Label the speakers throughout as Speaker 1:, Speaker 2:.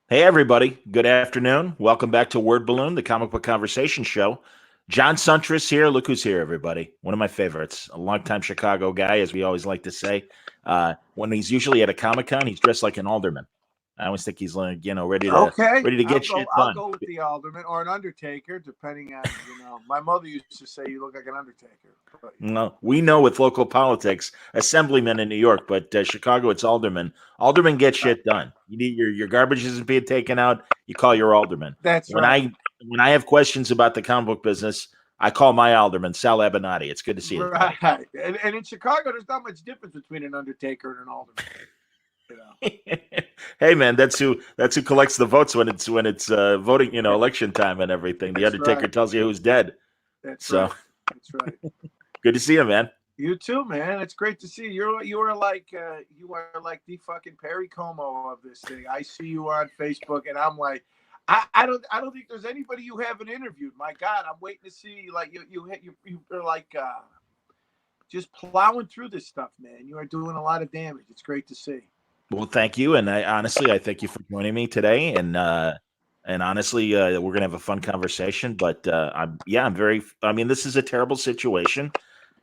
Speaker 1: Hey, everybody. Good afternoon. Welcome back to Word Balloon, the comic book conversation show. John Suntress here. Look who's here, everybody. One of my favorites, a longtime Chicago guy, as we always like to say. When he's usually at a Comic Con, he's dressed like an alderman. I always think he's like, ready to
Speaker 2: Okay,
Speaker 1: get shit
Speaker 2: I'll
Speaker 1: done.
Speaker 2: go with the alderman or an undertaker, depending on My mother used to say you look like an undertaker. But,
Speaker 1: No, we know with local politics, assemblyman in New York, but Chicago, it's alderman. Alderman get shit done. You need your garbage isn't being taken out. You call your alderman.
Speaker 2: that's
Speaker 1: When
Speaker 2: right.
Speaker 1: I have questions about the comic book business, I call my alderman, Sal Abbinanti. It's good to see you, buddy.
Speaker 2: Right, and in Chicago, there's not much difference between an undertaker and an alderman. You know,
Speaker 1: Hey man, that's who collects the votes when it's voting, election time and everything. The
Speaker 2: that's
Speaker 1: Undertaker
Speaker 2: right.
Speaker 1: tells you who's dead.
Speaker 2: That's
Speaker 1: So
Speaker 2: right. That's right.
Speaker 1: good to see you, man.
Speaker 2: You too, man. It's great to see you. You are like the fucking Perry Como of this thing. I see you on Facebook, and I'm like, I don't think there's anybody you haven't interviewed. My God, I'm waiting to see like you're like just plowing through this stuff, man. You are doing a lot of damage. It's great to see.
Speaker 1: Well, thank you, and I thank you for joining me today. And honestly, we're gonna have a fun conversation. But I'm very. I mean, this is a terrible situation.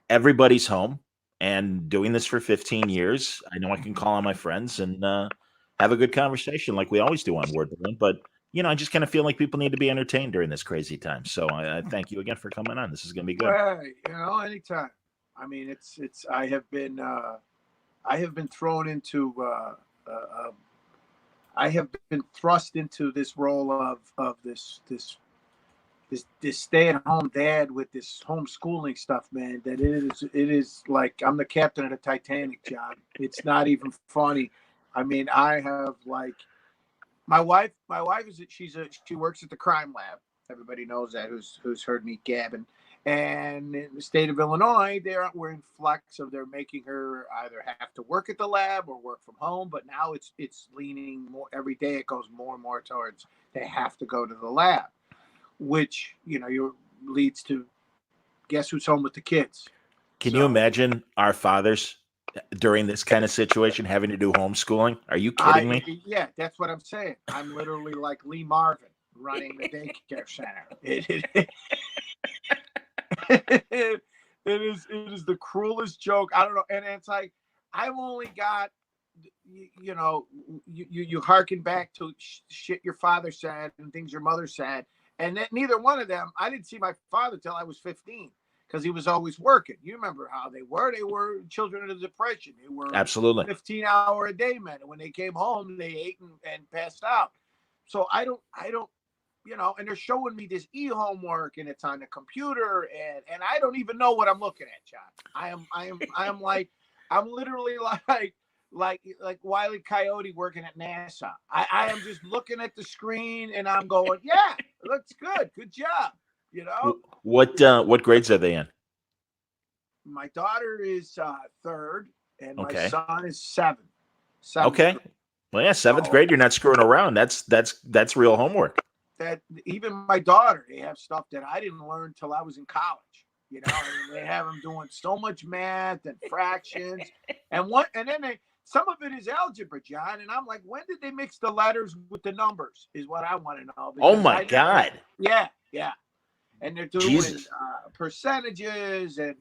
Speaker 1: Everybody's home and doing this for 15 years. I know I can call on my friends and have a good conversation like we always do on Word Balloon. But I just kind of feel like people need to be entertained during this crazy time. So I thank you again for coming on. This is gonna be good.
Speaker 2: Well, anytime. I mean, it's. I have been thrown into. I have been thrust into this role of this stay at home dad with this homeschooling stuff, man. That it is like I'm the captain of the Titanic, John. It's not even funny. I mean, I have like my wife. My wife she works at the crime lab. Everybody knows that who's heard me gabbing. And in the state of Illinois, we're in flux of they're making her either have to work at the lab or work from home. But now it's leaning more every day. It goes more and more towards they have to go to the lab, which you leads to guess who's home with the kids.
Speaker 1: Can you
Speaker 2: So
Speaker 1: imagine our fathers during this kind of situation having to do homeschooling? Are you kidding
Speaker 2: I
Speaker 1: me?
Speaker 2: yeah, that's what I'm saying. I'm literally like Lee Marvin running the daycare center. It is the cruelest joke. I don't know, and it's like I've only got you harken back to shit your father said and things your mother said, and that neither one of them. I didn't see my father till I was 15 because he was always working. You remember how they were? They were children of the depression. They were
Speaker 1: Absolutely.
Speaker 2: 15-hour a day men, and when they came home, they ate and passed out. So I don't and they're showing me this e-homework and it's on the computer and I don't even know what I'm looking at, John. I am like I'm literally like Wile E. Coyote working at NASA. I am just looking at the screen and I'm going, yeah, it looks good. Good job. You know?
Speaker 1: What grades are they in?
Speaker 2: My daughter is third and my
Speaker 1: Okay.
Speaker 2: son is seventh
Speaker 1: Okay.
Speaker 2: grade.
Speaker 1: Well, yeah, seventh
Speaker 2: So
Speaker 1: grade. You're not screwing around. That's real homework.
Speaker 2: that even my daughter, they have stuff that I didn't learn till I was in college. And they have them doing so much math and fractions, and then some of it is algebra, John. And I'm like, when did they mix the letters with the numbers? Is what I want to know
Speaker 1: Oh
Speaker 2: because
Speaker 1: my
Speaker 2: I never.
Speaker 1: God.
Speaker 2: Yeah, yeah, and they're doing
Speaker 1: Jesus.
Speaker 2: percentages, and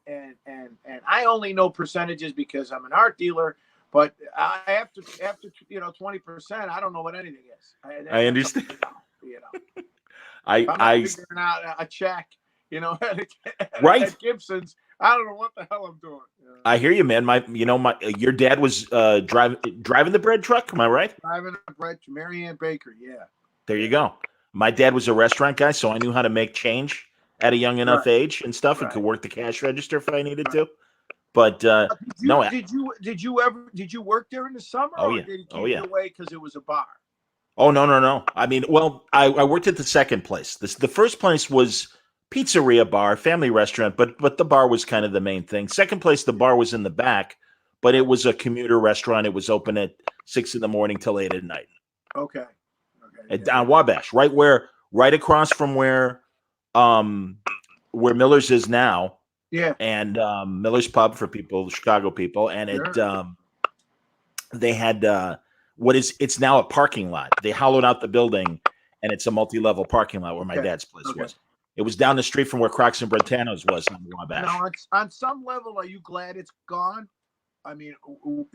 Speaker 2: I only know percentages because I'm an art dealer. But after 20%, I don't know what anything is.
Speaker 1: I
Speaker 2: That's a
Speaker 1: understand.
Speaker 2: you know. If
Speaker 1: I
Speaker 2: I'm not
Speaker 1: I
Speaker 2: figuring out a check,
Speaker 1: right.
Speaker 2: at Gibson's, I don't know what the hell I'm doing.
Speaker 1: I hear you, man. My your dad was driving the bread truck. Am I right?
Speaker 2: Driving a bread to Marianne Baker. Yeah,
Speaker 1: There you
Speaker 2: yeah,
Speaker 1: go. My dad was a restaurant guy, so I knew how to make change at a young enough
Speaker 2: right,
Speaker 1: age and stuff, and could
Speaker 2: right,
Speaker 1: work the cash register if I needed
Speaker 2: right.
Speaker 1: to. But
Speaker 2: Did
Speaker 1: no,
Speaker 2: you did you work there in the summer
Speaker 1: oh
Speaker 2: or
Speaker 1: yeah,
Speaker 2: did he
Speaker 1: oh
Speaker 2: keep you
Speaker 1: yeah.
Speaker 2: away because it was a bar?
Speaker 1: Oh no, no, no. I mean, well, I worked at the second place. The first place was pizzeria bar, family restaurant, but the bar was kind of the main thing. Second place, the bar was in the back, but it was a commuter restaurant. It was open at 6 in the morning till 8 at night.
Speaker 2: Okay, okay,
Speaker 1: On Wabash, right across from um where Miller's is now,
Speaker 2: yeah,
Speaker 1: and Miller's Pub for people, Chicago people, and it
Speaker 2: sure.
Speaker 1: they had it's now a parking lot. They hollowed out the building, and it's a multi-level parking lot where my dad's place was. It was down the street from where Crocs and Brentano's was on Wabash.
Speaker 2: Now, on some level, are you glad it's gone? I mean,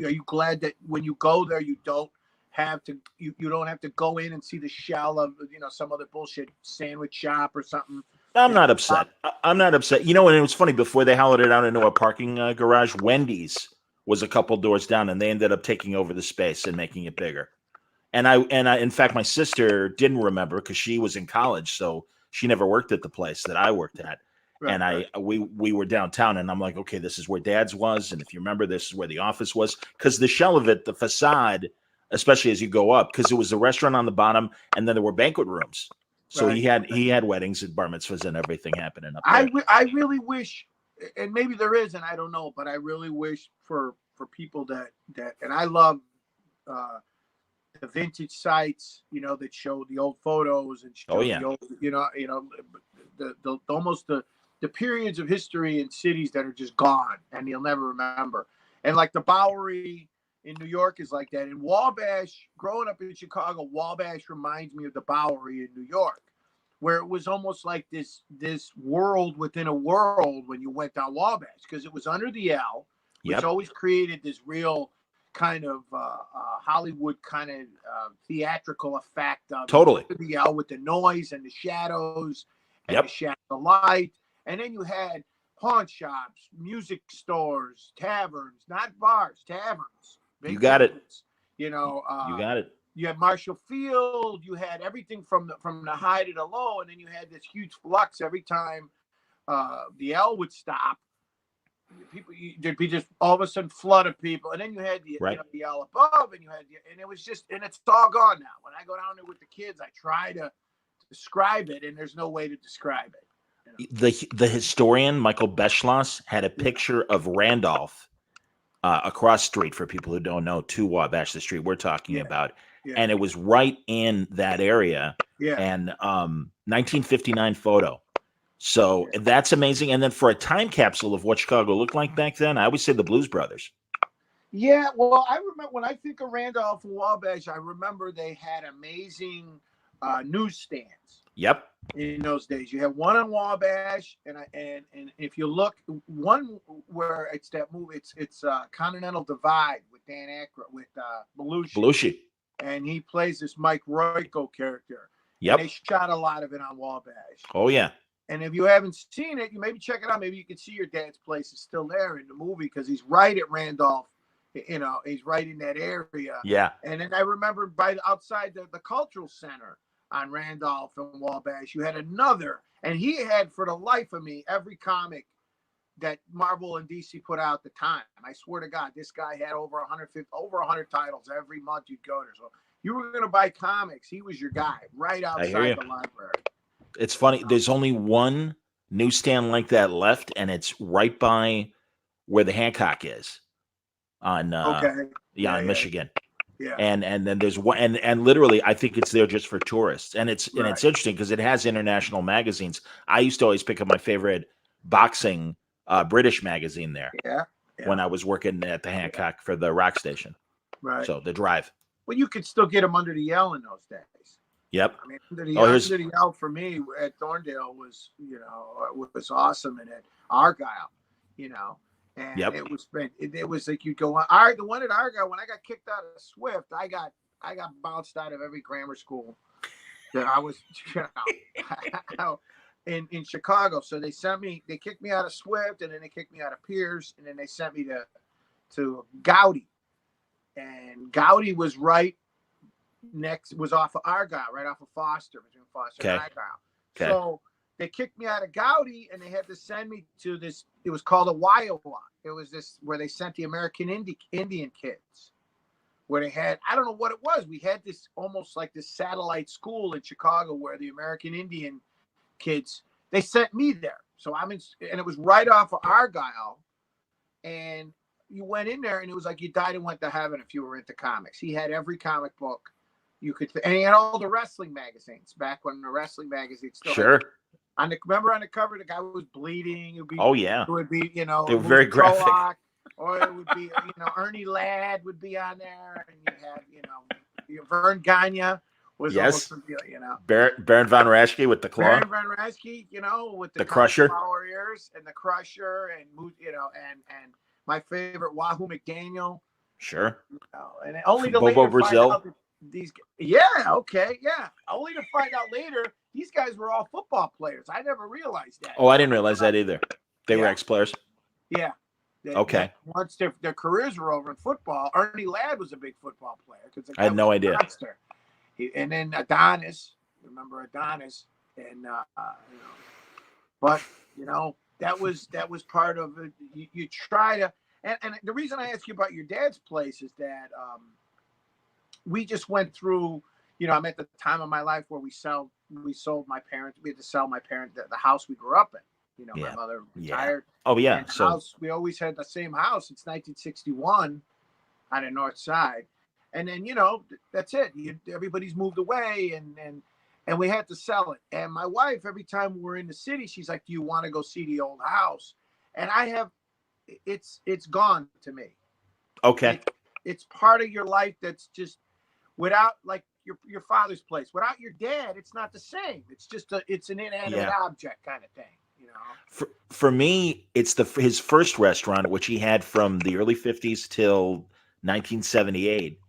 Speaker 2: are you glad that when you go there, you don't have to you don't have to go in and see the shell of some other bullshit sandwich shop or something?
Speaker 1: I'm not upset. I'm not upset. And it was funny, before they hollowed it out into a parking garage, Wendy's was a couple doors down, and they ended up taking over the space and making it bigger. And I, in fact, my sister didn't remember because she was in college, so she never worked at the place that I worked at. Right, and we were downtown, and I'm like, okay, this is where Dad's was, and if you remember, this is where the office was, because the shell of it, the facade, especially as you go up, because it was a restaurant on the bottom, and then there were banquet rooms. So he had weddings and bar mitzvahs and everything happening up there.
Speaker 2: I really wish, and maybe there is, and I don't know, but I really wish for people that and I love the vintage sites, that show the old photos and show the old, the almost the periods of history in cities that are just gone and you'll never remember. And like the Bowery in New York is like that. In Wabash, growing up in Chicago, Wabash reminds me of the Bowery in New York, where it was almost like this world within a world when you went down Wabash, because it was under the L, which always created this real kind of Hollywood kind of theatrical effect of
Speaker 1: totally
Speaker 2: the L with the noise and the shadows and the shadow of light. And then you had pawn shops, music stores, taverns, not bars, taverns.
Speaker 1: You got it.
Speaker 2: You got
Speaker 1: it.
Speaker 2: You had Marshall Field. You had everything from the high to the low, and then you had this huge flux every time the L would stop. There'd be just all of a sudden flood of people, and then you had the L above, and and it was just, and it's all gone now. When I go down there with the kids, I try to describe it, and there's no way to describe it.
Speaker 1: The historian Michael Beschloss had a picture of Randolph across street, for people who don't know, to Wabash, the street we're talking about. And it was right in that area. And 1959 photo. So that's amazing. And then for a time capsule of what Chicago looked like back then, I always say the Blues Brothers.
Speaker 2: Yeah, well, I remember when I think of Randolph and Wabash, I remember they had amazing newsstands.
Speaker 1: Yep.
Speaker 2: In those days, you had one on Wabash, and if you look, one where it's that movie, it's Continental Divide with Dan Aykroyd, with Belushi, and he plays this Mike Royko character.
Speaker 1: Yep.
Speaker 2: And they shot a lot of it on Wabash.
Speaker 1: Oh yeah.
Speaker 2: And if you haven't seen it, you maybe check it out. Maybe you can see your dad's place is still there in the movie, because he's right at Randolph. He's right in that area.
Speaker 1: Yeah.
Speaker 2: And then I remember outside the cultural center on Randolph and Wabash, you had another, and he had, for the life of me, every comic that Marvel and DC put out at the time. I swear to God, this guy had over 100 titles every month you'd go there. So you were going to buy comics, he was your guy right outside the library.
Speaker 1: It's funny. There's only one newsstand like that left, and it's right by where the Hancock is on in Michigan.
Speaker 2: Yeah.
Speaker 1: And then there's one, and literally I think it's there just for tourists. And it's interesting because it has international magazines. I used to always pick up my favorite boxing British magazine there.
Speaker 2: Yeah.
Speaker 1: When I was working at the Hancock for the rock station.
Speaker 2: Right.
Speaker 1: So the Drive.
Speaker 2: Well, you could still get them under the L in those days.
Speaker 1: Yep.
Speaker 2: I mean, under the L for me at Thorndale was, was awesome, and at Argyle, and it was like you go on. The one at Argyle, when I got kicked out of Swift, I got bounced out of every grammar school that I was, in Chicago. So they kicked me out of Swift, and then they kicked me out of Pierce, and then they sent me to Gowdy, and Gowdy was was off of Argyle, right off of Foster, between Foster and Argyle. Okay. So they kicked me out of Gowdy, and they had to send me to this. It was called a Waiwa. It was this where they sent the American Indian kids, where they had, I don't know what it was. We had this almost like this satellite school in Chicago where the American Indian kids, they sent me there. So and it was right off of Argyle, and you went in there, and it was like you died and went to heaven if you were into comics. He had every comic book you could, and he had all the wrestling magazines back when the wrestling magazines still
Speaker 1: sure.
Speaker 2: Remember on the cover, the guy was bleeding. It would be,
Speaker 1: oh yeah.
Speaker 2: It would be,
Speaker 1: they were very graphic.
Speaker 2: or it would be Ernie Ladd would be on there, and you have Vern Gagne was
Speaker 1: Yes.
Speaker 2: almost a.
Speaker 1: Baron von Raschke with the claw.
Speaker 2: Baron von Raschke, with the
Speaker 1: Crusher,
Speaker 2: power ears, and the Crusher, and and my favorite Wahoo McDaniel.
Speaker 1: Sure.
Speaker 2: And only to
Speaker 1: Bobo
Speaker 2: later
Speaker 1: Brazil.
Speaker 2: find out that these. Yeah, okay, yeah. Only to find out later these guys were all football players. I never realized that.
Speaker 1: Oh, I didn't realize that either. They were ex-players.
Speaker 2: Yeah.
Speaker 1: Okay.
Speaker 2: Once their careers were over in football, Ernie Ladd was a big football player because
Speaker 1: I had no idea.
Speaker 2: Monster. And then Adonis, remember Adonis, and but that was part of it. You try to, and the reason I ask you about your dad's place is that we just went through. I'm at the time of my life where we sold my parents. We had to sell my parents the house we grew up in. My mother retired.
Speaker 1: Yeah. Oh yeah.
Speaker 2: So house, we always had the same house since 1961 on the north side. And then, that's it. Everybody's moved away and we had to sell it. And my wife, every time we're in the city, she's like, do you want to go see the old house? And it's gone to me.
Speaker 1: Okay.
Speaker 2: It's part of your life that's just without like your father's place. Without your dad, it's not the same. It's just it's an inanimate object kind of thing.
Speaker 1: For me, it's his first restaurant, which he had from the early 50s till 1978.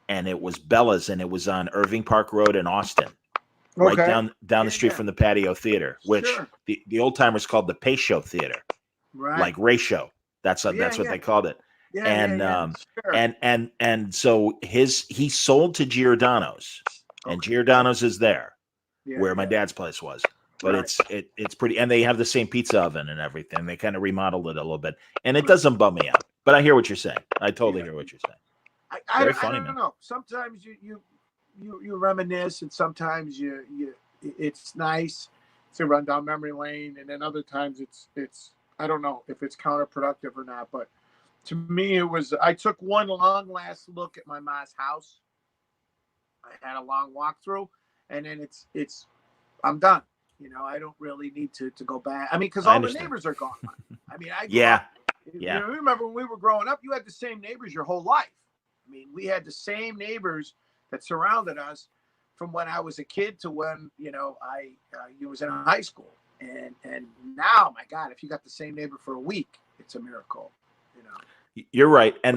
Speaker 1: And it was Bella's, and it was on Irving Park Road in Austin, right down the street from the Patio Theater, which the old timers called the Pay Show Theater,
Speaker 2: right?
Speaker 1: Like Ray Show. That's what they called it. And so he sold to Giordano's, and Giordano's is there, where my dad's place was. But it's pretty, and they have the same pizza oven and everything. They kind of remodeled it a little bit, and it doesn't bum me out. But I hear what you're saying. I totally hear what you're saying.
Speaker 2: I don't know. Sometimes you reminisce, and sometimes it's nice to run down memory lane, and then other times it's I don't know if it's counterproductive or not. But to me, I took one long last look at my mom's house. I had a long walkthrough, and then it's I'm done. I don't really need to go back. I mean, because all the neighbors are gone. I mean, remember when we were growing up, you had the same neighbors your whole life. I mean, we had the same neighbors that surrounded us from when I was a kid to when I was in high school. And now, my God, if you got the same neighbor for a week, it's a miracle.
Speaker 1: You're right. And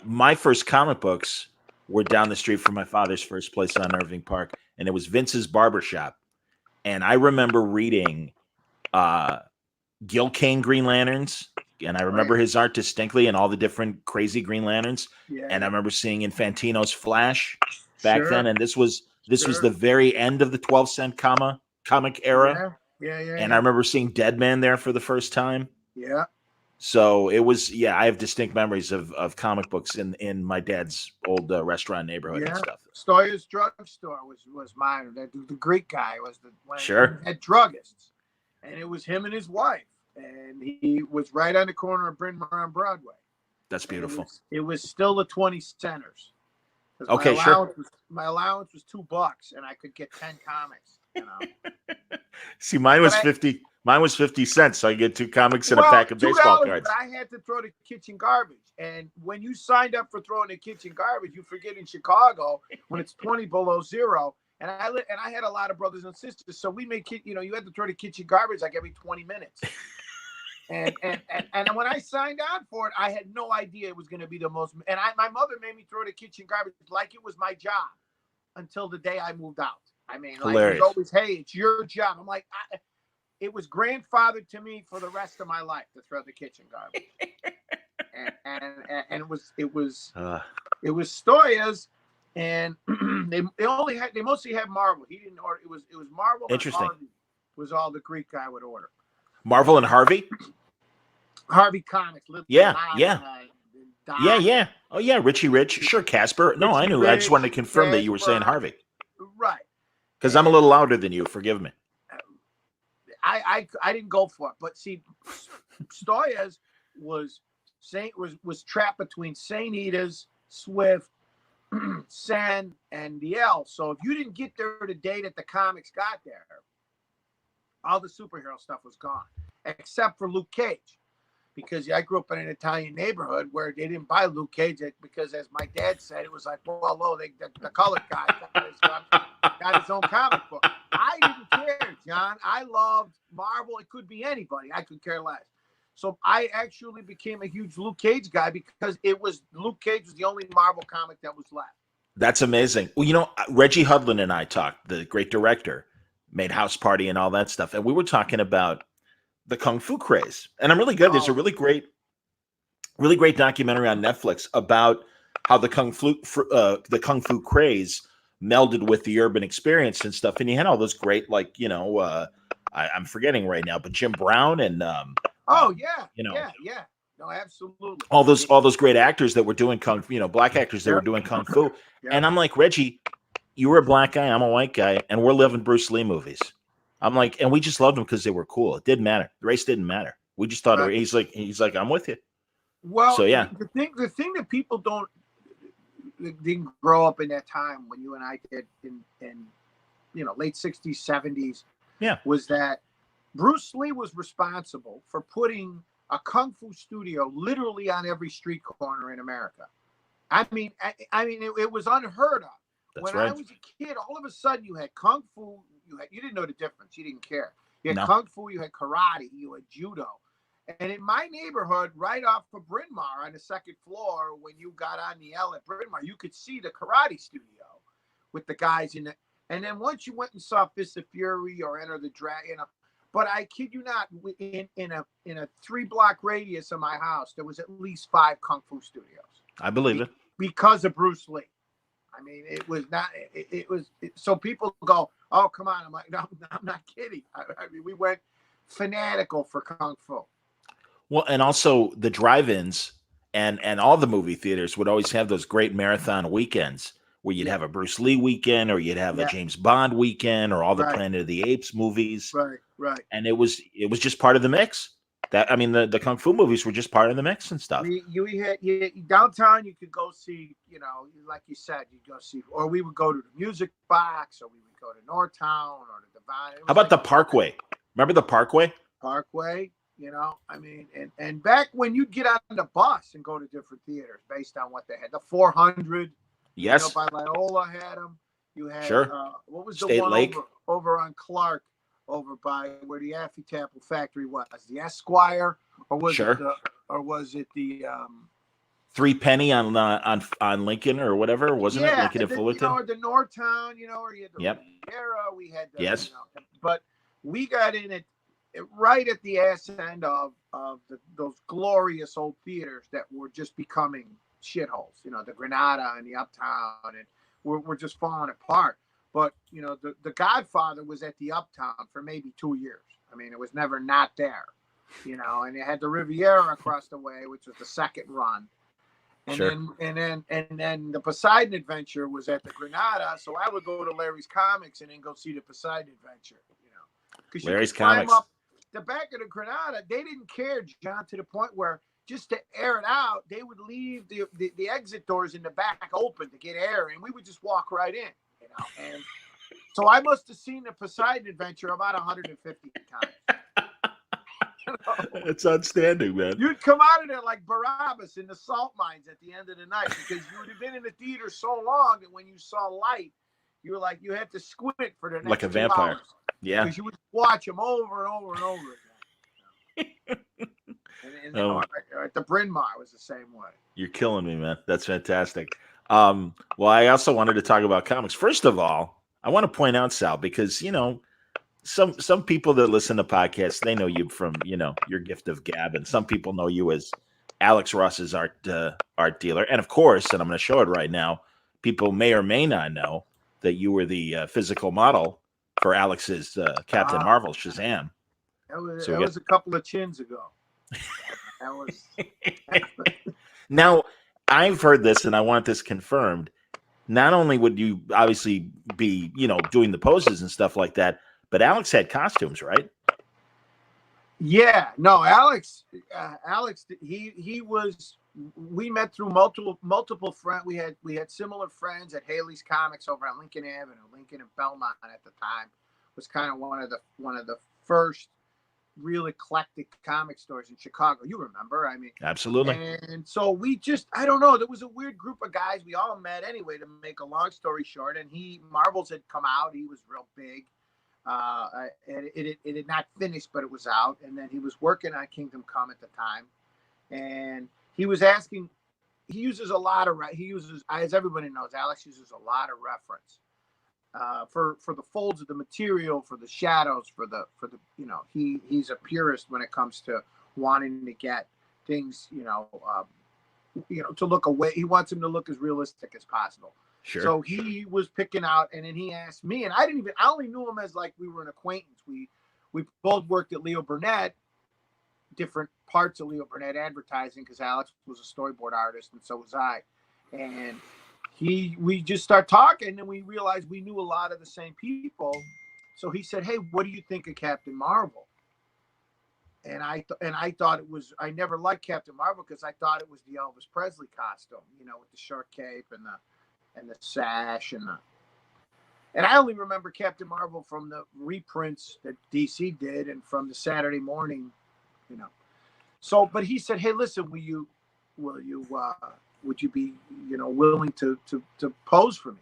Speaker 1: my first comic books were down the street from my father's first place on Irving Park, and it was Vince's Barbershop. And I remember reading Gil Kane Green Lanterns, and I remember his art distinctly and all the different crazy Green Lanterns. Yeah. And I remember seeing Infantino's Flash back then, and this was the very end of the 12-cent comic era.
Speaker 2: Yeah.
Speaker 1: And I remember seeing Deadman there for the first time.
Speaker 2: Yeah.
Speaker 1: So it was, I have distinct memories of comic books in my dad's old restaurant neighborhood and stuff.
Speaker 2: Stoya's drugstore was mine. The Greek guy was he had druggists, and it was him and his wife, and he was right on the corner of Bryn Mawr on Broadway.
Speaker 1: That's beautiful.
Speaker 2: It was still the 20 centers.
Speaker 1: Okay,
Speaker 2: My allowance was $2, and I could get 10 comics.
Speaker 1: See, mine was 50. Mine was 50 cents, so I get 2 comics and a pack of baseball cards.
Speaker 2: But I had to throw the kitchen garbage, and when you signed up for throwing the kitchen garbage, you forget in Chicago when it's 20 below zero. And I had a lot of brothers and sisters, so we made you had to throw the kitchen garbage like every 20 minutes. And when I signed on for it, I had no idea it was going to be the most. And my mother made me throw the kitchen garbage like it was my job until the day I moved out. I mean, like, it was always, hey, it's your job. I'm like, it was grandfathered to me for the rest of my life to throw the kitchen garbage. and it was Stoya's, and they mostly had Marvel. He didn't order. It was Marvel.
Speaker 1: Interesting.
Speaker 2: And Harvey was all the Greek guy would order.
Speaker 1: Marvel and Harvey.
Speaker 2: Harvey Comics.
Speaker 1: Yeah. Oh yeah, Richie Rich. Sure, Casper. No, I knew. I just wanted to confirm Casper, that you were saying Harvey.
Speaker 2: Right.
Speaker 1: Because I'm a little louder than you. Forgive me.
Speaker 2: I didn't go for it, but see, Stoya's was trapped between St. Ita's, Swift, Sen, and the L. So if you didn't get there the day that the comics got there, all the superhero stuff was gone, except for Luke Cage, because I grew up in an Italian neighborhood where they didn't buy Luke Cage because, as my dad said, it was like, well, the colored guy got his own comic book. I didn't care, John. I loved Marvel. It could be anybody. I could care less. So I actually became a huge Luke Cage guy because Luke Cage was the only Marvel comic that was left.
Speaker 1: That's amazing. Well, Reggie Hudlin and I talked, the great director, made House Party and all that stuff. And we were talking about the Kung Fu craze. And I'm really good. There's a really great documentary on Netflix about how the Kung Fu craze melded with the urban experience and stuff. And you had all those great, I'm forgetting right now, but Jim Brown and
Speaker 2: yeah. No, absolutely.
Speaker 1: All those great actors that were doing kung fu, black actors that were doing kung fu. Yeah. And I'm like, Reggie, you were a black guy, I'm a white guy, and we're living Bruce Lee movies. I'm like, and we just loved them because they were cool. It didn't matter. The race didn't matter. We just thought he's like, I'm with you.
Speaker 2: Well, so yeah. The thing that people didn't grow up in that time when you and I did in late 60s, 70s, was that Bruce Lee was responsible for putting a kung fu studio literally on every street corner in America. I mean, it was unheard of. When I was a kid, all of a sudden you had kung fu. You didn't know the difference. You didn't care. You had kung fu. You had karate. You had judo. And in my neighborhood, right off of Bryn Mawr on the second floor, when you got on the L at Bryn Mawr, you could see the karate studio with the guys in it. And then once you went and saw Fist of Fury or Enter the Dragon, but I kid you not, in a 3-block radius of my house, there was at least 5 kung fu studios.
Speaker 1: I believe it.
Speaker 2: Because of Bruce Lee. I mean, it was not. So people go, "Oh, come on!" I'm like, "No, I'm not kidding." I mean, we went fanatical for kung fu.
Speaker 1: Well, and also the drive-ins and all the movie theaters would always have those great marathon weekends where you'd have a Bruce Lee weekend, or you'd have a James Bond weekend, or all the Planet of the Apes movies.
Speaker 2: Right.
Speaker 1: And it was just part of the mix. The kung fu movies were just part of the mix and stuff.
Speaker 2: You had downtown. You could go see, like you said, you'd go see, or we would go to the Music Box, or we would go to Northtown or the Divine.
Speaker 1: How about the Parkway? Remember the Parkway?
Speaker 2: Parkway. And back when you'd get on the bus and go to different theaters based on what they had, the 400.
Speaker 1: Yes.
Speaker 2: By Loyola had them. You had what was the
Speaker 1: State
Speaker 2: one
Speaker 1: Lake
Speaker 2: over on Clark, over by where the Affy Tapple factory was, the Esquire, or was it the
Speaker 1: 3 Penny on Lincoln or whatever, wasn't it? Lincoln and Fullerton,
Speaker 2: or the Northtown, or you had the Riviera. We had but we got in it right at the ass end of those glorious old theaters that were just becoming shitholes. The Granada and the Uptown, and we're just falling apart. But, the Godfather was at the Uptown for maybe 2 years. I mean, it was never not there, and it had the Riviera across the way, which was the second run. And then the Poseidon Adventure was at the Granada. So I would go to Larry's Comics and then go see the Poseidon Adventure, because
Speaker 1: Larry's Comics.
Speaker 2: Up the back of the Granada, they didn't care, John, to the point where just to air it out, they would leave the exit doors in the back open to get air, and we would just walk right in. And so I must have seen the Poseidon Adventure about 150 times.
Speaker 1: It's outstanding, man.
Speaker 2: You'd come out of there like Barabbas in the salt mines at the end of the night, because you would have been in the theater so long that when you saw light, you were like, you had to squint for the next
Speaker 1: like a vampire.
Speaker 2: 2 hours.
Speaker 1: Yeah,
Speaker 2: because you would watch them over and over and over again. At the Bryn Mawr was the same way.
Speaker 1: You're killing me, man. That's fantastic. Well, I also wanted to talk about comics. First of all, I want to point out, Sal, because some people that listen to podcasts, they know you from your gift of gab, and some people know you as Alex Ross's art dealer, and of course, and I'm going to show it right now, people may or may not know that you were the physical model for Alex's Captain Marvel Shazam.
Speaker 2: That was a couple of chins ago. That was.
Speaker 1: Now, I've heard this, and I want this confirmed. Not only would you obviously be, doing the poses and stuff like that, but Alex had costumes, right?
Speaker 2: Yeah, no, Alex, he was. We met through multiple friends. We had similar friends at Haley's Comics over on Lincoln Avenue, Lincoln and Belmont at the time. Was kind of one of the first real eclectic comic stores in Chicago. You remember? I mean,
Speaker 1: Absolutely.
Speaker 2: and so we just, I don't know, there was a weird group of guys. We all met anyway, to make a long story short. And Marvels had come out. He was real big. It had not finished, but it was out. And then he was working on Kingdom Come at the time. And he was asking, he uses, as everybody knows, Alex uses a lot of reference. For the folds of the material, for the shadows, for the he's a purist when it comes to wanting to get things to look away. He wants them to look as realistic as possible.
Speaker 1: Sure.
Speaker 2: So he was picking out, and then he asked me, and I only knew him as like we were an acquaintance. We both worked at Leo Burnett, different parts of Leo Burnett advertising, because Alex was a storyboard artist and so was I. And we just start talking, and we realized we knew a lot of the same people. So he said, "Hey, what do you think of Captain Marvel?" And I thought it was, I never liked Captain Marvel because I thought it was the Elvis Presley costume, with the short cape and the sash and I only remember Captain Marvel from the reprints that DC did and from the Saturday morning, So, but he said, "Hey, listen, would you be, willing to pose for me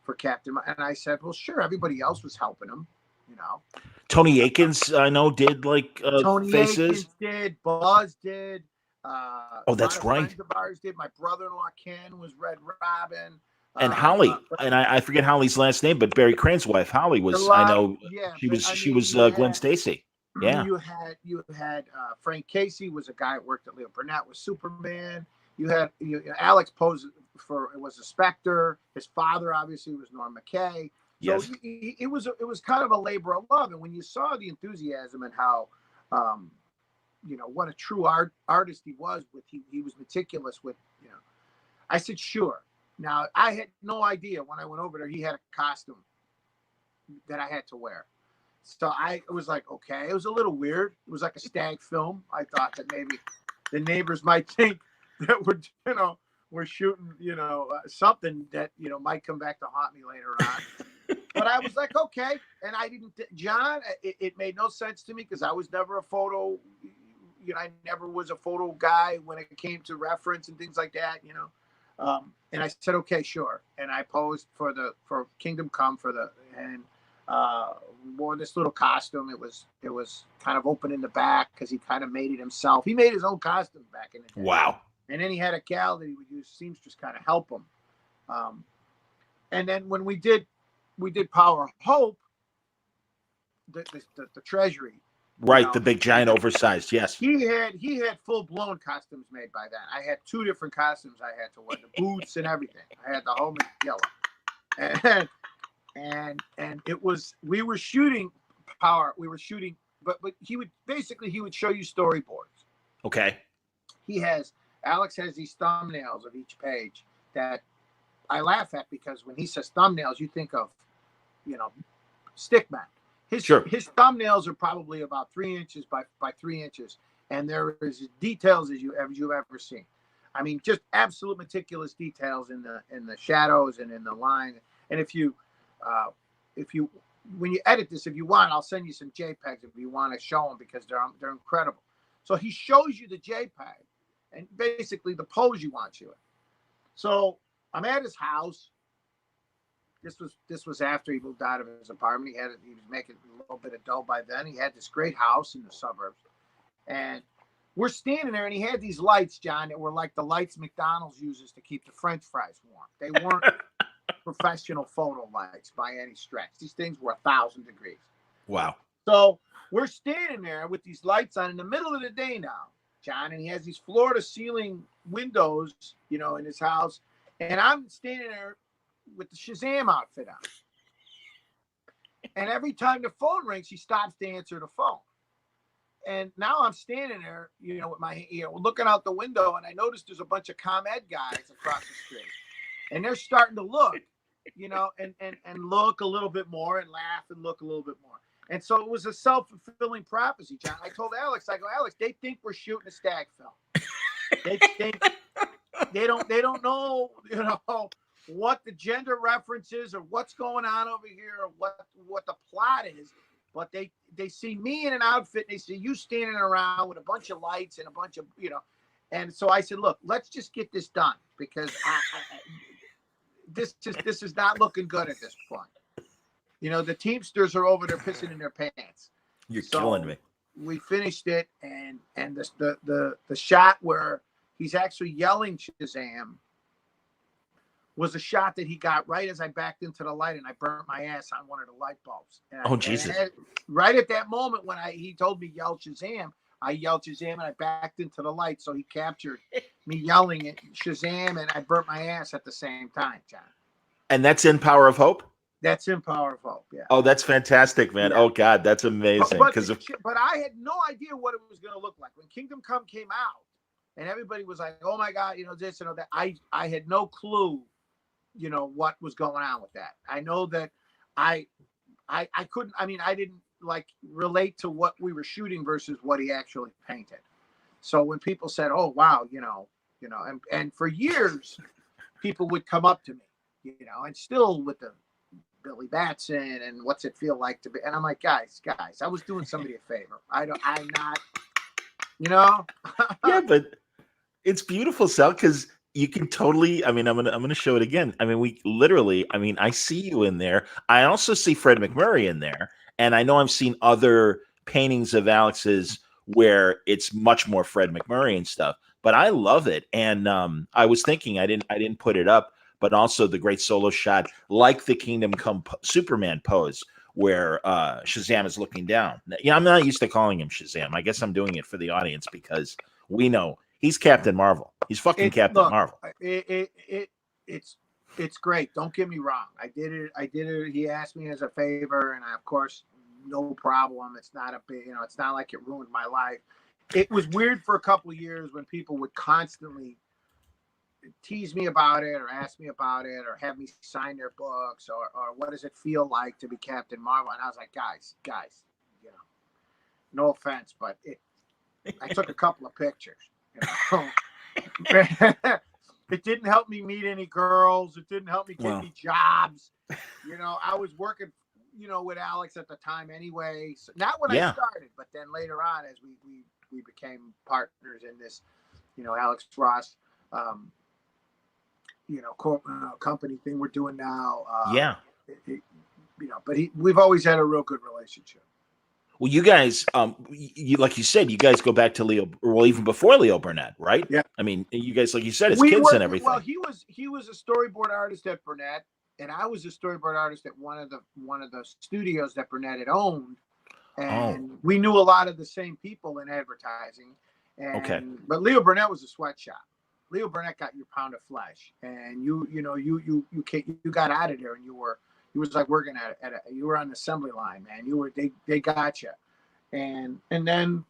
Speaker 2: for Captain?" And I said, "Well, sure." Everybody else was helping him,
Speaker 1: Tony Akins, I know, did like
Speaker 2: Tony
Speaker 1: faces.
Speaker 2: Akins did, Buzz did.
Speaker 1: Oh, that's
Speaker 2: a lot of
Speaker 1: right.
Speaker 2: friends of ours did. My brother-in-law Ken was Red Robin.
Speaker 1: And Holly, and I forget Holly's last name, but Barry Crane's wife, Holly, was, I know, she was Gwen Stacy. Yeah.
Speaker 2: You had Frank Casey was a guy that worked at Leo Burnett with Superman. You had Alex posed it was a Spectre. His father obviously was Norm McKay. So
Speaker 1: yes.
Speaker 2: It was kind of a labor of love. And when you saw the enthusiasm and how what a true artist he was he was meticulous with, I said, sure. Now, I had no idea when I went over there, he had a costume that I had to wear. So I was like, okay, it was a little weird. It was like a stag film. I thought that maybe the neighbors might think that we're shooting, something that, might come back to haunt me later on. But I was like, okay. And I didn't, John, it made no sense to me because I was never a photo, I never was a photo guy when it came to reference and things like that, and I said, okay, sure. And I posed for Kingdom Come and wore this little costume. It was kind of open in the back because he kind of made it himself. He made his own costume back in the day.
Speaker 1: Wow.
Speaker 2: And then he had a gal that he would use seamstress kind of help him. And then when we did Power of Hope, the Treasury.
Speaker 1: Right, the big giant oversized, yes.
Speaker 2: He had full-blown costumes made by then. I had 2 different costumes I had to wear, the boots and everything. I had the whole yellow. And it was, we were shooting, but he would show you storyboards.
Speaker 1: Okay.
Speaker 2: Alex has these thumbnails of each page that I laugh at because when he says thumbnails, you think of, stickman. His thumbnails are probably about 3 inches by 3 inches, and there is as details as you've ever seen. I mean, just absolute meticulous details in the shadows and in the line. And when you edit this, if you want, I'll send you some JPEGs if you want to show them because they're incredible. So he shows you the JPEG and basically the pose you want you in. So I'm at his house. This was after he moved out of his apartment. He was making a little bit of dough by then. He had this great house in the suburbs, and we're standing there. And he had these lights, John, that were like the lights McDonald's uses to keep the French fries warm. They weren't professional photo lights by any stretch. These things were 1,000 degrees.
Speaker 1: Wow.
Speaker 2: So we're standing there with these lights on in the middle of the day now, John, and he has these floor-to-ceiling windows, in his house, and I'm standing there with the Shazam outfit on. And every time the phone rings, he stops to answer the phone. And now I'm standing there, with my, looking out the window, and I notice there's a bunch of ComEd guys across the street. And they're starting to look, and look a little bit more and laugh and look a little bit more. And so it was a self-fulfilling prophecy, John. I told Alex, Alex, they think we're shooting a stag film. They think they don't know, what the gender reference is or what's going on over here or what the plot is. but they see me in an outfit. And they see you standing around with a bunch of lights and a bunch of, and so I said, look, let's just get this done because this is not looking good at this point. The Teamsters are over there pissing in their pants.
Speaker 1: You're killing me.
Speaker 2: We finished it, and the shot where he's actually yelling Shazam was a shot that he got right as I backed into the light, and I burnt my ass on one of the light bulbs.
Speaker 1: Jesus!
Speaker 2: Right at that moment when he told me yell Shazam, I yelled Shazam, and I backed into the light, so he captured me yelling at Shazam, and I burnt my ass at the same time, John.
Speaker 1: And that's in Power of Hope?
Speaker 2: That's in Power of Hope, yeah.
Speaker 1: Oh, that's fantastic, man. Yeah. Oh, God, that's amazing.
Speaker 2: But I had no idea what it was going to look like. When Kingdom Come came out, and everybody was like, oh, my God, this and that. I had no clue, what was going on with that. I know that I couldn't, I didn't, relate to what we were shooting versus what he actually painted. So when people said, oh, wow, and for years, people would come up to me, and still with the Billy Batson and what's it feel like to be, and I'm like, guys, I was doing somebody a favor. I'm not,
Speaker 1: Yeah, but it's beautiful, Sal, because you can totally, I'm gonna show it again. We literally, I see you in there. I also see Fred McMurray in there, and I know I've seen other paintings of Alex's where it's much more Fred McMurray and stuff, but I love it. And I was thinking I didn't put it up, but also the great solo shot, like the Kingdom Come Superman pose, where Shazam is looking down. Yeah, I'm not used to calling him Shazam. I guess I'm doing it for the audience because we know he's Captain Marvel. He's fucking Captain Marvel.
Speaker 2: It's great. Don't get me wrong. I did it. He asked me as a favor, and I, of course, no problem. It's not a big, it's not like it ruined my life. It was weird for a couple of years when people would constantly tease me about it or ask me about it or have me sign their books or what does it feel like to be Captain Marvel? And I was like, guys, no offense, but I took a couple of pictures. It didn't help me meet any girls. It didn't help me get any jobs. I was working, with Alex at the time anyway. So not when I started, but then later on as we became partners in this, Alex Ross, company thing we're doing now. But we've always had a real good relationship.
Speaker 1: Well, you guys, like you said, you guys go back to Leo, well, even before Leo Burnett, right?
Speaker 2: Yeah.
Speaker 1: You guys, like you said, as kids and everything.
Speaker 2: Well, he was a storyboard artist at Burnett, and I was a storyboard artist at one of the studios that Burnett had owned, and we knew a lot of the same people in advertising. But Leo Burnett was a sweatshop. Leo Burnett got your pound of flesh, and you got out of there, and you was like working you were on the assembly line, man. They got you, and then,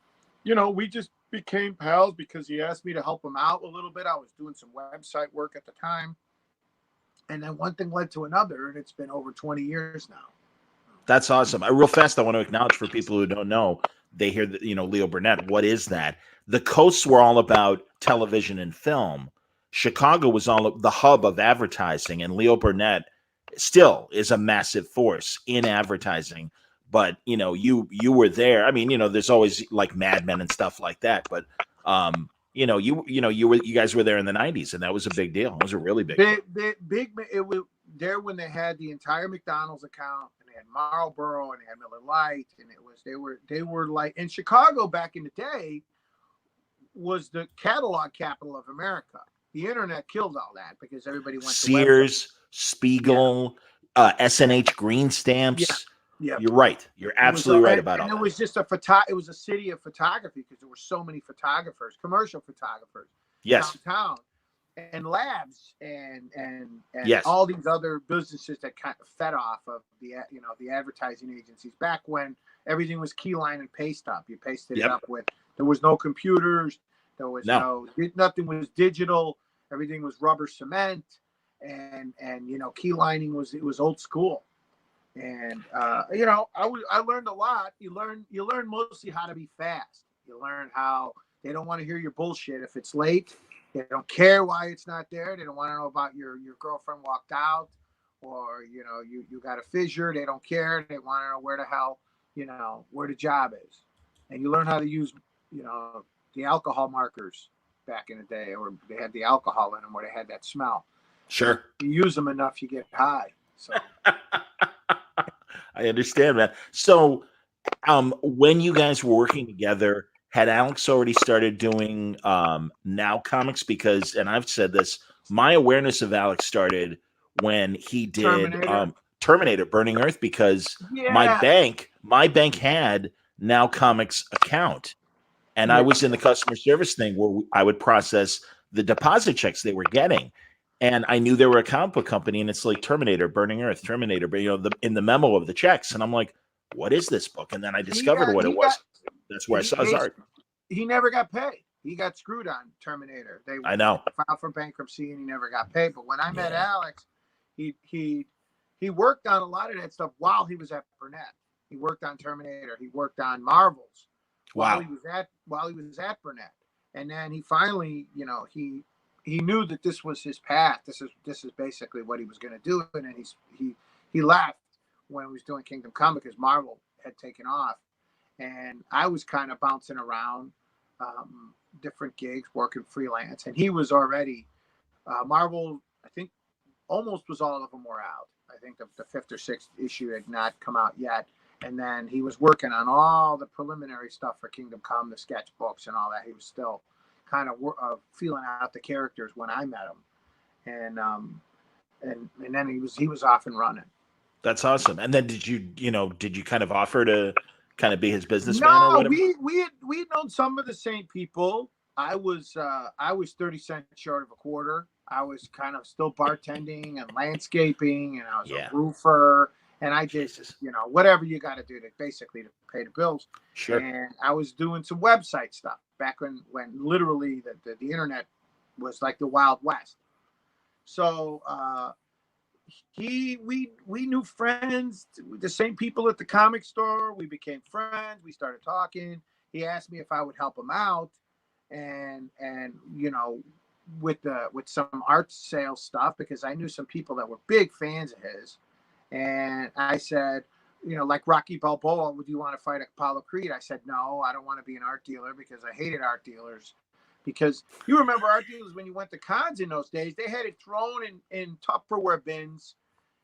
Speaker 2: we just became pals because he asked me to help him out a little bit. I was doing some website work at the time, and then one thing led to another, and it's been over 20 years now.
Speaker 1: That's awesome. Real fast, I want to acknowledge for people who don't know, they hear that, Leo Burnett. What is that? The coasts were all about television and film. Chicago was all the hub of advertising, and Leo Burnett still is a massive force in advertising. But you were there. There's always like Mad Men and stuff like that. But you guys were there in the 90s, and that was a big deal. It was a really big deal.
Speaker 2: It was there when they had the entire McDonald's account, and they had Marlboro, and they had Miller Lite, and they were like in Chicago back in the day was the catalog capital of America. The internet killed all that because everybody went
Speaker 1: Sears, to Spiegel, SNH green stamps.
Speaker 2: Yeah.
Speaker 1: You're right. You're absolutely right about all that.
Speaker 2: And it was just it was a city of photography because there were so many photographers, commercial photographers downtown, and labs and all these other businesses that kind of fed off of the advertising agencies back when everything was key line and paste up. You pasted it up with, there was no computers. There was nothing was digital. Everything was rubber cement, and key lining was old school. And I learned a lot. You learn mostly how to be fast. You learn how they don't want to hear your bullshit if it's late. They don't care why it's not there. They don't want to know about your girlfriend walked out, or you got a fissure. They don't care. They want to know where the hell where the job is, and you learn how to use, the alcohol markers back in the day, or they had the alcohol in them where they had that smell.
Speaker 1: Sure.
Speaker 2: You use them enough, you get high. So
Speaker 1: I understand, man. So, when you guys were working together, had Alex already started doing Now Comics? Because, and I've said this, my awareness of Alex started when he did
Speaker 2: Terminator.
Speaker 1: Terminator Burning Earth, because my
Speaker 2: Yeah.
Speaker 1: bank had Now Comics account, and I
Speaker 2: Yeah.
Speaker 1: was in the customer service thing where I would process the deposit checks they were getting. And I knew they were a comic book company, and it's like Terminator, Burning Earth, Terminator, but in the memo of the checks. And I'm like, what is this book? And then I discovered what it was. That's where I saw his art.
Speaker 2: He never got paid. He got screwed on Terminator. They
Speaker 1: I know.
Speaker 2: filed for bankruptcy, and he never got paid. But when I met Alex, he worked on a lot of that stuff while he was at Burnett. He worked on Terminator. He worked on Marvels while he was at Burnett. And then he finally, he knew that this was his path. This is basically what he was going to do. And then he left when he was doing Kingdom Come because Marvel had taken off. And I was kind of bouncing around different gigs, working freelance. And he was already Marvel. I think almost was all of them were out. I think the fifth or sixth issue had not come out yet. And then he was working on all the preliminary stuff for Kingdom Come, the sketchbooks and all that. He was still kind of feeling out the characters when I met him, and then he was off and running.
Speaker 1: That's awesome. And then did you kind of offer to kind of be his businessman or whatever?
Speaker 2: we had known some of the same people. I was 30 cents short of a quarter. I was kind of still bartending and landscaping, and I was a roofer. And I did, whatever you got to do to basically to pay the bills.
Speaker 1: Sure.
Speaker 2: And I was doing some website stuff back when literally the internet was like the Wild West. So we knew friends, the same people at the comic store. We became friends. We started talking. He asked me if I would help him out, and with some art sales stuff, because I knew some people that were big fans of his. And I said, like Rocky Balboa, would you want to fight Apollo Creed? I said, no, I don't want to be an art dealer, because I hated art dealers. Because you remember art dealers when you went to cons in those days, they had it thrown in Tupperware bins,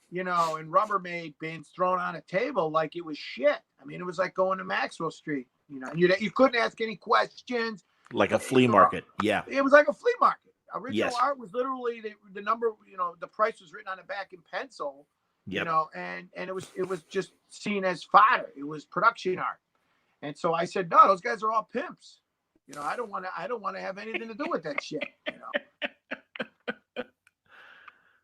Speaker 2: and Rubbermaid bins thrown on a table like it was shit. I mean, it was like going to Maxwell Street, and you couldn't ask any questions.
Speaker 1: Like a flea market. Yeah.
Speaker 2: It was like a flea market. Original art was literally the number, the price was written on the back in pencil.
Speaker 1: Yep.
Speaker 2: And it was just seen as fodder. It was production art. And so I said, no, those guys are all pimps. I don't want to have anything to do with that shit.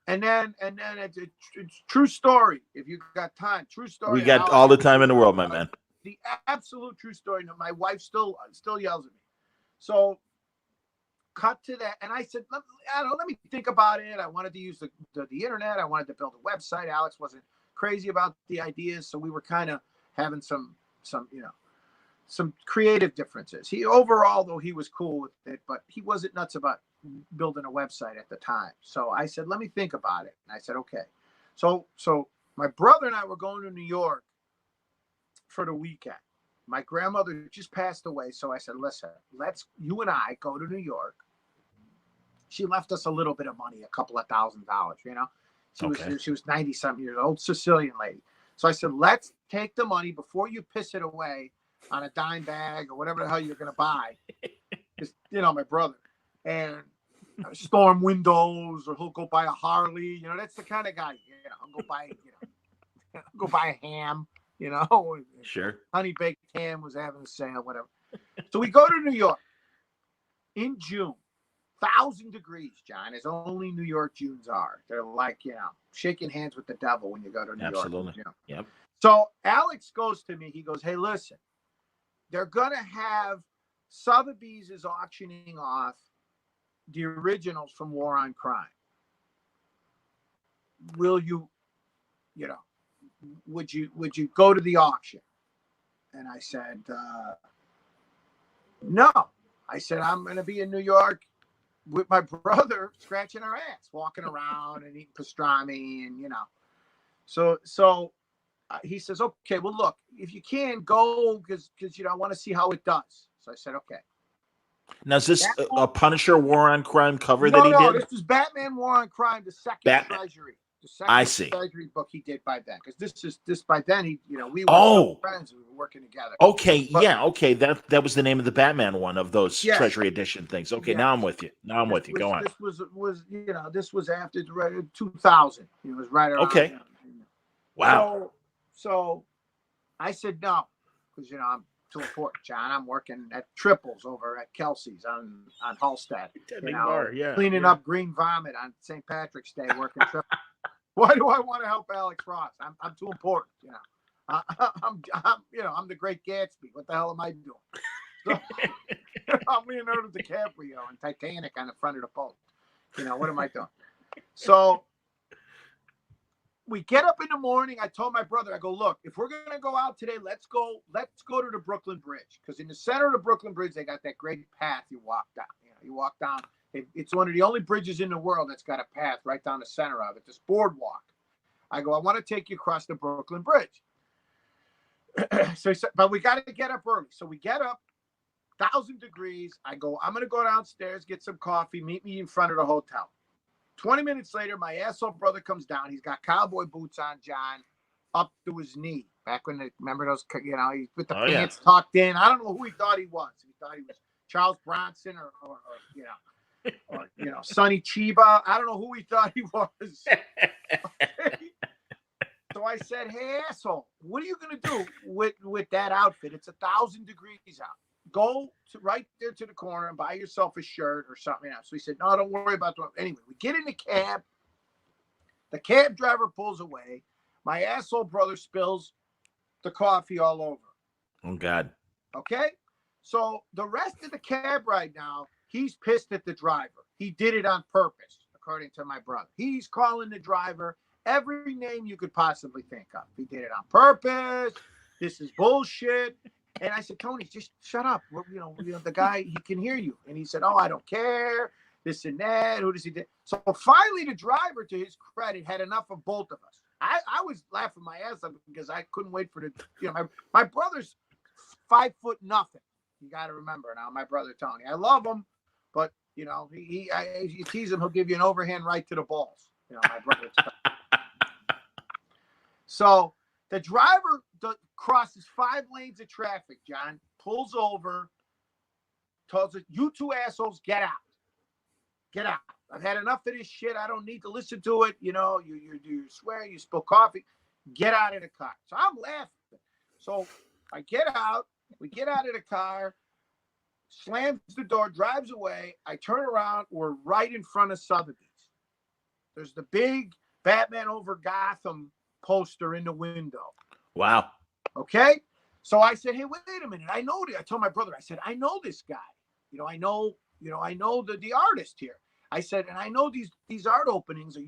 Speaker 2: And then it's true story. If you got time, true story.
Speaker 1: We got all the time in the world, my man.
Speaker 2: The absolute true story. My wife still yells at me. So cut to that, and I said, let me think about it. I wanted to use the internet. I wanted to build a website. Alex wasn't crazy about the ideas, so we were kind of having some creative differences. He overall, though, he was cool with it, but he wasn't nuts about building a website at the time. So I said, let me think about it. And I said, okay. So my brother and I were going to New York for the weekend. My grandmother just passed away, so I said, listen, you and I go to New York. She left us a little bit of money, a couple of $1,000s, She was 90-something years old, Sicilian lady. So I said, let's take the money before you piss it away on a dime bag or whatever the hell you're going to buy. Just, my brother. And storm windows, or he'll go buy a Harley. That's the kind of guy, I'll go buy a ham,
Speaker 1: Sure.
Speaker 2: Honey baked ham was having a sale, whatever. So we go to New York in June. 1,000 degrees, John, as only New York Junes are. They're like, shaking hands with the devil when you go to New York.
Speaker 1: Absolutely. Yep.
Speaker 2: So Alex goes to me. He goes, hey, listen, they're going to have Sotheby's is auctioning off the originals from War on Crime. Will you, would you go to the auction? And I said, no. I said, I'm going to be in New York with my brother, scratching our ass, walking around and eating pastrami, and So he says, okay, well, look, if you can go, because I want to see how it does. So I said, okay.
Speaker 1: Now, is this a Punisher War on Crime cover that he
Speaker 2: No,
Speaker 1: did?
Speaker 2: this was Batman War on Crime, the second Treasury. The second Treasury book he did by then. Because this by then, we were friends. We were working together.
Speaker 1: Okay, okay. That was the name of the Batman one of those Treasury Edition things. Okay, now I'm with you. Go on.
Speaker 2: This was after 2000. It was right around.
Speaker 1: Okay. Wow.
Speaker 2: So I said no, because I'm too important, John. I'm working at Triples over at Kelsey's on Halstead. Cleaning up green vomit on St. Patrick's Day, working Triples. Why do I want to help Alex Ross? I'm too important, I'm the Great Gatsby. What the hell am I doing? So, I'm Leonardo DiCaprio and Titanic on the front of the boat. What am I doing? So we get up in the morning. I told my brother, I go, look, if we're going to go out today, let's go to the Brooklyn Bridge. Because in the center of the Brooklyn Bridge, they got that great path you walk down. You walk down. It's one of the only bridges in the world that's got a path right down the center of it, this boardwalk. I go, I want to take you across the Brooklyn Bridge. So he said, but we got to get up early. So we get up, 1,000 degrees. I go, I'm going to go downstairs, get some coffee, meet me in front of the hotel. 20 minutes later, my asshole brother comes down. He's got cowboy boots on, John, up to his knee. Back when remember those, he's with the pants tucked in. I don't know who he thought he was. He thought he was Charles Bronson or Sonny Chiba. I don't know who he thought he was. So I said, hey, asshole, what are you going to do with that outfit? It's 1,000 degrees out. Go right there to the corner and buy yourself a shirt or something else. So he said, no, don't worry about that. Anyway, we get in the cab. The cab driver pulls away. My asshole brother spills the coffee all over.
Speaker 1: Oh, God.
Speaker 2: Okay? So the rest of the cab right now, he's pissed at the driver. He did it on purpose, according to my brother. He's calling the driver every name you could possibly think of. He did it on purpose. This is bullshit. And I said, Tony, just shut up. The guy, he can hear you. And he said, oh, I don't care. This and that. Who does he do? So finally, the driver, to his credit, had enough of both of us. I was laughing my ass off because I couldn't wait for my brother's 5 foot nothing. You got to remember now, my brother Tony. I love him, but you tease him, he'll give you an overhand right to the balls. My brother. So the driver crosses 5 lanes of traffic, John, pulls over, tells us, you two assholes, get out. Get out. I've had enough of this shit. I don't need to listen to it. You swear, you spill coffee. Get out of the car. So I'm laughing. So I get out. We get out of the car, slams the door, drives away. I turn around. We're right in front of Sotheby's. There's the big Batman over Gotham poster in the window.
Speaker 1: Wow.
Speaker 2: Okay. So I said, hey, wait a minute. I know. I told my brother, I said, I know this guy. I know the artist here. I said, and I know these art openings are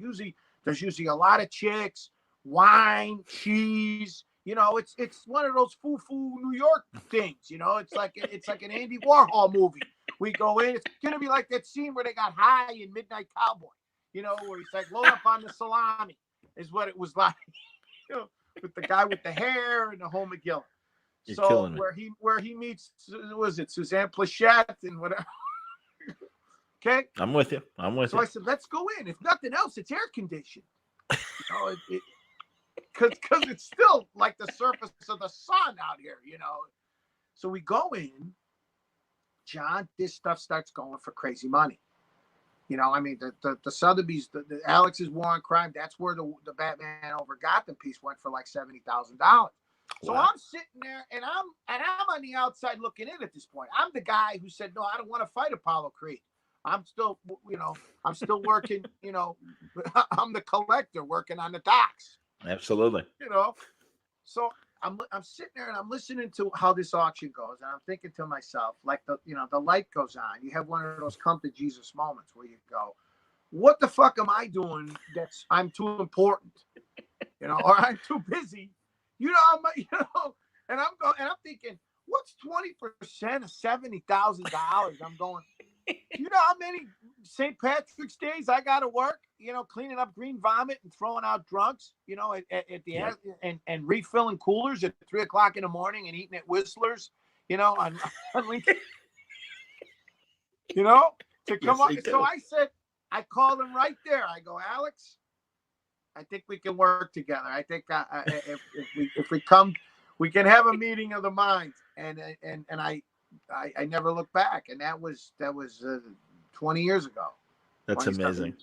Speaker 2: there's usually a lot of chicks, wine, cheese. It's one of those foo-foo New York things. It's like an Andy Warhol movie. We go in, it's gonna be like that scene where they got high in Midnight Cowboy. Where he's like load up on the salami, is what it was like. With the guy with the hair and the whole McGill. So where he meets, was it Suzanne Plachette and whatever. Okay,
Speaker 1: I'm with you.
Speaker 2: So I said, let's go in. If nothing else, it's air conditioned. Because it's still like the surface of the sun out here. So we go in. John, this stuff starts going for crazy money. The Sotheby's, the Alex's War on Crime, that's where the Batman over Gotham piece went for like $70,000. So wow. I'm sitting there and I'm on the outside looking in at this point. I'm the guy who said, no, I don't want to fight Apollo Creed. I'm still working, I'm the collector working on the docks.
Speaker 1: Absolutely.
Speaker 2: So I'm sitting there and I'm listening to how this auction goes, and I'm thinking to myself, like the light goes on. You have one of those come to Jesus moments where you go, "What the fuck am I doing? I'm too important, or I'm too busy, and I'm thinking, what's 20% of $70,000? I'm going, how many St. Patrick's days, I got to work, cleaning up green vomit and throwing out drunks, at the
Speaker 1: Yeah.
Speaker 2: and refilling coolers at 3 o'clock in the morning and eating at Whistler's, on Lincoln, to come
Speaker 1: Yes,
Speaker 2: up.
Speaker 1: they do.
Speaker 2: So I called him right there. I go, Alex, I think we can work together. I think if we come, we can have a meeting of the minds. And I never looked back. And that was 20 years ago.
Speaker 1: That's amazing.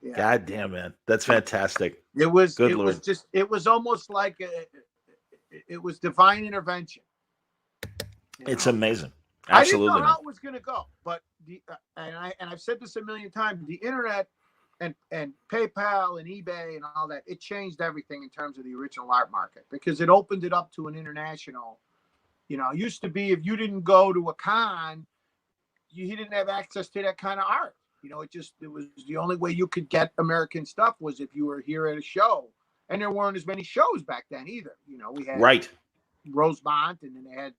Speaker 2: Yeah.
Speaker 1: God damn, man. That's fantastic.
Speaker 2: It was
Speaker 1: Good
Speaker 2: it
Speaker 1: Lord.
Speaker 2: was just it was almost like it was divine intervention.
Speaker 1: It's amazing. Absolutely.
Speaker 2: I didn't know how it was going to go, but I've said this a million times. The internet and PayPal and eBay and all that, it changed everything in terms of the original art market because it opened it up to an international. It used to be if you didn't go to a con, you didn't have access to that kind of art. It was the only way you could get American stuff was if you were here at a show, and there weren't as many shows back then either. We had
Speaker 1: right.
Speaker 2: Rosemont, and then they had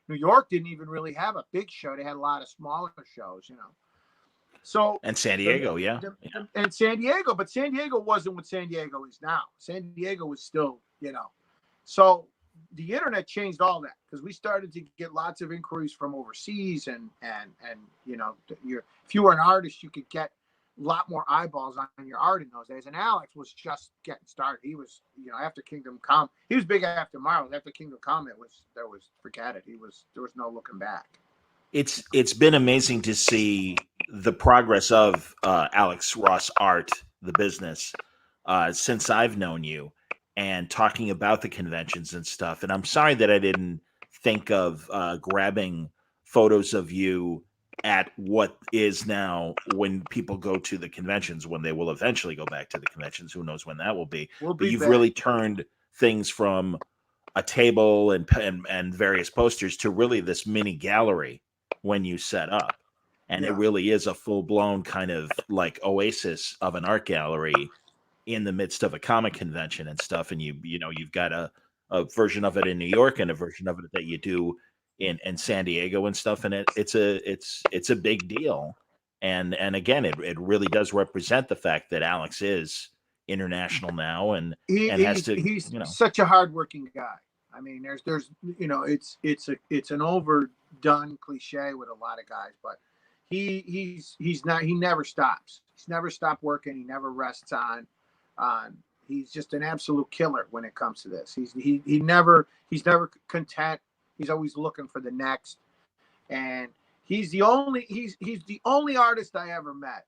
Speaker 2: New York didn't even really have a big show. They had a lot of smaller shows, So
Speaker 1: and San Diego,
Speaker 2: and San Diego, but San Diego wasn't what San Diego is now. San Diego was still, So the internet changed all that because we started to get lots of inquiries from overseas, and if you were an artist, you could get a lot more eyeballs on your art in those days. And Alex was just getting started. He was, after Kingdom Come, he was big after Marvel. After Kingdom Come, forget it. There was no looking back.
Speaker 1: It's been amazing to see the progress of Alex Ross Art, the business, since I've known you, and talking about the conventions and stuff. And I'm sorry that I didn't think of grabbing photos of you at what is now when people go to the conventions, when they will eventually go back to the conventions. Who knows when that will be. But you've really turned things from a table and various posters to really this mini gallery when you set up. And it really is a full-blown kind of like oasis of an art gallery in the midst of a comic convention and stuff. And you've got a version of it in New York and a version of it that you do in San Diego and stuff. And it's a big deal. And again, it really does represent the fact that Alex is international now and he's
Speaker 2: such a hardworking guy. I mean, there's it's an overdone cliche with a lot of guys, but he never stops. He's never stopped working. He never rests on. He's just an absolute killer when it comes to this. He's never content. He's always looking for the next. And he's the only artist I ever met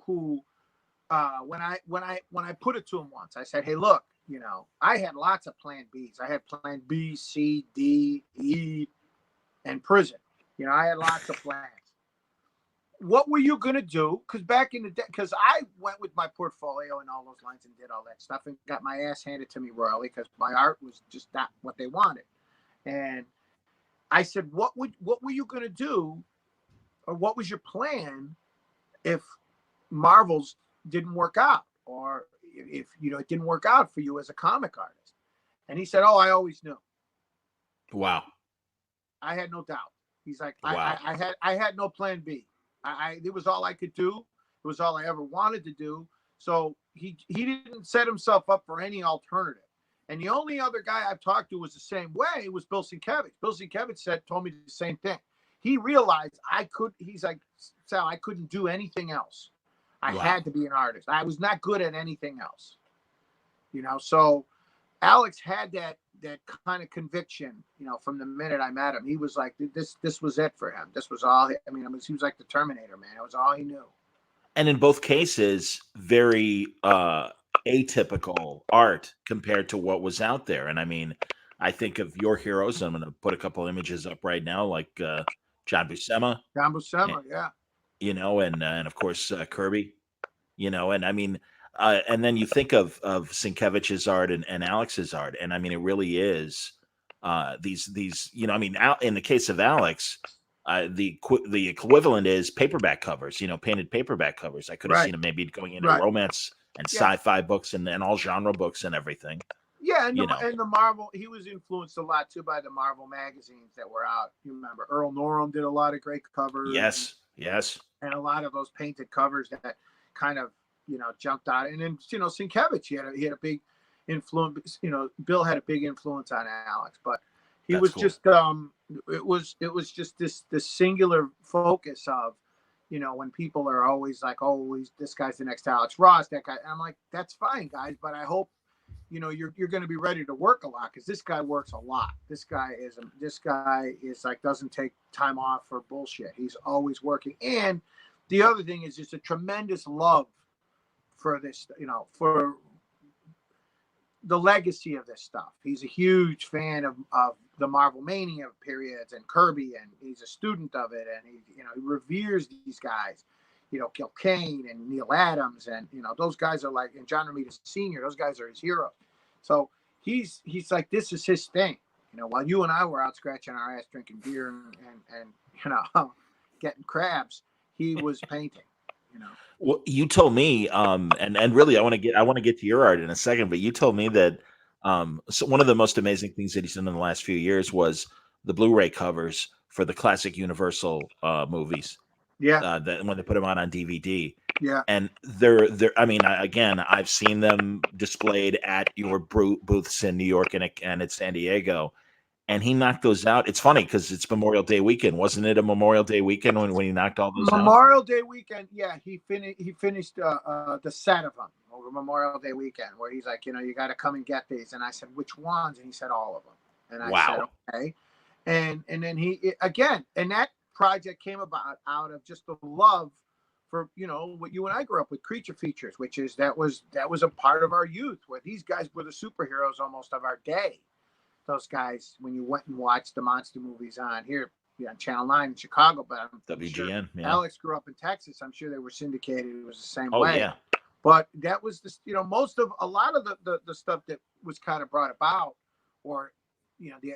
Speaker 2: who when I put it to him once, I said, hey, look, I had lots of plan Bs. I had plan B, C, D, E, and prison. I had lots of plans. What were you going to do? Because back in the day, because I went with my portfolio and all those lines and did all that stuff and got my ass handed to me royally because my art was just not what they wanted. And I said, what were you going to do, or what was your plan if Marvel's didn't work out, or if it didn't work out for you as a comic artist? And he said, oh, I always knew.
Speaker 1: Wow.
Speaker 2: I had no doubt. He's like,
Speaker 1: wow.
Speaker 2: I had no plan B. It was all I could do. It was all I ever wanted to do. So he didn't set himself up for any alternative. And the only other guy I've talked to was the same way was Bill Sienkiewicz. Bill Sienkiewicz told me the same thing. He realized he's like, Sal, I couldn't do anything else. I had to be an artist. I was not good at anything else. So Alex had that kind of conviction, from the minute I met him. He was like, this was it for him. This was all. He was like the Terminator, man. It was all he knew.
Speaker 1: And in both cases, very atypical art compared to what was out there. And I mean, I think of your heroes. I'm going to put a couple images up right now, like John Buscema.
Speaker 2: John Buscema, yeah.
Speaker 1: And of course Kirby. And I mean, and then you think of Sienkiewicz's art and Alex's art, and I mean, it really is these. I mean, in the case of Alex, the equivalent is paperback covers. Painted paperback covers. I could have seen him maybe going into romance and sci-fi books and all genre books and everything.
Speaker 2: Yeah, and the Marvel, he was influenced a lot too by the Marvel magazines that were out. You remember Earl Norem did a lot of great covers.
Speaker 1: Yes. Yes.
Speaker 2: and a lot of those painted covers that kind of jumped out. And then Sienkiewicz, he had a big influence. Bill had a big influence on Alex, but he
Speaker 1: That's
Speaker 2: was
Speaker 1: cool.
Speaker 2: just it was just this singular focus of when people are always like, oh, this guy's the next Alex Ross, that guy. And I'm like, that's fine, guys, but I hope you're going to be ready to work a lot, because this guy works a lot. This guy is like, doesn't take time off for bullshit. He's always working. And the other thing is just a tremendous love for this, for the legacy of this stuff. He's a huge fan of the Marvel Mania periods and Kirby, and he's a student of it, and he reveres these guys. Gil Kane and Neil Adams, and those guys are like, and John Romita Sr. Those guys are his heroes. So he's like, this is his thing. While you and I were out scratching our ass drinking beer and getting crabs, he was painting.
Speaker 1: Well, you told me, and really, I want to get to your art in a second, but you told me that so one of the most amazing things that he's done in the last few years was the Blu-ray covers for the classic Universal movies.
Speaker 2: Yeah.
Speaker 1: That when they put them on DVD.
Speaker 2: Yeah.
Speaker 1: And they're I mean, again, I've seen them displayed at your booths in New York and at San Diego. And he knocked those out. It's funny because it's Memorial Day weekend. Wasn't it a Memorial Day weekend when he knocked all those out?
Speaker 2: Memorial Day weekend, yeah. He finished the set of them over Memorial Day weekend, where he's like, you got to come and get these. And I said, which ones? And he said, all of them. And I said, okay. And then and that project came about out of just the love for what you and I grew up with, creature features, which is that was a part of our youth, where these guys were the superheroes almost of our day. Those guys, when you went and watched the monster movies on here on Channel 9 in Chicago, but
Speaker 1: WGN.
Speaker 2: Sure,
Speaker 1: yeah.
Speaker 2: Alex grew up in Texas. I'm sure they were syndicated. It was the same
Speaker 1: way. Oh yeah.
Speaker 2: But that was a lot of the stuff that was kind of brought about, or the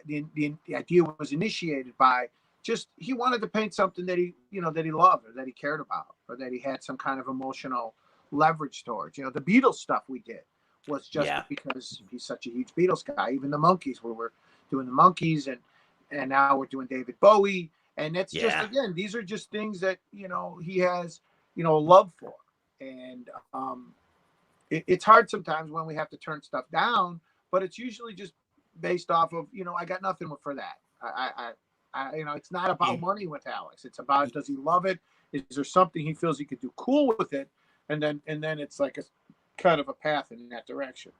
Speaker 2: idea was initiated by just, he wanted to paint something that he loved, or that he cared about, or that he had some kind of emotional leverage towards. The Beatles stuff we did was just because he's such a huge Beatles guy. Even the Monkees, where we're doing the Monkees, and now we're doing David Bowie, and it's just, again, these are just things that he has a love for. And it's hard sometimes when we have to turn stuff down, but it's usually just based off of I got nothing for that. I it's not about money with Alex. It's about, does he love it? Is there something he feels he could do cool with it? And then it's like a kind of a path in that direction.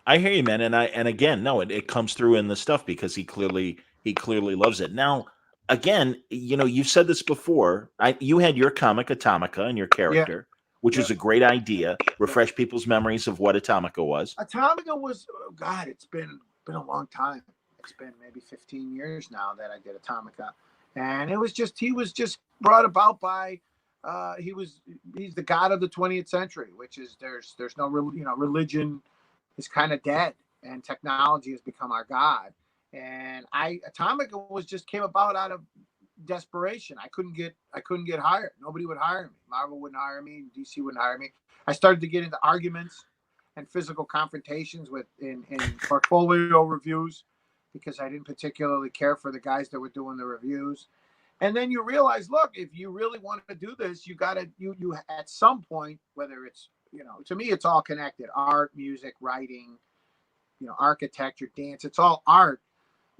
Speaker 1: I hear you, man. And again, no, it comes through in the stuff, because he clearly loves it. Now, again, you've said this before. You had your comic Atomica and your character, which is a great idea. Refresh people's memories of what Atomica was.
Speaker 2: Atomica was, God, it's been a long time. It's been maybe 15 years now that I did Atomica, and he was just brought about by he's the god of the 20th century, which is there's no religion is kind of dead, and technology has become our god. And Atomica came about out of desperation. I couldn't get hired. Nobody would hire me. Marvel wouldn't hire me. DC wouldn't hire me. I started to get into arguments and physical confrontations in portfolio reviews, because I didn't particularly care for the guys that were doing the reviews. And then you realize, look, if you really want to do this, you got to, you at some point, whether it's, to me, it's all connected: art, music, writing, architecture, dance. It's all art.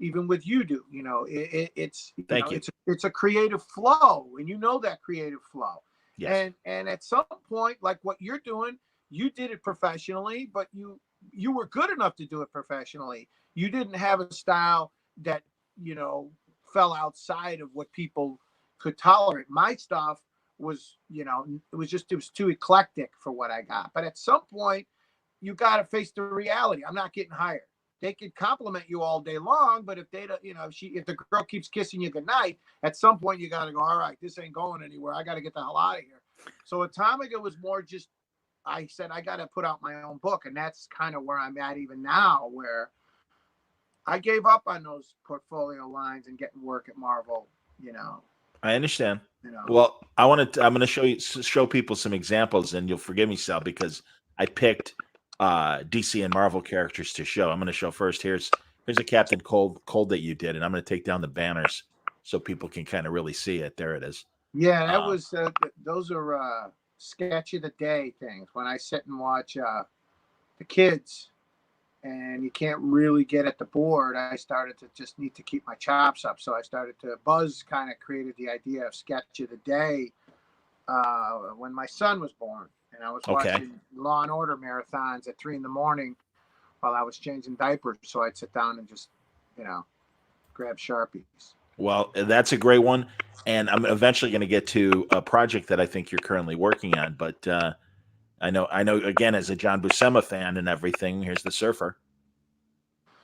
Speaker 2: Even with you do, it's it's a creative flow, and that creative flow.
Speaker 1: Yes.
Speaker 2: And at some point, like what you're doing, you did it professionally, but you were good enough to do it professionally. You didn't have a style that fell outside of what people could tolerate. My stuff was, it was too eclectic for what I got. But at some point, you got to face the reality. I'm not getting hired. They could compliment you all day long, but if they don't, if the girl keeps kissing you goodnight, at some point you got to go, all right, this ain't going anywhere. I got to get the hell out of here. So Atomica was more just, I said, I got to put out my own book. And that's kind of where I'm at even now, where I gave up on those portfolio lines and getting work at Marvel,
Speaker 1: I understand. Well, I'm going to show people some examples, and you'll forgive me, Sal, because I picked DC and Marvel characters to show. I'm going to show first. Here's a Captain Cold that you did, and I'm going to take down the banners so people can kind of really see it. There it is.
Speaker 2: Yeah, that
Speaker 1: Uh,
Speaker 2: was those are sketch of the day things. When I sit and watch the kids, and you can't really get at the board, I started to just need to keep my chops up. So I started to Buzz kind of created the idea of sketch of the day when my son was born, and I was
Speaker 1: okay.
Speaker 2: watching Law and Order marathons at 3 in the morning while I was changing diapers. So I'd sit down and just, you know, grab Sharpies.
Speaker 1: Well, that's a great one. And I'm eventually going to get to a project that I think you're currently working on. But I know. Again, as a John Buscema fan and everything, here's the Surfer.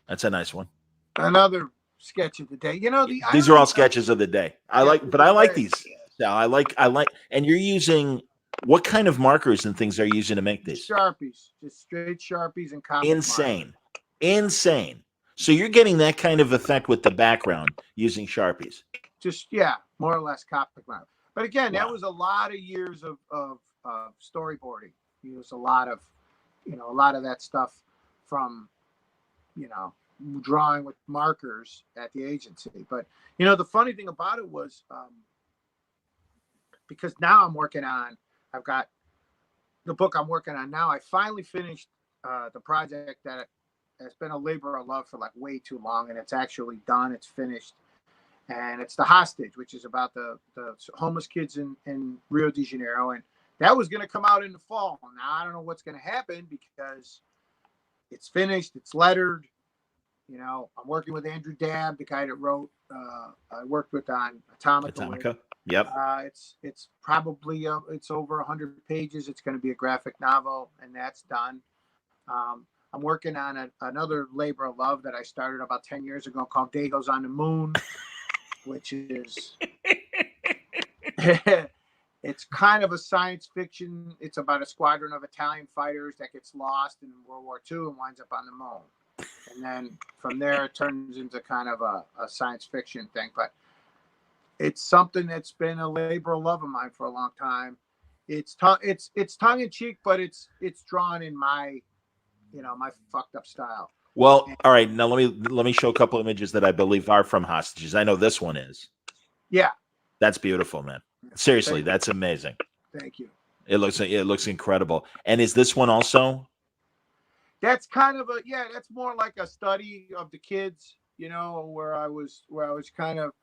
Speaker 1: That's a nice one.
Speaker 2: Another sketch of the day. You know, the
Speaker 1: These are
Speaker 2: irony
Speaker 1: all
Speaker 2: of
Speaker 1: sketches of the day.
Speaker 2: yeah,
Speaker 1: But I like these. Sal. I like, and you're using what kind of markers and things are you using to make these?
Speaker 2: Sharpies, just straight Sharpies and copic markers.
Speaker 1: Insane, insane. So you're getting that kind of effect with the background using Sharpies.
Speaker 2: Just yeah, more or less copic markers. But again, that
Speaker 1: Wow.
Speaker 2: was a lot of years of storyboarding. It was a lot of, a lot of that stuff from, you know, drawing with markers at the agency. But the funny thing about it was because now I've got the book I'm working on now. I finally finished the project that has been a labor of love for like way too long, and it's actually done. It's finished, and it's The Hostage, which is about the homeless kids in Rio de Janeiro, and that was going to come out in the fall. Now I don't know what's going to happen because it's finished, it's lettered. I'm working with Andrew Dabb, the guy that wrote. I worked with on Atomica.
Speaker 1: Yep.
Speaker 2: It's probably it's over 100 pages. It's going to be a graphic novel, and that's done. I'm working on another labor of love that I started about 10 years ago called Day Goes on the Moon, which is it's kind of a science fiction. It's about a squadron of Italian fighters that gets lost in World War II and winds up on the moon. And then from there, it turns into kind of a science fiction thing. But it's something that's been a labor of love of mine for a long time. It's tongue in cheek, but it's drawn in my my fucked up style.
Speaker 1: Well, all right. Now let me show a couple images that I believe are from Hostages. I know this one is.
Speaker 2: Yeah,
Speaker 1: that's beautiful, man. Seriously, that's amazing.
Speaker 2: Thank you.
Speaker 1: It looks incredible. And is this one also?
Speaker 2: That's kind of that's more like a study of the kids, where I was kind of,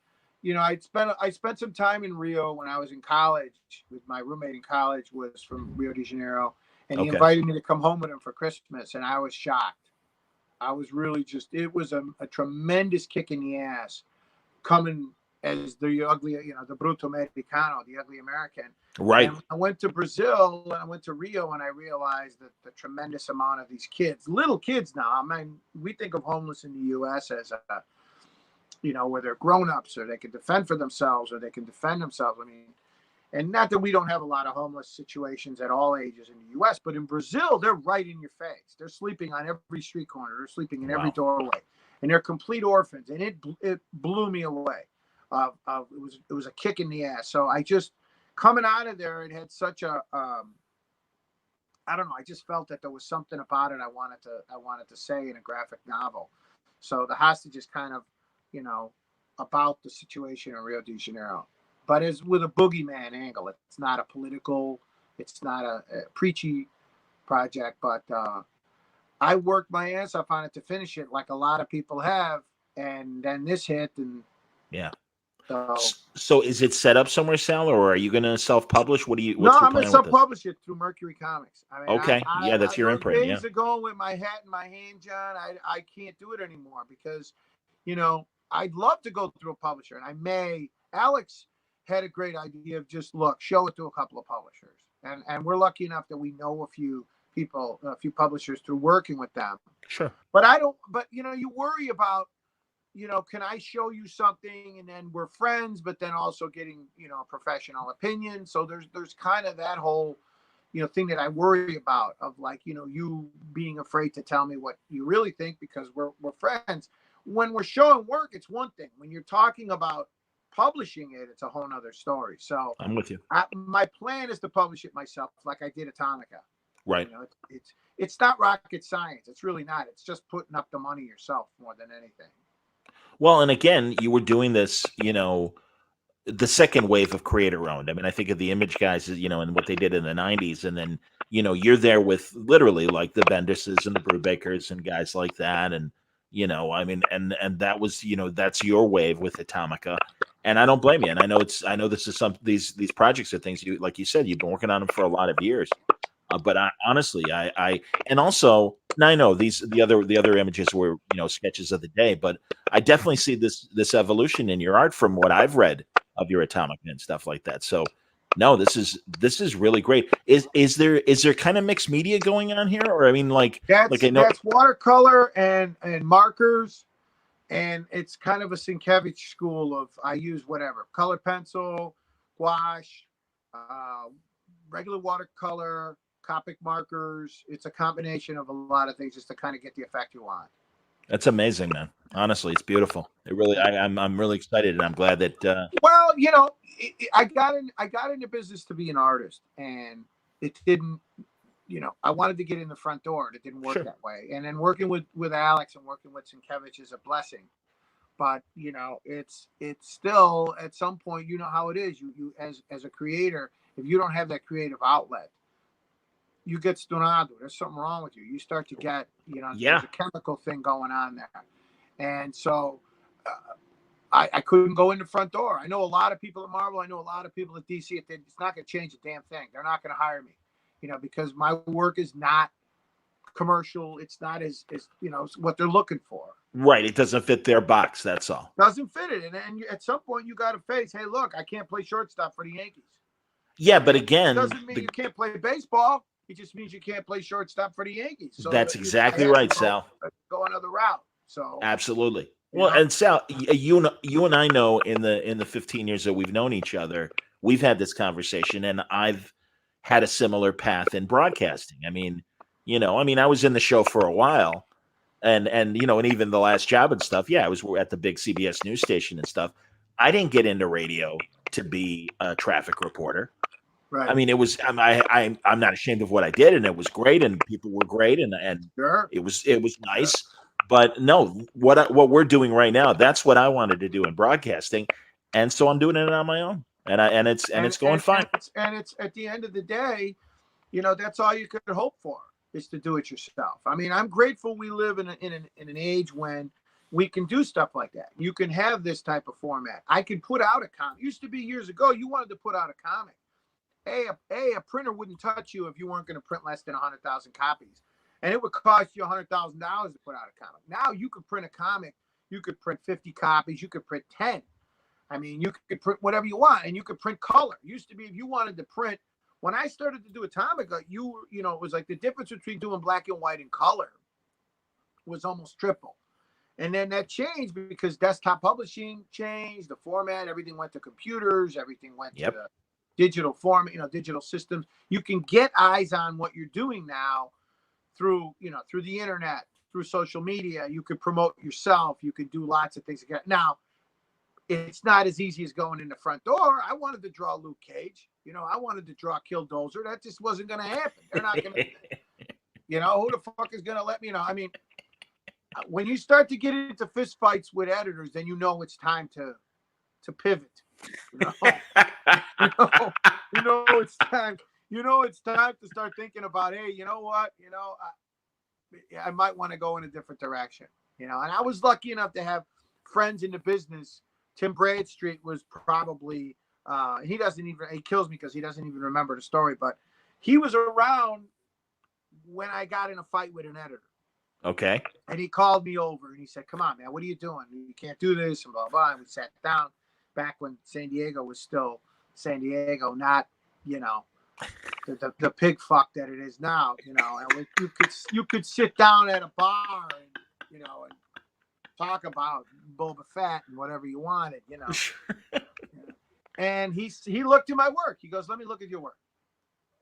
Speaker 2: I spent some time in Rio when I was in college with my roommate in college was from Rio de Janeiro, and he invited me to come home with him for Christmas, and I was shocked. I was really it was a tremendous kick in the ass coming as the ugly, the bruto americano, the ugly American.
Speaker 1: Right.
Speaker 2: And I went to Brazil and I went to Rio, and I realized that the tremendous amount of these kids, little kids now. I mean, we think of homeless in the U.S. as where they're grown-ups or they can defend for themselves or they can defend themselves. I mean, and not that we don't have a lot of homeless situations at all ages in the U.S., but in Brazil, they're right in your face. They're sleeping on every street corner. They're sleeping in every doorway, and they're complete orphans. And it blew me away. It was a kick in the ass. So I just coming out of there, it had such a I don't know. I just felt that there was something about it I wanted to say in a graphic novel. So The Hostage is kind of about the situation in Rio de Janeiro, but it's with a boogeyman angle. It's not a political, it's not a preachy project, but I worked my ass off on it to finish it, like a lot of people have, and then this hit, and
Speaker 1: yeah. So is it set up somewhere, Sal, or are you going to self-publish? What's your plan?
Speaker 2: I'm going to self-publish it through Mercury Comics. I mean,
Speaker 1: okay, that's your imprint.
Speaker 2: Days ago with my hat in my hand, John, I can't do it anymore because, I'd love to go through a publisher, and I may. Alex had a great idea of just show it to a couple of publishers, and we're lucky enough that we know a few people, a few publishers through working with them.
Speaker 1: Sure.
Speaker 2: But I don't. But you worry about. Can I show you something and then we're friends, but then also getting, a professional opinion. So there's kind of that whole, thing that I worry about of like, you being afraid to tell me what you really think because we're friends. When we're showing work, it's one thing. When you're talking about publishing it, it's a whole nother story. So
Speaker 1: I'm with you.
Speaker 2: My plan is to publish it myself like I did Atomica.
Speaker 1: Right.
Speaker 2: It's not rocket science. It's really not. It's just putting up the money yourself more than anything.
Speaker 1: Well, and again, you were doing this, the second wave of creator owned. I mean, I think of the Image guys, and what they did in the '90s, and then you're there with literally like the Benderses and the Brewbakers and guys like that, and I mean, and that was that's your wave with Atomica, and I don't blame you. And I know this is some these projects are things you like you said you've been working on them for a lot of years. But honestly, I and also now I know the other images were sketches of the day, but I definitely see this evolution in your art from what I've read of your Atomic and stuff like that. So no, this is really great. Is there kind of mixed media going on here, or I mean, like I know.
Speaker 2: That's watercolor and markers, and it's kind of a Sienkiewicz school of I use whatever color pencil, gouache, uh, regular watercolor, Copic markers. It's a combination of a lot of things just to kind of get the effect you want.
Speaker 1: That's amazing, man. Honestly, it's beautiful. It really, I'm really excited, and I'm glad that.
Speaker 2: Well, I got into business to be an artist, and it didn't. I wanted to get in the front door, and it didn't work
Speaker 1: Sure.
Speaker 2: that way. And then working with Alex and working with Sienkiewicz is a blessing. But it's still at some point, how it is. You as a creator, if you don't have that creative outlet, you get stonado. There's something wrong with you. You start to get,
Speaker 1: Yeah.
Speaker 2: there's a chemical thing going on there. And so I couldn't go in the front door. I know a lot of people at Marvel. I know a lot of people at DC. It's not going to change a damn thing. They're not going to hire me, because my work is not commercial. It's not as what they're looking for.
Speaker 1: Right. It doesn't fit their box. That's all.
Speaker 2: Doesn't fit it. And at some point, you got to face, hey, look, I can't play shortstop for the Yankees.
Speaker 1: Yeah, but again,
Speaker 2: it doesn't mean you can't play baseball. It just means you can't play shortstop for the Yankees. So
Speaker 1: that's exactly right, Sal.
Speaker 2: Go another route. So
Speaker 1: absolutely. Well, and Sal, you and I know in the 15 years that we've known each other, we've had this conversation, and I've had a similar path in broadcasting. I mean, I was in the show for a while, and even the last job and stuff. Yeah, I was at the big CBS news station and stuff. I didn't get into radio to be a traffic reporter.
Speaker 2: Right.
Speaker 1: I mean, it was. I'm not ashamed of what I did, and it was great, and people were great, and
Speaker 2: sure.
Speaker 1: it was nice. Sure. But no, what we're doing right now, that's what I wanted to do in broadcasting, and so I'm doing it on my own, and it's going fine.
Speaker 2: And it's at the end of the day, that's all you could hope for is to do it yourself. I mean, I'm grateful we live in an age when we can do stuff like that. You can have this type of format. I can put out a comic. Used to be years ago, you wanted to put out a comic. A printer wouldn't touch you if you weren't going to print less than 100,000 copies. And it would cost you $100,000 to put out a comic. Now you could print a comic. You could print 50 copies. You could print 10. I mean, you could print whatever you want, and you could print color. It used to be if you wanted to print. When I started to do Atomica, it was like the difference between doing black and white and color was almost triple. And then that changed because desktop publishing changed, the format, everything went to computers, everything went to the digital form, digital systems. You can get eyes on what you're doing now through the internet, through social media. You could promote yourself. You could do lots of things. Now, it's not as easy as going in the front door. I wanted to draw Luke Cage. I wanted to draw Killdozer. That just wasn't going to happen. They're not going to, who the fuck is going to let me know? I mean, when you start to get into fist fights with editors, then it's time to pivot. It's time. It's time to start thinking about, hey, you know what? I might want to go in a different direction. And I was lucky enough to have friends in the business. Tim Bradstreet was probably he kills me because he doesn't even remember the story, but he was around when I got in a fight with an editor.
Speaker 1: Okay.
Speaker 2: And he called me over and he said, "Come on, man, what are you doing? You can't do this," and blah blah. And we sat down back when San Diego was still San Diego, not the pig fuck that it is now. And you could sit down at a bar and and talk about Boba Fett and whatever you wanted. And he looked at my work. He goes, "Let me look at your work."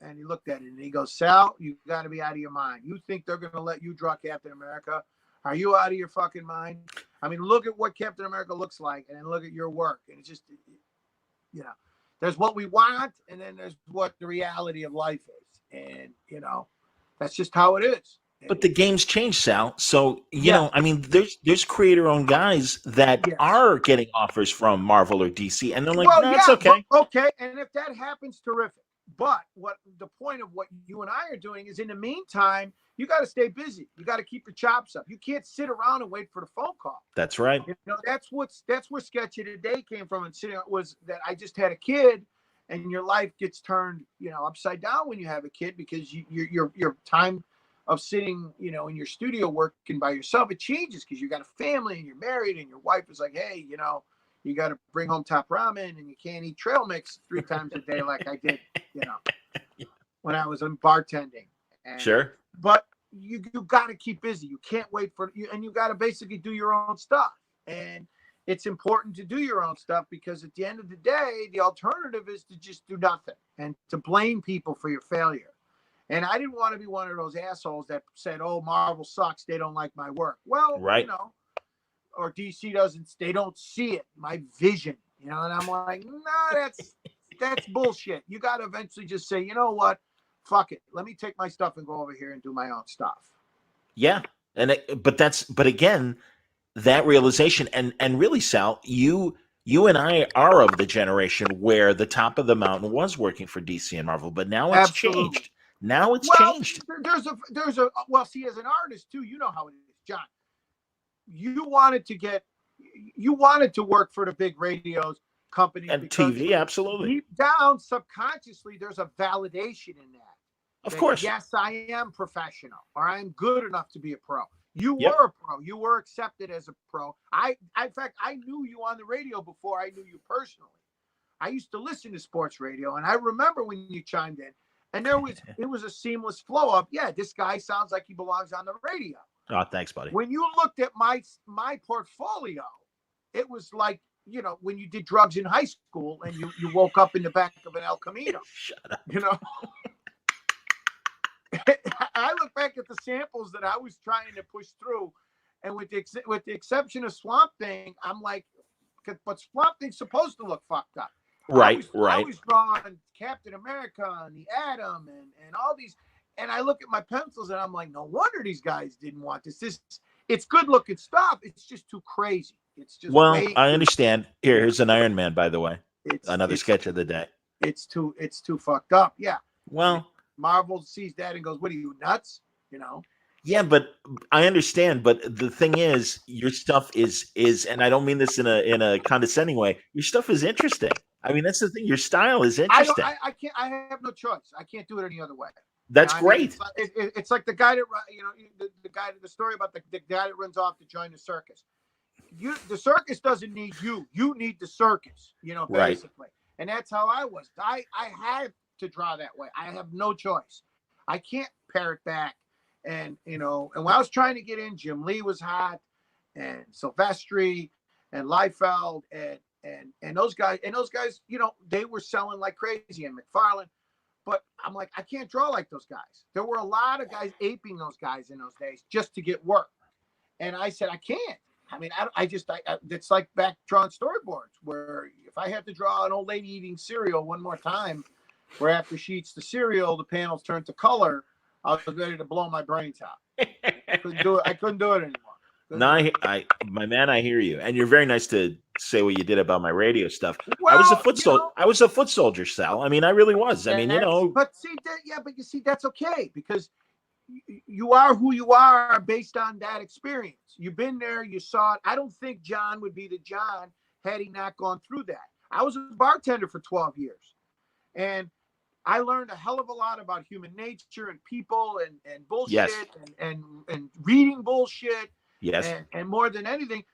Speaker 2: And he looked at it and he goes, "Sal, you got to be out of your mind. You think they're going to let you draw Captain America? Are you out of your fucking mind? I mean, look at what Captain America looks like and then look at your work." And it's just, there's what we want and then there's what the reality of life is. And, that's just how it is.
Speaker 1: But the game's changed, Sal. So,
Speaker 2: Yeah.
Speaker 1: I mean, there's creator-owned guys that
Speaker 2: Yes.
Speaker 1: are getting offers from Marvel or DC, and they're like,
Speaker 2: Well,
Speaker 1: no, it's
Speaker 2: yeah, but
Speaker 1: okay.
Speaker 2: okay, and if that happens, terrific. But what the point of what you and I are doing is, in the meantime, you got to stay busy. You got to keep your chops up. You can't sit around and wait for the phone call.
Speaker 1: That's right.
Speaker 2: That's where Sketchy Today came from. And sitting was that I just had a kid, and your life gets turned, upside down when you have a kid, because your time of sitting, in your studio working by yourself, it changes because you got a family and you're married, and your wife is like, hey, you got to bring home top ramen, and you can't eat trail mix 3 times a day like I did, when I was in bartending.
Speaker 1: Sure.
Speaker 2: But you got to keep busy. You can't wait for you, and you got to basically do your own stuff. And it's important to do your own stuff, because at the end of the day, the alternative is to just do nothing and to blame people for your failure. And I didn't want to be one of those assholes that said, "Oh, Marvel sucks. They don't like my work." Well,
Speaker 1: right.
Speaker 2: Or DC they don't see it, my vision, and I'm like, nah, that's bullshit. You got to eventually just say, you know what? Fuck it. Let me take my stuff and go over here and do my own stuff.
Speaker 1: Yeah. But again, that realization, and really, Sal, you and I are of the generation where the top of the mountain was working for DC and Marvel, but now it's changed. Now it's changed.
Speaker 2: Well, see, as an artist too, you know how it is, John. You wanted to work for the big radios companies
Speaker 1: and TV, absolutely.
Speaker 2: Deep down, subconsciously, there's a validation in that.
Speaker 1: Of course.
Speaker 2: Yes, I am professional, or I'm good enough to be a pro. You
Speaker 1: Yep.
Speaker 2: were a pro. You were accepted as a pro. In fact, I knew you on the radio before I knew you personally. I used to listen to sports radio, and I remember when you chimed in, and it was a seamless flow of, yeah, this guy sounds like he belongs on the radio.
Speaker 1: Oh, thanks, buddy.
Speaker 2: When you looked at my portfolio, it was like, when you did drugs in high school and you woke up in the back of an El Camino.
Speaker 1: Shut up.
Speaker 2: I look back at the samples that I was trying to push through, and with the exception of Swamp Thing, I'm like, but Swamp Thing's supposed to look fucked up.
Speaker 1: Right.
Speaker 2: I was drawing Captain America and the Atom and all these, and I look at my pencils and I'm like, no wonder these guys didn't want this. It's good looking stuff. It's just too crazy. It's just
Speaker 1: I understand. Here's an Iron Man, by the way. Another sketch of the day.
Speaker 2: It's too fucked up. Yeah.
Speaker 1: Well,
Speaker 2: Marvel sees that and goes, "What are you, nuts?"
Speaker 1: Yeah, but I understand. But the thing is, your stuff is, and I don't mean this in a condescending way. Your stuff is interesting. I mean, that's the thing. Your style is interesting.
Speaker 2: I can't. I have no choice. I can't do it any other way.
Speaker 1: That's great.
Speaker 2: It's like the guy that the story about the guy that runs off to join the circus. The circus doesn't need you. You need the circus. Basically, right. And that's how I was. I had to draw that way. I have no choice. I can't pare it back. And and when I was trying to get in, Jim Lee was hot, and Silvestri, and Liefeld, and those guys, they were selling like crazy, and McFarlane. But I'm like, I can't draw like those guys. There were a lot of guys aping those guys in those days just to get work. And I said, I can't. I mean, it's like back drawing storyboards where if I have to draw an old lady eating cereal one more time, where after she eats the cereal, the panels turn to color, I was ready to blow my brains out. I couldn't do it anymore.
Speaker 1: No, my man, I hear you, and you're very nice to say what you did about my radio stuff.
Speaker 2: Well,
Speaker 1: I was a foot soldier. I was a foot soldier, Sal. I mean, I really was. I mean,
Speaker 2: But you see, that's okay, because you are who you are based on that experience. You've been there, you saw it. I don't think John would be the John had he not gone through that. I was a bartender for 12 years, and I learned a hell of a lot about human nature and people and bullshit.
Speaker 1: Yes.
Speaker 2: and reading bullshit.
Speaker 1: Yes.
Speaker 2: And more than anything,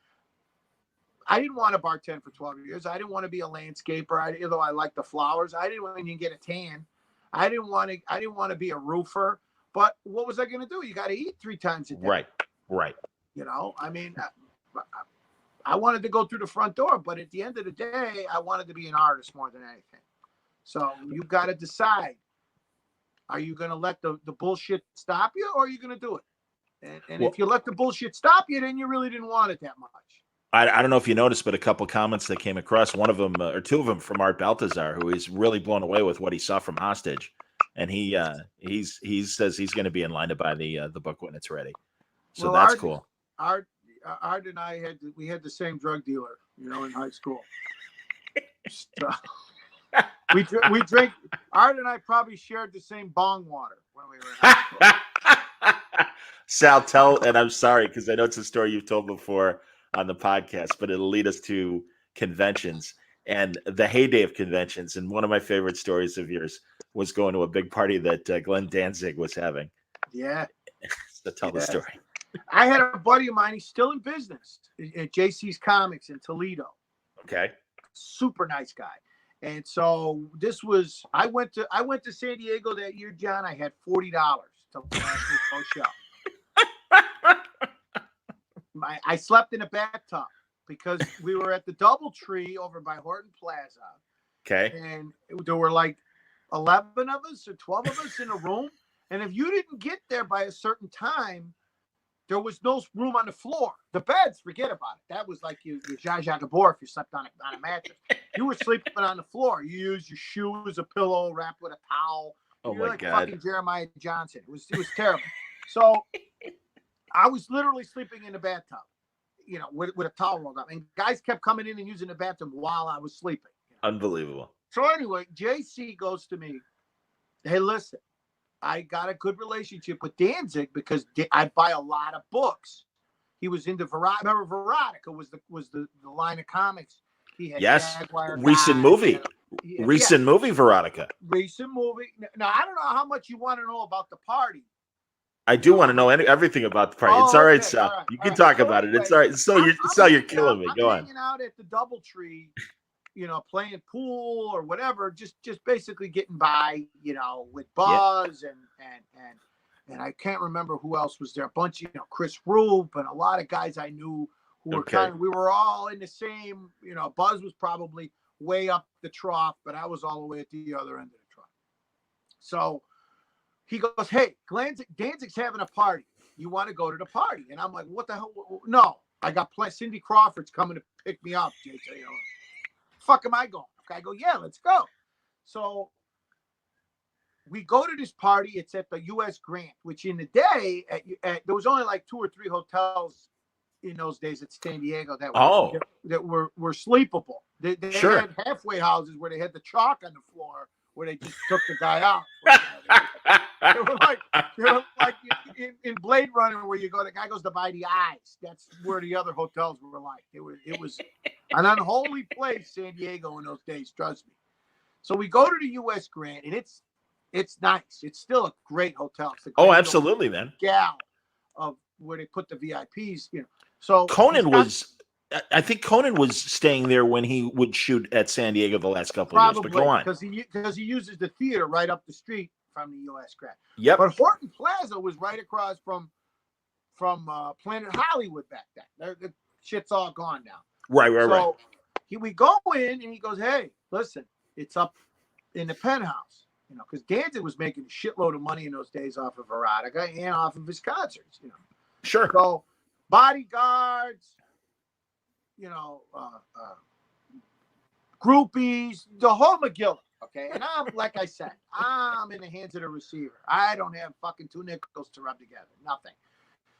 Speaker 2: I didn't want to bartend for 12 years. I didn't want to be a landscaper. Although I like the flowers, I didn't want to get a tan. I didn't want to be a roofer. But what was I going to do? You got to eat 3 times a day.
Speaker 1: Right.
Speaker 2: I mean, I wanted to go through the front door, but at the end of the day, I wanted to be an artist more than anything. So you got to decide: are you going to let the bullshit stop you, or are you going to do it? And if you let the bullshit stop you, then you really didn't want it that much.
Speaker 1: I don't know if you noticed, but a couple comments that came across, one of them or two of them from Art Baltazar, who is really blown away with what he saw from Hostage. and he says he's going to be in line to buy the book when it's ready. So
Speaker 2: Well,
Speaker 1: that's cool.
Speaker 2: Art and I had the same drug dealer, in high school. So, we drink. Art and I probably shared the same bong water when we were in high school.
Speaker 1: Sal, tell, and I'm sorry because I know it's a story you've told before on the podcast, but it'll lead us to conventions and the heyday of conventions. And one of my favorite stories of yours was going to a big party that Glenn Danzig was having.
Speaker 2: Yeah.
Speaker 1: So tell the story.
Speaker 2: I had a buddy of mine. He's still in business at JC's Comics in Toledo.
Speaker 1: Okay.
Speaker 2: Super nice guy. And so this was, I went to San Diego that year, John. I had $40 to last week's show. I slept in a bathtub because we were at the DoubleTree over by Horton Plaza.
Speaker 1: Okay.
Speaker 2: And there were like 11 of us or 12 of us in a room. And if you didn't get there by a certain time, there was no room on the floor. The beds, forget about it. That was like your Zsa Zsa Gabor if you slept on a mattress. You were sleeping on the floor. You used your shoe as a pillow, wrapped with a towel.
Speaker 1: Oh
Speaker 2: You're
Speaker 1: my
Speaker 2: like
Speaker 1: God.
Speaker 2: fucking Jeremiah Johnson. It was terrible. So I was literally sleeping in the bathtub, with a towel rolled up. And guys kept coming in and using the bathroom while I was sleeping.
Speaker 1: Unbelievable.
Speaker 2: So anyway, JC goes to me, hey, listen, I got a good relationship with Danzig because I buy a lot of books. He was into Veronica. Remember, Veronica was the line of comics. He had Jaguar
Speaker 1: recent
Speaker 2: Guy,
Speaker 1: movie. Recent movie, Veronica.
Speaker 2: Recent movie. Now, I don't know how much you want to know about the party.
Speaker 1: I do want to know everything about the party. It's all right, Sal. You can talk about it. It's all right. So you're killing me. Go on.
Speaker 2: I'm hanging out at the DoubleTree, playing pool or whatever, just basically getting by, with Buzz and I can't remember who else was there. A bunch of, Chris Roop and a lot of guys I knew who were we were all in the same, Buzz was probably way up the trough, but I was all the way at the other end of the trough. So he goes, hey, Danzig's having a party. You want to go to the party? And I'm like, what the hell? No, I got Cindy Crawford's coming to pick me up, JJ. Fuck am I going? Okay, I go, yeah, let's go. So we go to this party. It's at the U.S. Grant, which in the day, there was only like 2 or 3 hotels in those days at San Diego that were sleepable. They had halfway houses where they had the chalk on the floor where they just took the guy out. They were like in Blade Runner where you go, the guy goes to buy the eyes. That's where the other hotels were like. It was an unholy place, San Diego, in those days. Trust me. So we go to the U.S. Grant, and it's nice. It's still a great hotel.
Speaker 1: Absolutely, man.
Speaker 2: Gal of where they put the VIPs. So
Speaker 1: I think Conan was staying there when he would shoot at San Diego the last couple of years. But go on,
Speaker 2: because he uses the theater right up the street from the U.S. Grant.
Speaker 1: Yep.
Speaker 2: But Horton Plaza was right across from Planet Hollywood back then. The shit's all gone now.
Speaker 1: Right.
Speaker 2: So we go in and he goes, hey, listen, it's up in the penthouse. Because Danzig was making a shitload of money in those days off of Veronica and off of his concerts.
Speaker 1: Sure.
Speaker 2: So bodyguards, groupies, the whole McGill. Okay. And like I said, I'm in the hands of the receiver. I don't have fucking 2 nickels to rub together. Nothing.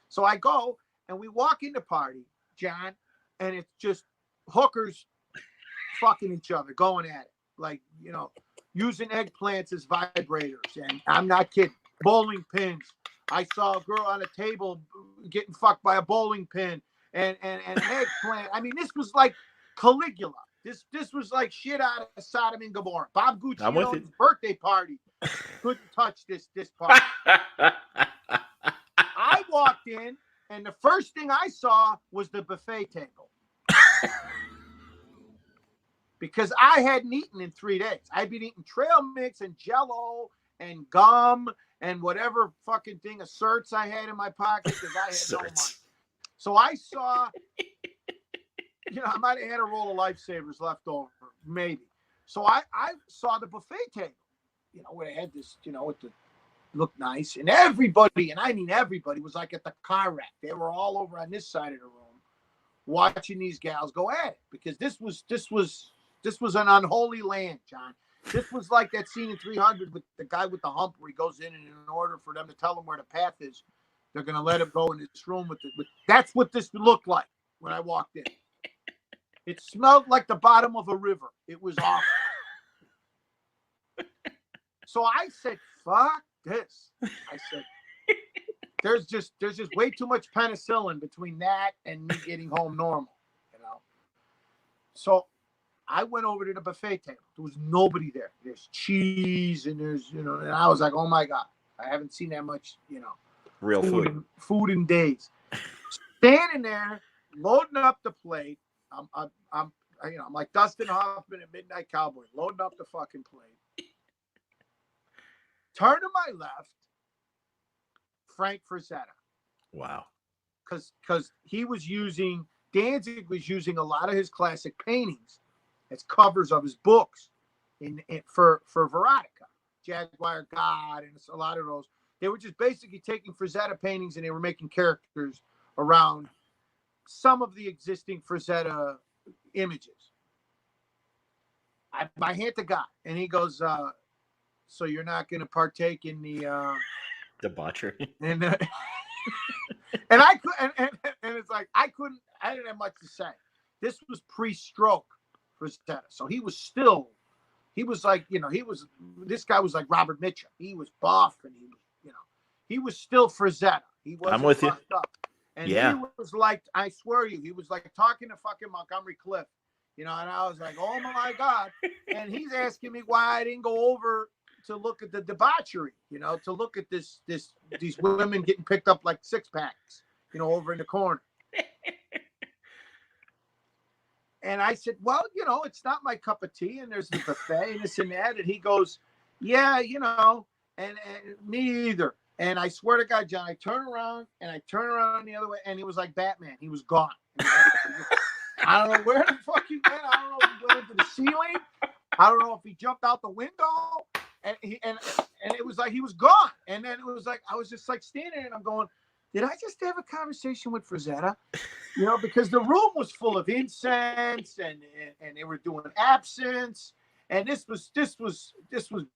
Speaker 2: So I go and we walk in the party, John, and it's just hookers fucking each other, going at it. Like, using eggplants as vibrators. And I'm not kidding. Bowling pins. I saw a girl on a table getting fucked by a bowling pin and an eggplant. I mean, this was like Caligula. This was like shit out of Sodom and Gomorrah. Bob Gucci's birthday party couldn't touch this party. I walked in, and the first thing I saw was the buffet table. Because I hadn't eaten in 3 days. I'd been eating trail mix and Jell-O and gum and whatever fucking thing of certs I had in my pocket because I had no money. So I saw, I might have had a roll of Lifesavers left over, maybe. So I saw the buffet table, where they had this, with the looked nice. And everybody, and I mean everybody, was like at the car wreck. They were all over on this side of the room watching these gals go at it because this was an unholy land, John. This was like that scene in 300 with the guy with the hump where he goes in and in order for them to tell him where the path is, they're going to let him go in this room with that's what this looked like when I walked in. It smelled like the bottom of a river. It was awful. So I said, fuck this. I said, there's just way too much penicillin between that and me getting home normal, you know. So I went over to the buffet table. There was nobody there. There's cheese and there's, you know, and I was like, oh my God, I haven't seen that much, you know,
Speaker 1: real
Speaker 2: food in days. Standing there, loading up the plate. I'm like Dustin Hoffman at Midnight Cowboy, loading up the fucking plate. Turn to my left, Frank Frazetta.
Speaker 1: Wow.
Speaker 2: Because Danzig was using a lot of his classic paintings as covers of his books for Veronica, Jaguar God, and a lot of those. They were just basically taking Frazetta paintings and they were making characters around some of the existing Frazetta images. My hand to God, and he goes, "So you're not going to partake in the
Speaker 1: debauchery?"
Speaker 2: And and I could, and it's like I didn't have much to say. This was pre-stroke Frazetta, so he was like, you know, this guy was like Robert Mitchum. He was buff and he was still Frazetta. He wasn't
Speaker 1: I'm with you.
Speaker 2: Up. And
Speaker 1: yeah.
Speaker 2: He was like, I swear to you, he was like talking to fucking Montgomery Clift, you know, and I was like, oh my God. And he's asking me why I didn't go over to look at the debauchery, you know, to look at these women getting picked up like six packs, you know, over in the corner. And I said, well, you know, it's not my cup of tea. And there's the buffet and this and that. And he goes, yeah, you know, and me either. And I swear to God, John, I turn around the other way. And he was like Batman. He was gone. I don't know where the fuck he went. I don't know if he went into the ceiling. I don't know if he jumped out the window. And it was like he was gone. And then it was like I was just like standing there and I'm going, did I just have a conversation with Frazetta? You know, because the room was full of incense and they were doing absinthe. And this was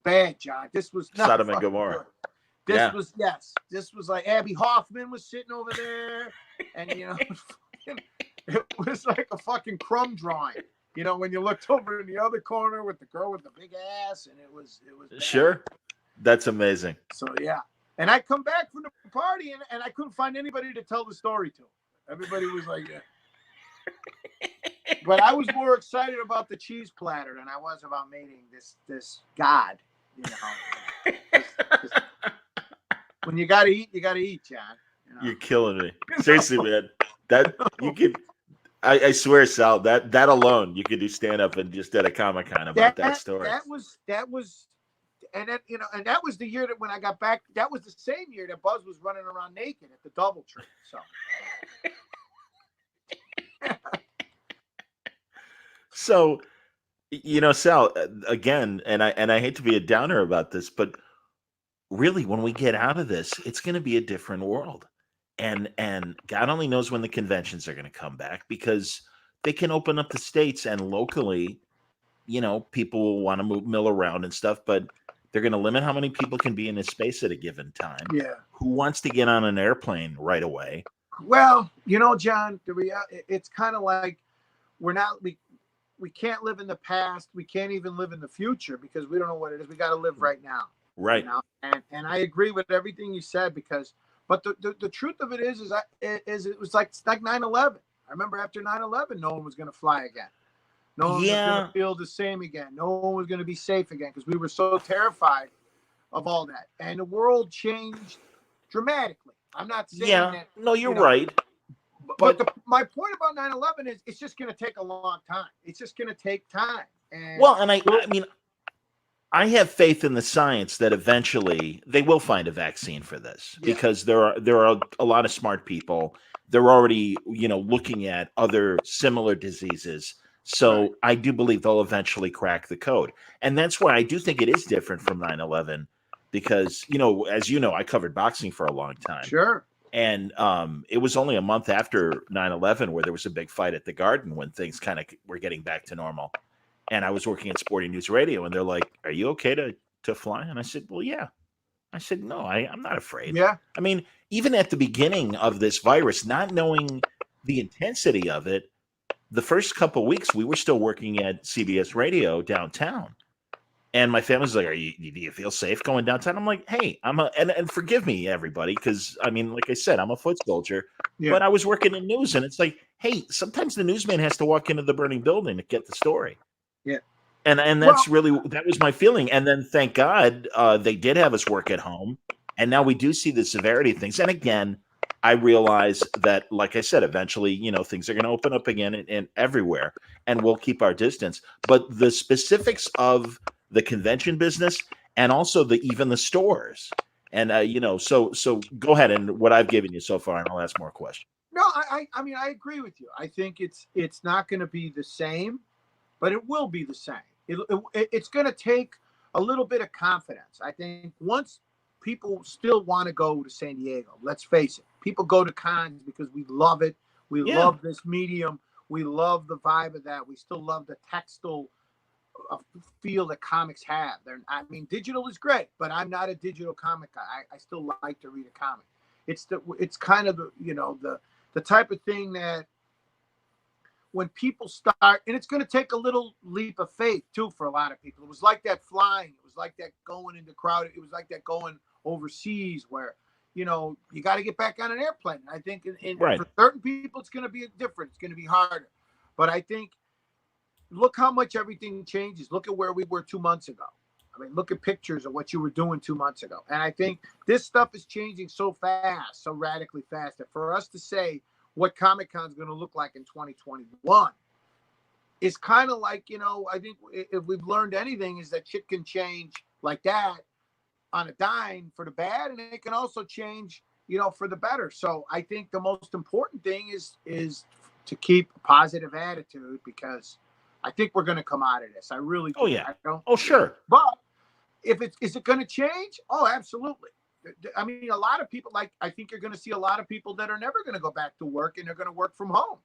Speaker 2: bad, John. This was not
Speaker 1: Sodom and Gomorrah.
Speaker 2: This was like Abby Hoffman was sitting over there, and you know, it was like a fucking crumb drawing. You know, when you looked over in the other corner with the girl with the big ass, and it was bad.
Speaker 1: Sure, that's amazing.
Speaker 2: So yeah, and I come back from the party, and I couldn't find anybody to tell the story to. Everybody was like, but I was more excited about the cheese platter than I was about meeting this god. You know, when you gotta eat, John. You know?
Speaker 1: You're killing me. Seriously, man. That you could. I swear, Sal. That alone, you could do stand up and just at a Comic-Con about that story.
Speaker 2: That was, and that, you know, and that was the year that when I got back. That was the same year that Buzz was running around naked at the DoubleTree. So.
Speaker 1: So, you know, Sal, again, and I hate to be a downer about this, but really, when we get out of this, it's going to be a different world. And God only knows when the conventions are going to come back, because they can open up the states and locally, you know, people will want to mill around and stuff, but they're going to limit how many people can be in a space at a given time.
Speaker 2: Yeah.
Speaker 1: Who wants to get on an airplane right away?
Speaker 2: Well, you know, John, it's kind of like we can't live in the past. We can't even live in the future because we don't know what it is. We got to live right now.
Speaker 1: Right.
Speaker 2: You know? And I agree with everything you said but the truth of it is it was like 9/11. I remember after 9/11, no one was going to fly again. No one was going to feel the same again. No one was going to be safe again because we were so terrified of all that. And the world changed dramatically. I'm not saying that.
Speaker 1: No, you're right.
Speaker 2: But my point about 9/11 is it's just going to take a long time. It's just going to take time. And
Speaker 1: I mean, I have faith in the science that eventually they will find a vaccine for this because there are a lot of smart people. They're already, you know, looking at other similar diseases. So I do believe they'll eventually crack the code. And that's why I do think it is different from 9/11 because, you know, as you know, I covered boxing for a long time.
Speaker 2: Sure.
Speaker 1: And it was only a month after 9/11 where there was a big fight at the Garden when things kind of were getting back to normal. and I was working at Sporting News Radio, and they're like, "Are you okay to fly?" And I said, "Well, yeah." I said, "No, I'm not afraid."
Speaker 2: Yeah.
Speaker 1: I mean, even at the beginning of this virus, not knowing the intensity of it, the first couple of weeks we were still working at CBS Radio downtown. And my family's like, do you feel safe going downtown? I'm like, hey, and forgive me, everybody, because I mean, like I said, I'm a foot soldier,
Speaker 2: Yeah.
Speaker 1: but I was working in news, and it's like, hey, sometimes the newsman has to walk into the burning building to get the story.
Speaker 2: Yeah.
Speaker 1: And
Speaker 2: Well,
Speaker 1: that was my feeling. And then thank God they did have us work at home, and now we do see the severity of things. And again, I realize that, like I said, eventually, things are going to open up again and everywhere, and we'll keep our distance. But the specifics of the convention business and also even the stores, and so go ahead and what I've given you so far, and I'll ask more questions.
Speaker 2: no, I mean, I agree with you. I think it's not going to be the same, but it will be the same. It's going to take a little bit of confidence. I think once people still want to go to San Diego, let's face it, people go to cons because we love it. We love this medium. We love the vibe of that. We still love the textile feel that comics have. I mean, digital is great, but I'm not a digital comic guy. I still like to read a comic. It's kind of the type of thing that when people start, and it's going to take a little leap of faith too for a lot of people. It was like that flying. It was like that going into crowd. It was like that going overseas where, you got to get back on an airplane. I think
Speaker 1: Right.
Speaker 2: for certain people, it's going to be different. It's going to be harder. But I think, look how much everything changes. Look at where we were 2 months ago. I mean, look at pictures of what you were doing 2 months ago. And I think this stuff is changing so fast, so radically fast, that for us to say what Comic-Con is going to look like in 2021 is kind of like, I think if we've learned anything is that shit can change like that on a dime for the bad, and it can also change, for the better. So I think the most important thing is to keep a positive attitude, because I think we're going to come out of this. I really do.
Speaker 1: Oh, yeah. Sure.
Speaker 2: But is it going to change? Oh, absolutely. I mean, a lot of people, I think you're going to see a lot of people that are never going to go back to work, and they're going to work from home.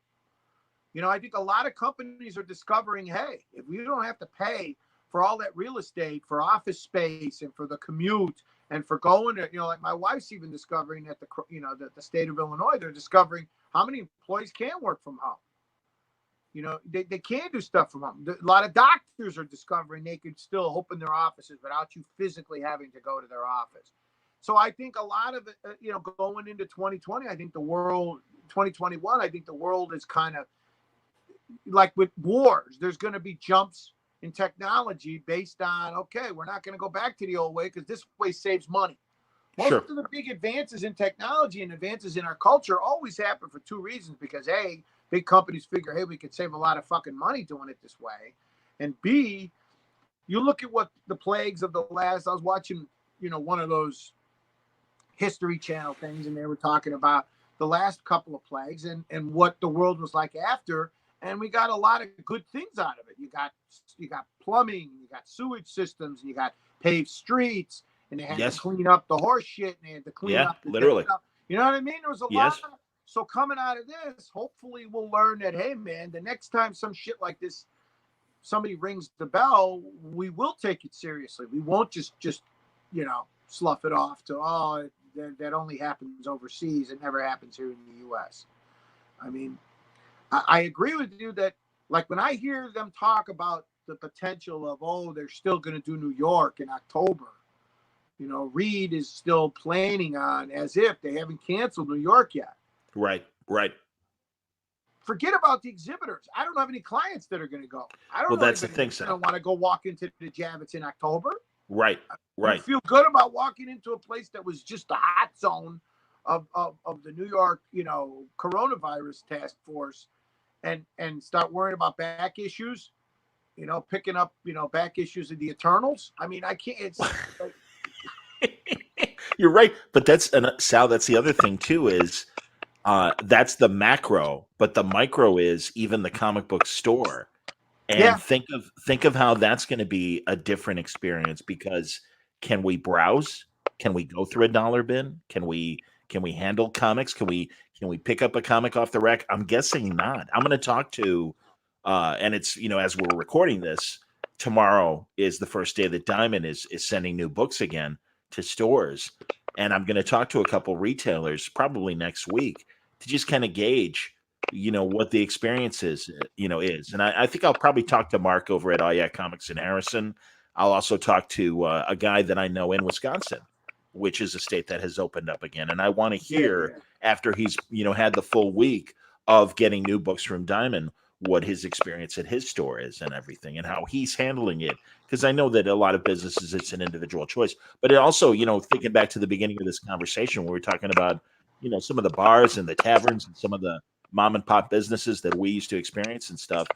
Speaker 2: I think a lot of companies are discovering, hey, if we don't have to pay for all that real estate, for office space, and for the commute, and for going to, like my wife's even discovering that the state of Illinois, they're discovering how many employees can work from home. They can do stuff from home. A lot of doctors are discovering they could still open their offices without you physically having to go to their office. So I think a lot of it, going into 2020, I think 2021, I think the world is kind of like with wars. There's going to be jumps in technology based on, okay, we're not going to go back to the old way because this way saves money. Most of the big advances in technology and advances in our culture always happen for two reasons. Because A, big companies figure, hey, we could save a lot of fucking money doing it this way. And B, you look at what the plagues of the last, I was watching, one of those History Channel things, and they were talking about the last couple of plagues and what the world was like after. And we got a lot of good things out of it. You got plumbing, you got sewage systems, and you got paved streets, and they had to clean up the horse shit, and they had to clean up the
Speaker 1: literally
Speaker 2: stuff. You know what I mean? There was a lot. So coming out of this, hopefully we'll learn that, hey, man, the next time some shit like this, somebody rings the bell, we will take it seriously. We won't just slough it off to, that only happens overseas. It never happens here in the U.S. I mean, I agree with you that, like, when I hear them talk about the potential of, they're still going to do New York in October. Reed is still planning on, as if they haven't canceled New York yet.
Speaker 1: Right.
Speaker 2: Forget about the exhibitors. I don't have any clients that are going to go. I don't know.
Speaker 1: That's the thing,
Speaker 2: I don't want to go walk into the Javits in October.
Speaker 1: Right.
Speaker 2: I feel good about walking into a place that was just a hot zone of the New York, coronavirus task force, and start worrying about back issues, picking up, back issues of the Eternals. I mean, I can't. It's like,
Speaker 1: you're right, but Sal. That's the other thing too. Is that's the macro, but the micro is even the comic book store. And think of how that's going to be a different experience, because can we browse? Can we go through a dollar bin? Can we handle comics? Can we pick up a comic off the rack? I'm guessing not. I'm going to talk to And it's, as we're recording this, tomorrow is the first day that Diamond is sending new books again to stores. And I'm going to talk to a couple retailers probably next week to just kind of gauge, what the experience is. And I think I'll probably talk to Mark over at Ayak Comics in Harrison. I'll also talk to a guy that I know in Wisconsin, which is a state that has opened up again. And I want to hear after he's, had the full week of getting new books from Diamond, what his experience at his store is and everything and how he's handling it. Because I know that a lot of businesses, it's an individual choice. But it also, thinking back to the beginning of this conversation where we're talking about, some of the bars and the taverns and some of the mom and pop businesses that we used to experience and stuff.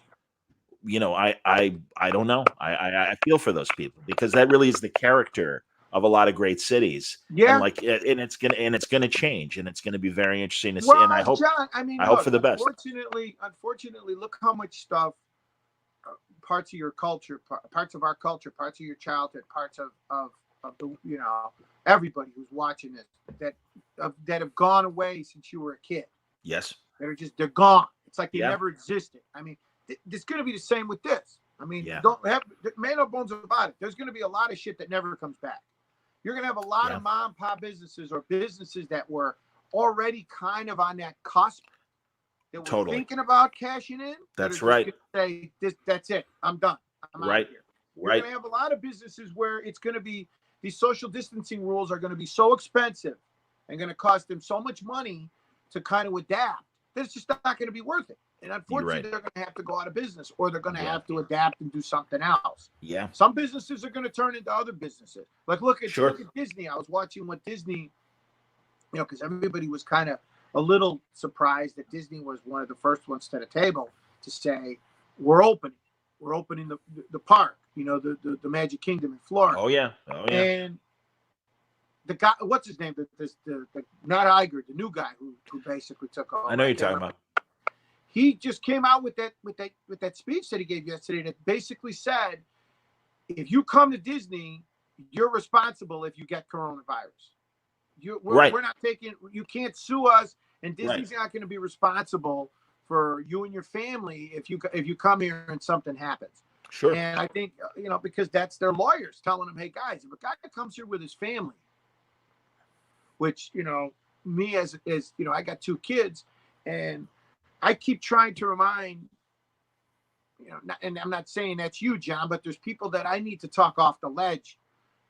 Speaker 1: I don't know. I feel for those people because that really is the character of a lot of great cities.
Speaker 2: Yeah.
Speaker 1: And it's gonna change, and it's gonna be very interesting to see.
Speaker 2: Well,
Speaker 1: And I hope,
Speaker 2: John,
Speaker 1: I hope for the best.
Speaker 2: Unfortunately, look how much stuff, parts of your culture, parts of our culture, parts of your childhood, parts of the, everybody who's watching this that have gone away since you were a kid.
Speaker 1: Yes.
Speaker 2: They're gone. It's like they never existed. I mean, it's going to be the same with this. I mean, make no bones about it. There's going to be a lot of shit that never comes back. You're going to have a lot of mom and pop businesses or businesses that were already kind of on that cusp that were thinking about cashing in.
Speaker 1: That's right.
Speaker 2: Say, that's it. I'm done. I'm out of here. You're going to have a lot of businesses where it's going to be, these social distancing rules are going to be so expensive and going to cost them so much money to kind of adapt that it's just not going to be worth it. And unfortunately, they're going to have to go out of business or they're going to have to adapt and do something else.
Speaker 1: Yeah.
Speaker 2: Some businesses are going to turn into other businesses. Like look at Disney. I was watching what Disney, because everybody was kind of a little surprised that Disney was one of the first ones to the table to say, we're opening the park, the Magic Kingdom in Florida.
Speaker 1: Oh yeah.
Speaker 2: And the guy, what's his name? The not Iger, the new guy who basically took over.
Speaker 1: I know you're talking about.
Speaker 2: He just came out with that speech that he gave yesterday that basically said, if you come to Disney, you're responsible if you get coronavirus. We're not taking. You can't sue us, and Disney's not going to be responsible for you and your family if you come here and something happens.
Speaker 1: Sure.
Speaker 2: And I think because that's their lawyers telling them, hey guys, if a guy comes here with his family, which me as I got 2 kids, and I keep trying to remind, and I'm not saying that's you, John, but there's people that I need to talk off the ledge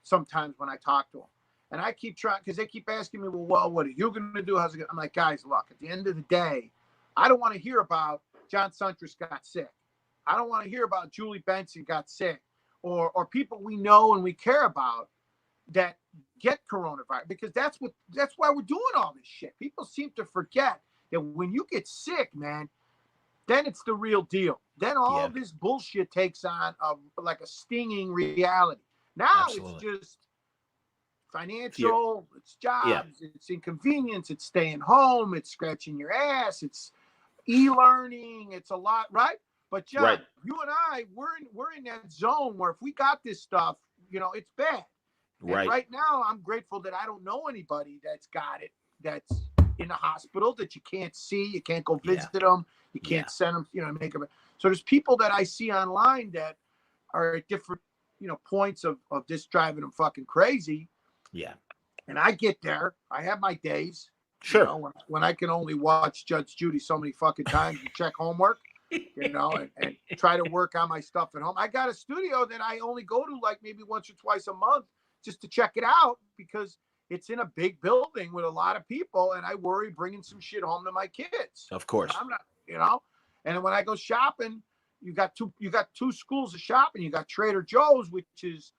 Speaker 2: sometimes when I talk to them. And I keep trying, because they keep asking me, well, what are you going to do? How's it going? I'm like, guys, look, at the end of the day, I don't want to hear about John Suntress got sick. I don't want to hear about Julie Benson got sick or people we know and we care about that get coronavirus, because that's why we're doing all this shit. People seem to forget that when you get sick, man, then it's the real deal. Then all this bullshit takes on like a stinging reality. Now it's just financial, it's jobs, it's inconvenience, it's staying home, it's scratching your ass, it's e-learning, it's a lot, right? But John, you and I, we're in that zone where if we got this stuff, it's bad. And right now, I'm grateful that I don't know anybody that's got it, that's in the hospital, that you can't see, you can't go visit them, you can't send them, make them. So there's people that I see online that are at different, points of this driving them fucking crazy.
Speaker 1: Yeah.
Speaker 2: And I get there, I have my days.
Speaker 1: Sure.
Speaker 2: When I can only watch Judge Judy so many fucking times and check homework, and try to work on my stuff at home. I got a studio that I only go to like maybe once or twice a month just to check it out because it's in a big building with a lot of people, and I worry bringing some shit home to my kids.
Speaker 1: Of course.
Speaker 2: I'm not, and when I go shopping, you got two schools of shopping. You got Trader Joe's, which is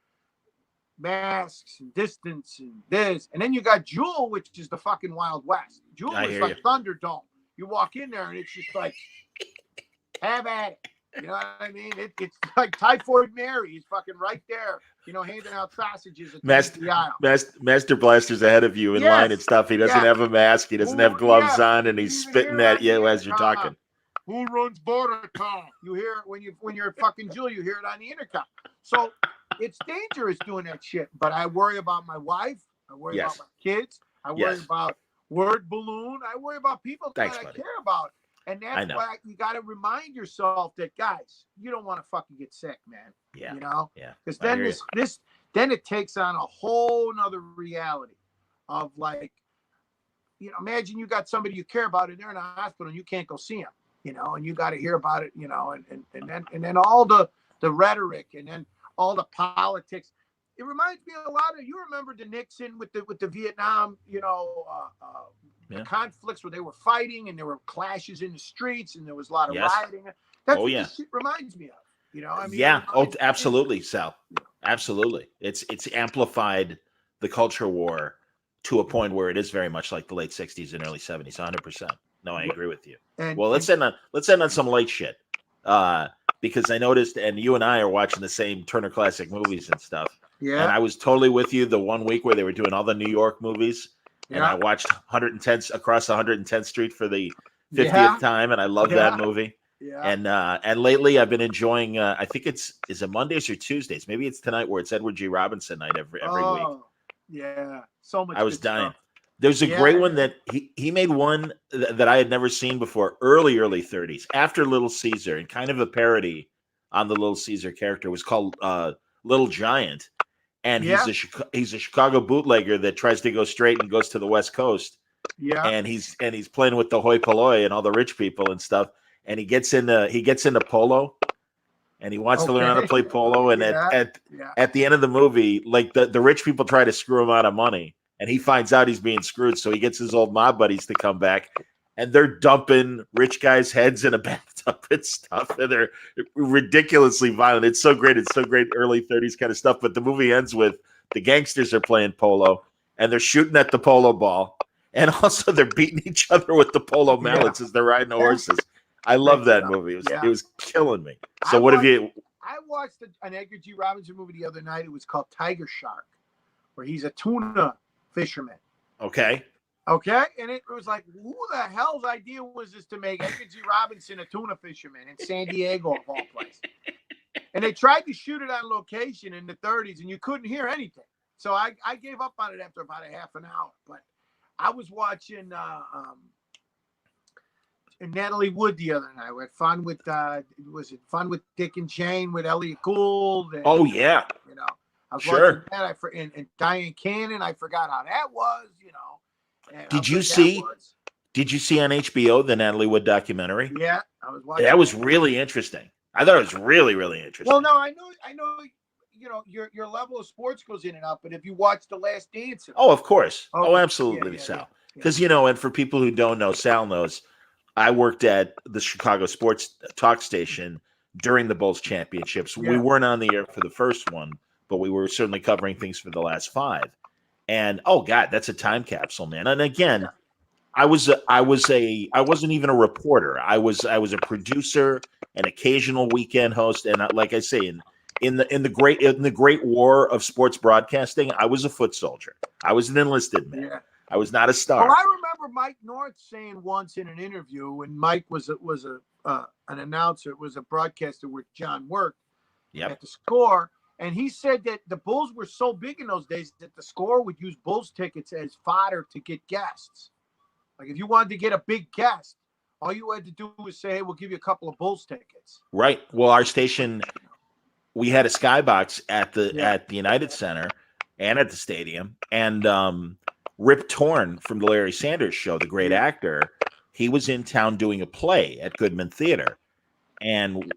Speaker 2: masks and distance and this, and then you got Jewel, which is the fucking Wild West. Jewel is like Thunderdome. You walk in there and it's just like, have at it. You know what I mean? It's like Typhoid Mary. He's fucking right there, handing out sausages at the aisle.
Speaker 1: Master Blaster's ahead of you in line and stuff. He doesn't have a mask. He doesn't have gloves on, and he's spitting at you as you're talking.
Speaker 2: Who runs border town? You hear it when you're at fucking Jewel. You hear it on the intercom. So it's dangerous doing that shit. But I worry about my wife. I worry about my kids. I worry about Word Balloon. I worry about people that I care about. And
Speaker 1: I
Speaker 2: that's
Speaker 1: know.
Speaker 2: why you got to remind yourself that, guys, you don't want to fucking get sick, man.
Speaker 1: Yeah.
Speaker 2: You know?
Speaker 1: Yeah.
Speaker 2: Because
Speaker 1: I
Speaker 2: then
Speaker 1: hear you.
Speaker 2: then it takes on a whole nother reality of like, imagine you got somebody you care about and they're in a hospital and you can't go see them, and you got to hear about it, and then all the rhetoric and then all the politics. It reminds me a lot of, you remember the Nixon with the Vietnam, the
Speaker 1: Yeah.
Speaker 2: conflicts where they were fighting and there were clashes in the streets and there was a lot of
Speaker 1: Yes.
Speaker 2: rioting. That's
Speaker 1: Oh
Speaker 2: what
Speaker 1: yeah.
Speaker 2: this shit reminds me of.
Speaker 1: Yeah. Oh, absolutely, Sal. Absolutely. It's amplified the culture war to a point where it is very much like the late '60s and early '70s. 100%. No, I agree with you.
Speaker 2: And
Speaker 1: Well, let's end on some light shit. Because I noticed, and you and I are watching the same Turner Classic Movies and stuff. And
Speaker 2: yeah,
Speaker 1: I was totally with you the one week where they were doing all the New York movies, and I
Speaker 2: yeah,
Speaker 1: watched 110th across 110th Street for the 50th
Speaker 2: yeah,
Speaker 1: time, and I love that
Speaker 2: yeah,
Speaker 1: movie.
Speaker 2: yeah.
Speaker 1: And lately I've been enjoying. I think is it Mondays or Tuesdays? Maybe it's tonight where it's Edward G. Robinson night every week.
Speaker 2: Oh, yeah. So
Speaker 1: I
Speaker 2: much
Speaker 1: was
Speaker 2: good
Speaker 1: dying.
Speaker 2: stuff.
Speaker 1: There's a great
Speaker 2: Yeah,
Speaker 1: one that he made one that I had never seen before. Early '30s, after Little Caesar, and kind of a parody on the Little Caesar character. It was called Little Giant, and
Speaker 2: yeah,
Speaker 1: he's a Chicago bootlegger that tries to go straight and goes to the West Coast,
Speaker 2: yeah.
Speaker 1: and he's playing with the hoi polloi and all the rich people and stuff. And he gets into polo, and he wants to learn how to
Speaker 2: Okay.
Speaker 1: play polo. And at
Speaker 2: Yeah,
Speaker 1: at
Speaker 2: yeah.
Speaker 1: at the end of the movie, like the rich people try to screw him out of money, and he finds out he's being screwed. So he gets his old mob buddies to come back, and they're dumping rich guys' heads in a bathtub and stuff, and they're ridiculously violent. It's so great. It's so great. Early '30s kind of stuff. But the movie ends with the gangsters are playing polo, and they're shooting at the polo ball, and also they're beating each other with the polo
Speaker 2: Yeah.
Speaker 1: mallets as they're riding the
Speaker 2: Yeah.
Speaker 1: horses. I
Speaker 2: Great
Speaker 1: love that
Speaker 2: stuff.
Speaker 1: movie. It
Speaker 2: Yeah.
Speaker 1: was killing me.
Speaker 2: I
Speaker 1: So what have
Speaker 2: watched
Speaker 1: you?
Speaker 2: I watched an Edgar G. Robinson movie the other night. It was called Tiger Shark, where he's a tuna fisherman.
Speaker 1: Okay.
Speaker 2: Okay, and it was like, who the hell's idea was this to make Edgar G. Robinson a tuna fisherman in San Diego of all places? And they tried to shoot it on location in the '30s, and you couldn't hear anything. So I gave up on it after about a half an hour. But I was watching Natalie Wood the other night. We had fun with was it Fun with Dick and Jane with Elliot Gould? And,
Speaker 1: Oh yeah.
Speaker 2: I was
Speaker 1: Sure.
Speaker 2: watching that. And Diane Cannon. I forgot how that was. And how
Speaker 1: Did you
Speaker 2: good that
Speaker 1: see?
Speaker 2: was.
Speaker 1: Did you see on HBO the Natalie Wood documentary?
Speaker 2: Yeah, I was watching.
Speaker 1: That was really interesting. I thought it was really, really interesting.
Speaker 2: Well, no, I know. Your level of sports goes in and out, but if you watch The Last Dance,
Speaker 1: Oh, of course.
Speaker 2: okay.
Speaker 1: Oh, absolutely,
Speaker 2: Yeah,
Speaker 1: Sal. Because and for people who don't know, Sal knows. I worked at the Chicago Sports Talk Station during the Bulls championships.
Speaker 2: Yeah.
Speaker 1: We weren't on the air for the first one, but we were certainly covering things for the last 5. And oh God, that's a time capsule, man. And again, I wasn't even a reporter. I was a producer, an occasional weekend host, and like I say, in the great war of sports broadcasting, I was a foot soldier. I was an enlisted man.
Speaker 2: Yeah.
Speaker 1: I was not a star.
Speaker 2: Well, I remember Mike North saying once in an interview when Mike was an announcer, was a broadcaster with John Work at the Score, and he said that the Bulls were so big in those days that the Score would use Bulls tickets as fodder to get guests. Like if you wanted to get a big guest, all you had to do was say, "Hey, we'll give you a couple of Bulls tickets."
Speaker 1: Right. Well, our station, we had a skybox at the United Center and at the stadium, and Rip Torn from the Larry Sanders Show, the great actor, he was in town doing a play at Goodman Theater, and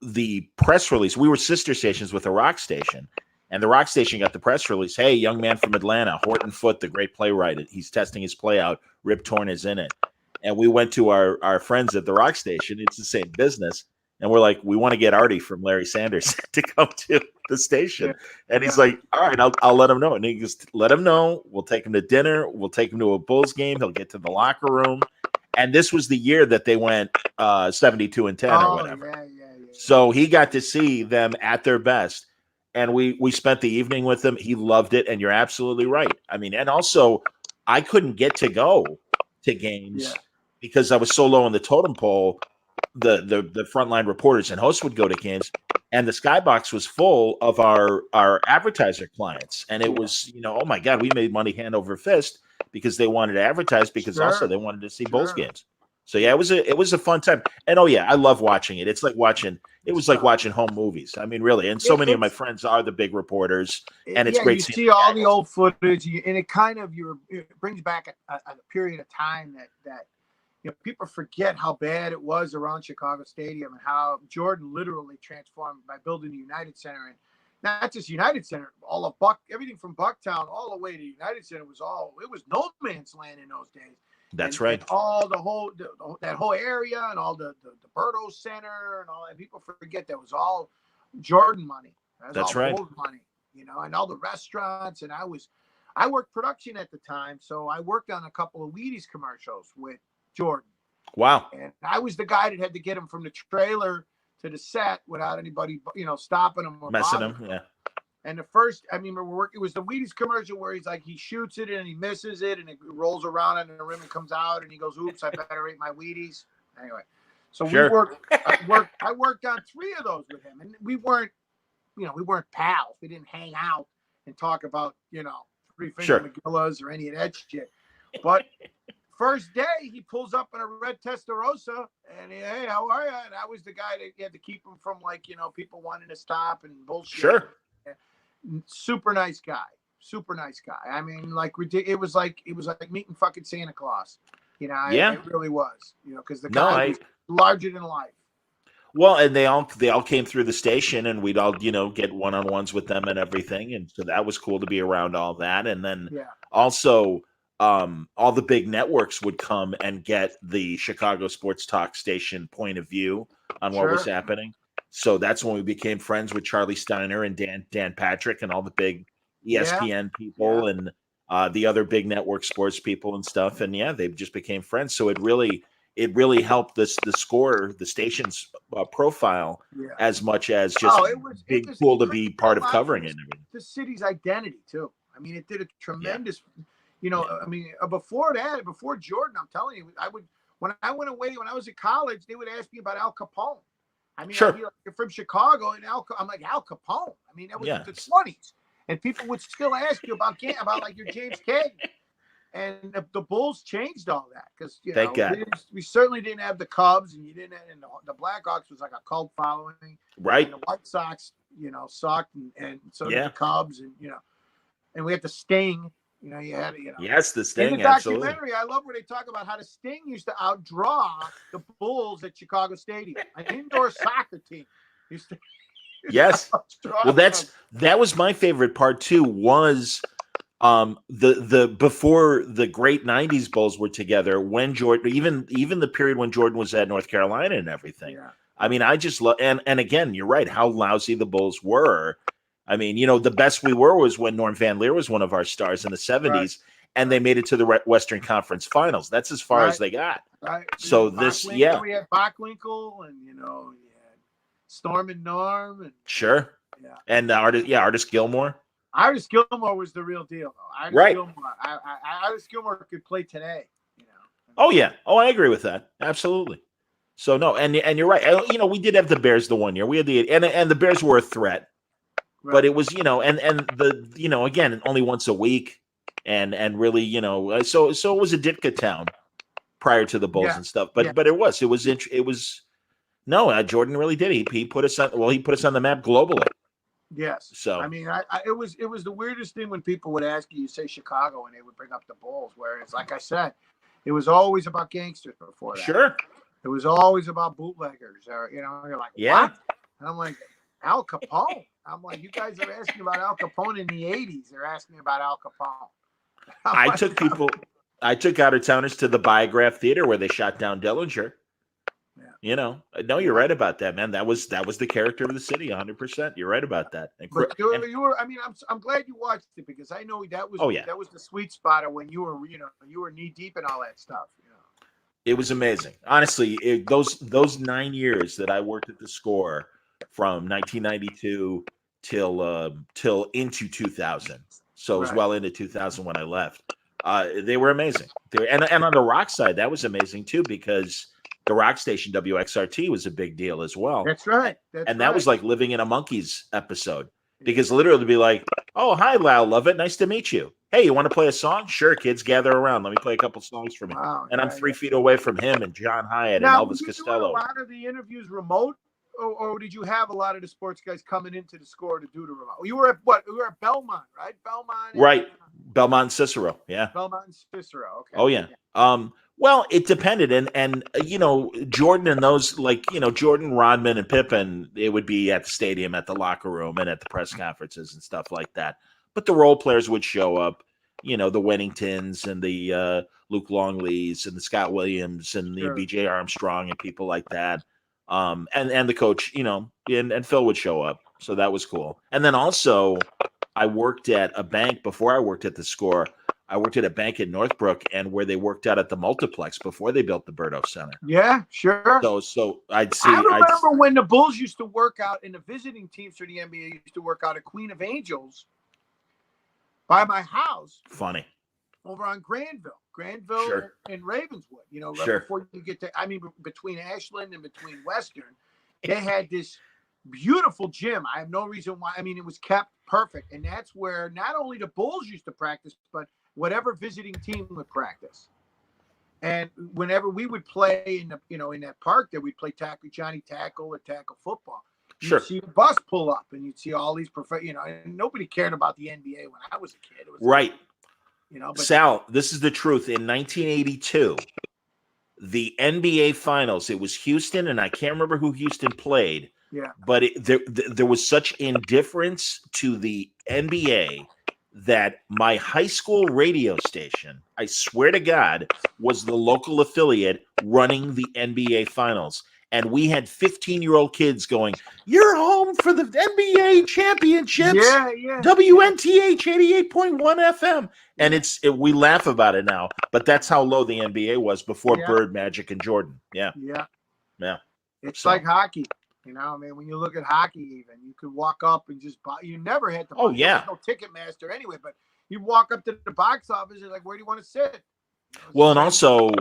Speaker 1: the press release. We were sister stations with a rock station. And the rock station got the press release. Hey, young man from Atlanta, Horton Foote, the great playwright. He's testing his play out. Rip Torn is in it. And we went to our friends at the rock station. It's the same business. And we're like, we want to get Artie from Larry Sanders to come to the station. And he's like, all right, I'll let him know. And he goes, let him know. We'll take him to dinner. We'll take him to a Bulls game. He'll get to the locker room. And this was the year that they went 72-10 or whatever. So he got to see them at their best. And we spent the evening with him. He loved it. And you're absolutely right. I mean, and also I couldn't get to go to games because I was so low on the totem pole. The frontline reporters and hosts would go to games, and the skybox was full of our advertiser clients. And it was, oh my God, we made money hand over fist because they wanted to advertise because also they wanted to see Bulls games. So yeah, it was a fun time. And oh yeah, I love watching it. It's like watching it was like watching home movies. I mean, really. And so many of my friends are the big reporters, and it's
Speaker 2: Yeah,
Speaker 1: great
Speaker 2: you
Speaker 1: seeing
Speaker 2: see all the old footage, and it kind of it brings back a period of time that people forget how bad it was around Chicago Stadium and how Jordan literally transformed by building the United Center, and not just United Center, all of everything from Bucktown all the way to United Center was no man's land in those days.
Speaker 1: That's
Speaker 2: and,
Speaker 1: right.
Speaker 2: And all that whole area and all the Berto Center and all, and people forget that was all Jordan money.
Speaker 1: That's
Speaker 2: all
Speaker 1: right.
Speaker 2: Bulls money, and all the restaurants. And I worked production at the time, so I worked on a couple of Wheaties commercials with Jordan.
Speaker 1: Wow.
Speaker 2: And I was the guy that had to get him from the trailer to the set without anybody, stopping him or
Speaker 1: messing him. Yeah.
Speaker 2: And the first, I mean, it was the Wheaties commercial where he's like, he shoots it and he misses it and it rolls around on the rim and comes out and he goes, oops, I better eat my Wheaties. Anyway, so
Speaker 1: sure.
Speaker 2: I worked on 3 of those with him, and we weren't pals. We didn't hang out and talk about, 3-finger McGillas or any of that shit. But first day, he pulls up in a red Testarossa, and hey, how are you? And I was the guy that had to keep him from people wanting to stop and bullshit.
Speaker 1: Sure.
Speaker 2: Super nice guy. I mean, it was like meeting fucking Santa Claus. It really was. Because the guy was larger than life.
Speaker 1: Well, and they all came through the station, and we'd all get one-on-ones with them and everything, and so that was cool to be around all that. And then also all the big networks would come and get the Chicago Sports Talk station point of view on what was happening. So that's when we became friends with Charlie Steiner and Dan Patrick and all the big ESPN people and the other big network sports people and stuff. And they just became friends. So it really helped the station's profile as much as just cool to be part of covering it.
Speaker 2: The city's identity too. I mean, it did a tremendous. I mean, before Jordan, I'm telling you, when I went away when I was in college, they would ask me about Al Capone. I mean, I'd be like, you're from Chicago, and I'm like, Al Capone. I mean, that was the 20s, and people would still ask you about like your James Cagney. And the Bulls changed all that because we certainly didn't have the Cubs, and and the Blackhawks was like a cult following,
Speaker 1: right?
Speaker 2: And the White Sox, sucked, and so did the Cubs, and and we had the Sting. You had
Speaker 1: yes, the Sting.
Speaker 2: In the documentary, I love where they talk about how the Sting used to outdraw the Bulls at Chicago Stadium, an indoor soccer team.
Speaker 1: Yes, well, that was my favorite part too. Was the before the great 90s Bulls were together, when Jordan, even the period when Jordan was at North Carolina and everything. I mean, I just love, and again, you're right, how lousy the Bulls were. I mean, the best we were was when Norm Van Leer was one of our stars in the 70s, and they made it to the Western Conference Finals. That's as far as they got.
Speaker 2: Right.
Speaker 1: So
Speaker 2: we had Bachwinkle, and you had Storm and Norm, and
Speaker 1: and Artist Gilmore.
Speaker 2: Artist Gilmore was the real deal, though. Artist Gilmore could play today.
Speaker 1: Oh yeah. Oh, I agree with that. Absolutely. So no, and you're right. We did have the Bears the one year. We had and the Bears were a threat, but it was and the again only once a week, and really so it was a Ditka town prior to the Bulls and stuff. But it was Jordan really did. He put us on the map globally.
Speaker 2: Yes.
Speaker 1: So
Speaker 2: I mean, it was the weirdest thing when people would ask you say Chicago, and they would bring up the Bulls. Whereas, like I said, it was always about gangsters before that.
Speaker 1: Sure.
Speaker 2: It was always about bootleggers, or you're like, what? And I'm like, Al Capone. I'm like, you guys are asking about Al Capone in the 80s. They're asking about Al Capone.
Speaker 1: I took out-of-towners to the Biograph Theater where they shot down Dillinger. No, you're right about that, man. That was the character of the city, 100%. You're right about that.
Speaker 2: But you were. I mean, I'm glad you watched it, because I know that was that was the sweet spot of when you were knee deep in all that stuff.
Speaker 1: It was amazing, honestly. Those 9 years that I worked at the Score, from 1992 till into 2000. So it was well into 2000 when I left. They were amazing. And on the rock side, that was amazing too, because the rock station WXRT was a big deal as well.
Speaker 2: That's right.
Speaker 1: That was like living in a Monkees episode, because literally to be like, "Oh, hi, Lyle Lovett, nice to meet you." Hey, you want to play a song? Sure, kids, gather around. Let me play a couple songs for me.
Speaker 2: Wow.
Speaker 1: And I'm
Speaker 2: Yeah,
Speaker 1: 3 feet
Speaker 2: yeah.
Speaker 1: away from him and John Hyatt and
Speaker 2: Now, were
Speaker 1: Elvis
Speaker 2: you doing a
Speaker 1: Costello.
Speaker 2: lot of the interviews remote, or did you have a lot of the sports guys coming into the score to do the remote? You were at what? You were at Belmont, right? Belmont.
Speaker 1: Right. Belmont and Cicero. Yeah.
Speaker 2: Belmont and Cicero. Okay.
Speaker 1: Oh yeah. Well, it depended, and Jordan and those, like, Jordan, Rodman, and Pippen, it would be at the stadium, at the locker room, and at the press conferences and stuff like that. But the role players would show up, the Wenningtons and the Luke Longleys and the Scott Williams and the
Speaker 2: Sure.
Speaker 1: B.J. Armstrong and people like that. And the coach, and Phil would show up, so that was cool. And then also, I worked at a bank before I worked at the Score. I worked at a bank in Northbrook, and where they worked out at the multiplex before they built the Berto Center.
Speaker 2: Yeah, sure.
Speaker 1: So I'd see.
Speaker 2: I remember when the Bulls used to work out, and the visiting teams for the NBA used to work out at Queen of Angels by my house.
Speaker 1: Funny.
Speaker 2: Over on Granville
Speaker 1: Sure.
Speaker 2: and Ravenswood. Right
Speaker 1: Sure.
Speaker 2: before you get to, between Ashland and between Western, they had this beautiful gym. I have no reason why. It was kept perfect, and that's where not only the Bulls used to practice, but whatever visiting team would practice. And whenever we would play in the in that park there, we'd play Johnny Tackle or tackle football.
Speaker 1: Sure.
Speaker 2: You'd see a bus pull up, and you'd see all these and nobody cared about the NBA when I was a kid. It was
Speaker 1: right.
Speaker 2: But
Speaker 1: Sal, this is the truth. In 1982, the NBA Finals, it was Houston, and I can't remember who Houston played.
Speaker 2: Yeah.
Speaker 1: But there was such indifference to the NBA that my high school radio station, I swear to God, was the local affiliate running the NBA Finals. And we had 15-year-old kids going, "You're home for the NBA championships."
Speaker 2: Yeah.
Speaker 1: WNTH 88.1 FM. And we laugh about it now, but that's how low the NBA was before Bird, Magic, and Jordan. Yeah.
Speaker 2: It's like hockey. When you look at hockey, even you could walk up and just buy. You never had to buy.
Speaker 1: Oh, yeah.
Speaker 2: There was no Ticketmaster anyway, but you walk up to the box office and like, where do you want to sit?
Speaker 1: Well, and also,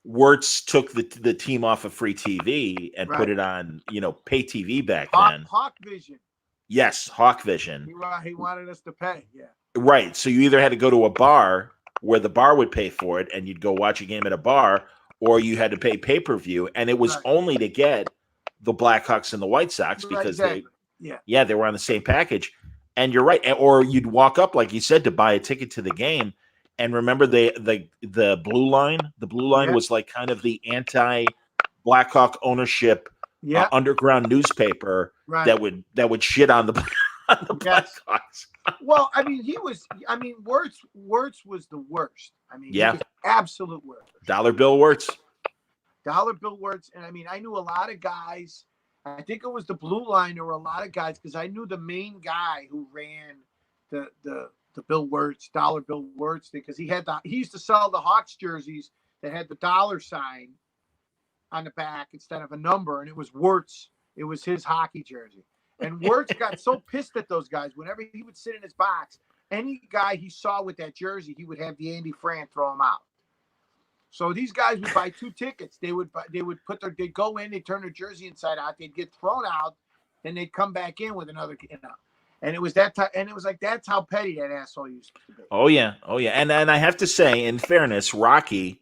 Speaker 1: Wirtz took the team off of free TV and put it on, pay TV back then.
Speaker 2: Hawk Vision.
Speaker 1: Yes, Hawk Vision.
Speaker 2: He wanted us to pay. Yeah.
Speaker 1: Right. So you either had to go to a bar where the bar would pay for it, and you'd go watch a game at a bar, or you had to pay pay-per-view, and it was only to get the Blackhawks and the White Sox because they were on the same package. And you're right. Or you'd walk up, like you said, to buy a ticket to the game. And remember the Blue Line? The Blue Line was like kind of the anti-Blackhawk ownership underground newspaper that would shit on the Blackhawks.
Speaker 2: Well, Wirtz was the worst. He was absolute worst.
Speaker 1: Dollar Bill Wirtz.
Speaker 2: Dollar Bill Wirtz. And I knew a lot of guys. I think it was the Blue Line. There were a lot of guys because I knew the main guy who ran the Bill Wirtz, Dollar Bill Wirtz thing, because he used to sell the Hawks jerseys that had the dollar sign on the back instead of a number, and it was Wirtz. It was his hockey jersey. And Wirtz got so pissed at those guys. Whenever he would sit in his box, any guy he saw with that jersey, he would have the Andy Fran throw him out. So these guys would buy 2 tickets. They'd go in, they'd turn their jersey inside out, they'd get thrown out, then they'd come back in with another, And it was that time, and it was like that's how petty that asshole used to be.
Speaker 1: Oh yeah. And I have to say, in fairness, Rocky,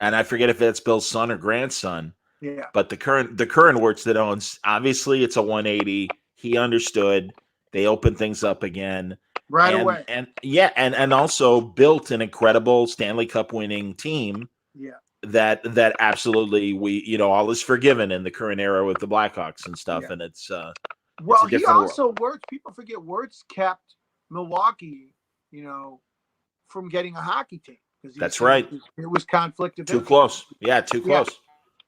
Speaker 1: and I forget if that's Bill's son or grandson.
Speaker 2: Yeah.
Speaker 1: But the current Wirtz that owns, obviously it's a 180. He understood. They opened things up again
Speaker 2: away.
Speaker 1: And also built an incredible Stanley Cup winning team.
Speaker 2: Yeah.
Speaker 1: That absolutely all is forgiven in the current era with the Blackhawks and stuff, and it's
Speaker 2: well, he also Wirtz. People forget Wirtz kept Milwaukee, from getting a hockey team.
Speaker 1: That's right.
Speaker 2: It was conflict of
Speaker 1: too close. Yeah, too close.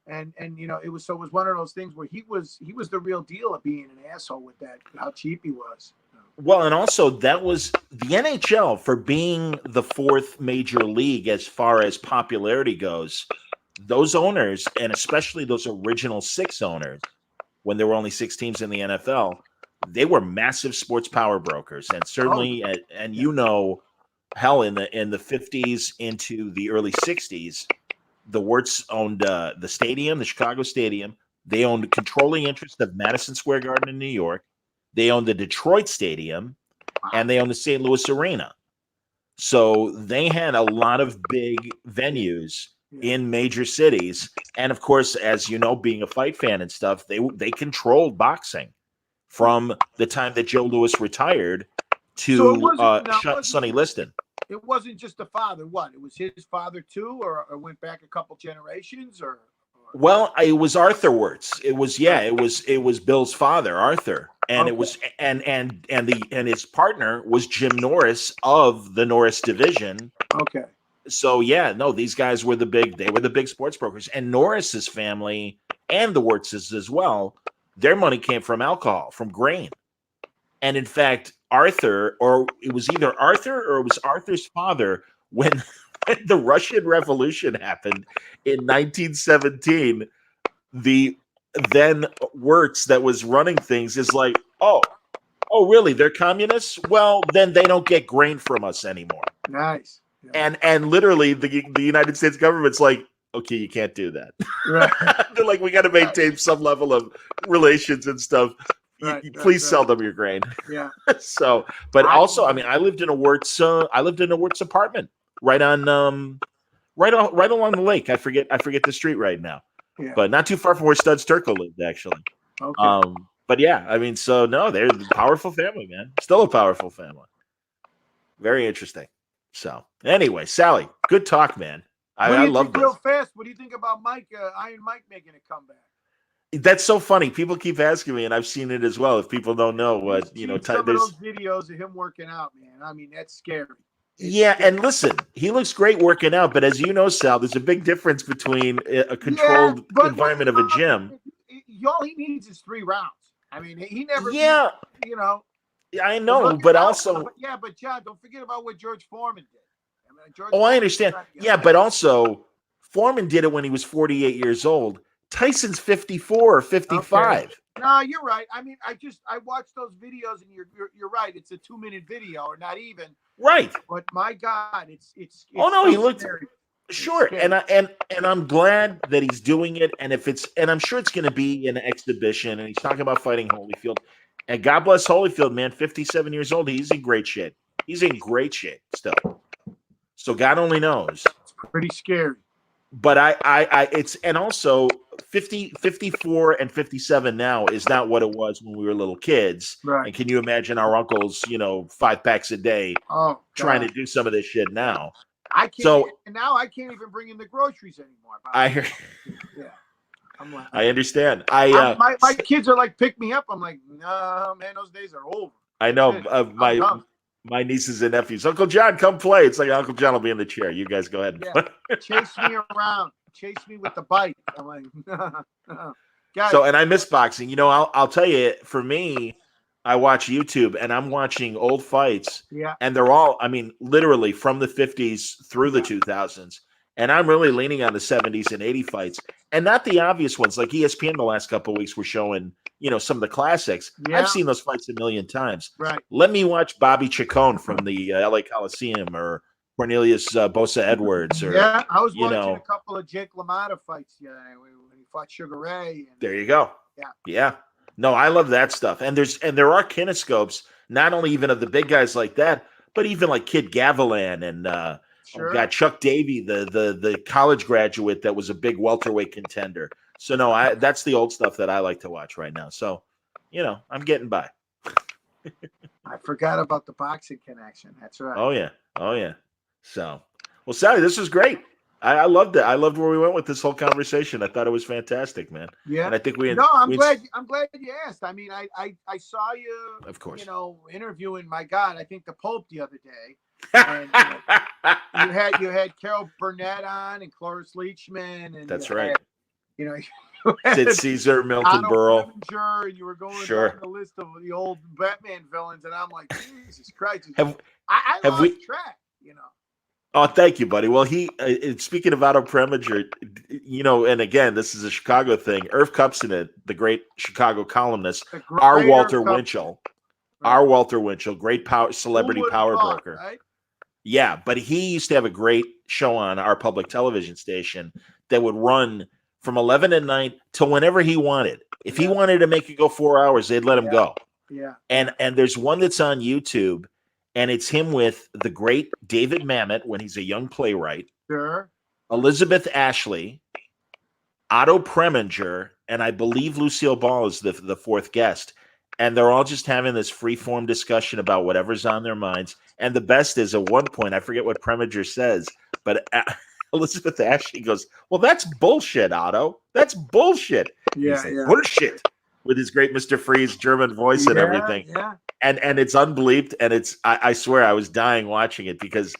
Speaker 2: And it was one of those things where he was the real deal of being an asshole with that, how cheap he was.
Speaker 1: Well, and also that was the NHL, for being the 4th major league as far as popularity goes. Those owners, and especially those original 6 owners, when there were only 6 teams in the NFL, they were massive sports power brokers. And certainly, hell, in the 50s into the early 60s, the Wirtz owned the stadium, the Chicago Stadium. They owned a controlling interest of Madison Square Garden in New York. They owned the Detroit Stadium, and they owned the St. Louis Arena. So they had a lot of big venues
Speaker 2: Yeah.
Speaker 1: in major cities. And of course, as you know, being a fight fan and stuff, they controlled boxing from the time that Joe Louis retired
Speaker 2: So it
Speaker 1: to
Speaker 2: wasn't. No,
Speaker 1: Sonny Liston.
Speaker 2: it wasn't just the father. What? It was his father too, or went back a couple generations, or
Speaker 1: Well, it was Arthur Wirtz. It was
Speaker 2: Right.
Speaker 1: it was Bill's father, Arthur, and it
Speaker 2: Okay.
Speaker 1: was and his partner was Jim Norris of the Norris division.
Speaker 2: Okay.
Speaker 1: So yeah, no, these guys were the big sports brokers, and Norris's family and the Wirtzes as well. Their money came from alcohol, from grain, and in fact, Arthur, or it was either Arthur or it was Arthur's father, when the Russian Revolution happened in 1917, the then Wirtz that was running things is like, oh, really? They're communists? Well, then they don't get grain from us anymore.
Speaker 2: Nice. Yeah.
Speaker 1: And literally the United States government's like, okay, you can't do that.
Speaker 2: Right.
Speaker 1: They're like, we got to maintain some level of relations and stuff. Please sell them your grain.
Speaker 2: Yeah.
Speaker 1: So, but also, I mean, I lived in a Wirtz apartment right on right along the lake. I forget the street right now.
Speaker 2: Yeah.
Speaker 1: But not too far from where Studs Terkel lived, actually.
Speaker 2: Okay.
Speaker 1: But yeah, I mean, so no, they're a powerful family, man. Still a powerful family. Very interesting. So anyway, Sally, good talk, man. I love this.
Speaker 2: Real fast, what do you think about Mike, Iron Mike making a comeback?
Speaker 1: That's so funny. People keep asking me, and I've seen it as well. If people don't know what,
Speaker 2: some of those videos of him working out, man. I mean, that's scary.
Speaker 1: Yeah, and listen, he looks great working out, but as you know, Sal, there's a big difference between a controlled environment of a gym.
Speaker 2: All he needs is 3 rounds. I mean, he never.
Speaker 1: Yeah,
Speaker 2: you know.
Speaker 1: I know, but also.
Speaker 2: But John, don't forget about what George Foreman did.
Speaker 1: I understand. Yeah, but also Foreman did it when he was 48 years old. Tyson's 54 or 55.
Speaker 2: Okay. No, you're right. I mean, I watched those videos, and you're right. It's a 2-minute video, or not even.
Speaker 1: Right.
Speaker 2: But my God, it's
Speaker 1: oh no, he looked
Speaker 2: scary.
Speaker 1: Sure, and I'm glad that he's doing it, and I'm sure it's going to be an exhibition, and he's talking about fighting Holyfield, and God bless Holyfield, man, 57 years old, he's in great shape. He's in great shape still. So God only knows.
Speaker 2: It's pretty scary.
Speaker 1: But it's, and also 54 and 57 now is not what it was when we were little kids.
Speaker 2: Right.
Speaker 1: And can you imagine our uncles, 5 packs a day, trying to do some of this shit now?
Speaker 2: I can't.
Speaker 1: So
Speaker 2: now I can't even bring in the groceries anymore.
Speaker 1: I hear.
Speaker 2: Yeah. I'm like,
Speaker 1: I understand.
Speaker 2: My kids are like, pick me up. I'm like, no, man, those days are over.
Speaker 1: I know. My nieces and nephews. Uncle John, come play. It's like Uncle John will be in the chair. You guys go ahead and play.
Speaker 2: Chase me around. Chase me with the bike. I'm like, guys.
Speaker 1: So, and I miss boxing. I'll tell you, for me, I watch YouTube and I'm watching old fights.
Speaker 2: Yeah.
Speaker 1: And they're all, I mean, literally from the 50s through the 2000s. And I'm really leaning on the 70s and 80 fights. And not the obvious ones. Like ESPN the last couple of weeks were showing, some of the classics. Yeah. I've seen those fights a million times.
Speaker 2: Right.
Speaker 1: Let me watch Bobby Chacon from the LA Coliseum, or Cornelius Bosa Edwards. Or,
Speaker 2: I was watching a couple of Jake LaMotta fights when he fought Sugar Ray.
Speaker 1: There you go. Yeah. No, I love that stuff. And there are kinescopes, not only even of the big guys like that, but even like Kid Gavilan and got Chuck Davey, the college graduate that was a big welterweight contender. So no, that's the old stuff that I like to watch right now. So, I'm getting by.
Speaker 2: I forgot about the boxing connection. That's right.
Speaker 1: Oh yeah. So, well, Sally, this was great. I loved it. I loved where we went with this whole conversation. I thought it was fantastic, man.
Speaker 2: Yeah.
Speaker 1: And I think
Speaker 2: I'm glad you asked. I mean, I saw you,
Speaker 1: of course,
Speaker 2: interviewing, my God, I think the Pope the other day. And, you had Carol Burnett on and Cloris Leachman, and
Speaker 1: that's right.
Speaker 2: Sid
Speaker 1: Caesar, Milton Berle,
Speaker 2: and you were going down the list of the old Batman villains, and I'm like, Jesus Christ! I lost track,
Speaker 1: Oh, thank you, buddy. Well, speaking of Otto Preminger, and again, this is a Chicago thing. Irv Kupcinet, the great Chicago columnist, our Walter Winchell, great celebrity power broker.
Speaker 2: Right?
Speaker 1: Yeah, but he used to have a great show on our public television station that would run from 11 at night till whenever he wanted. If he wanted to make it go 4 hours, they'd let him go.
Speaker 2: Yeah.
Speaker 1: And there's one that's on YouTube, and it's him with the great David Mamet when he's a young playwright,
Speaker 2: Sure.
Speaker 1: Elizabeth Ashley, Otto Preminger, and I believe Lucille Ball is the fourth guest. And they're all just having this free-form discussion about whatever's on their minds. And the best is at one point, I forget what Preminger says, but Elizabeth Ashley goes, "Well, that's bullshit, Otto. That's bullshit."
Speaker 2: Yeah,
Speaker 1: He's like,
Speaker 2: yeah.
Speaker 1: "Bullshit," with his great Mr. Freeze German voice and everything.
Speaker 2: Yeah.
Speaker 1: And it's unbelieved. And it's I swear I was dying watching it because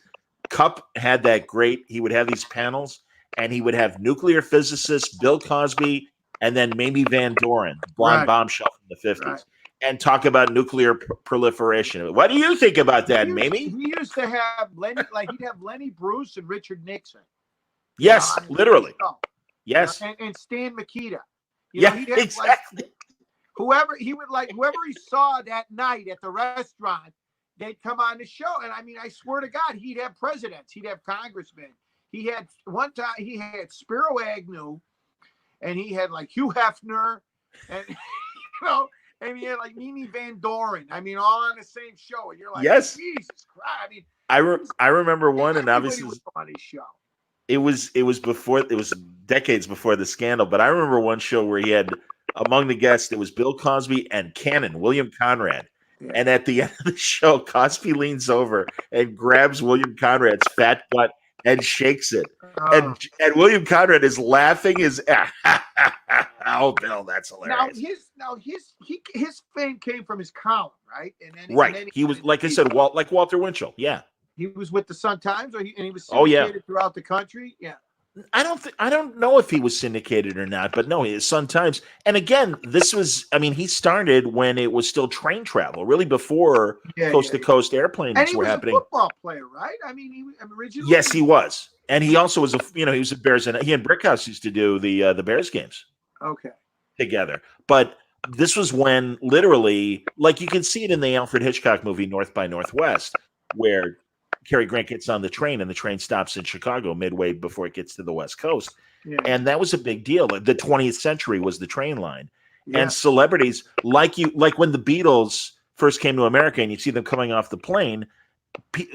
Speaker 1: Cup had that great, he would have these panels and he would have nuclear physicist Bill Cosby and then Mamie Van Doren, blonde bombshell from the 50s, and talk about nuclear proliferation. What do you think about that, Mamie?
Speaker 2: He used to have Lenny, like he'd have Lenny Bruce and Richard Nixon.
Speaker 1: Yes, literally. Yes.
Speaker 2: And Stan Mikita.
Speaker 1: Yeah, he'd have exactly.
Speaker 2: Whoever he saw that night at the restaurant, they'd come on the show. And I mean, I swear to God, he'd have presidents, he'd have congressmen. He had one time he had Spiro Agnew, and he had like Hugh Hefner, and and he had like Mimi Van Doren. I mean, all on the same show. And you're like,
Speaker 1: yes,
Speaker 2: Jesus Christ. I mean,
Speaker 1: I remember one, and obviously
Speaker 2: was on his show.
Speaker 1: It was decades before the scandal, but I remember one show where he had among the guests, it was Bill Cosby and William Conrad. Yeah. And at the end of the show, Cosby leans over and grabs William Conrad's fat butt and shakes it. And William Conrad is laughing oh, Bill, that's hilarious.
Speaker 2: His fame came from his column, right? And then
Speaker 1: he was, like I said, like Walter Winchell. Yeah.
Speaker 2: He was with the Sun-Times, and he was syndicated throughout the country. Yeah.
Speaker 1: I don't know if he was syndicated or not, but no, his Sun-Times. And again, he started when it was still train travel, really before coast-to-coast airplanes were happening.
Speaker 2: He was a football player, right? I mean, he originally.
Speaker 1: Yes, he was, and he also was he was a Bears, and he and Brickhouse used to do the Bears games.
Speaker 2: Okay.
Speaker 1: Together, but this was when literally, like you can see it in the Alfred Hitchcock movie North by Northwest, where Cary Grant gets on the train and the train stops in Chicago midway before it gets to the West Coast. Yeah. And that was a big deal. The 20th century was the train line. Yeah. And celebrities like when the Beatles first came to America and you see them coming off the plane,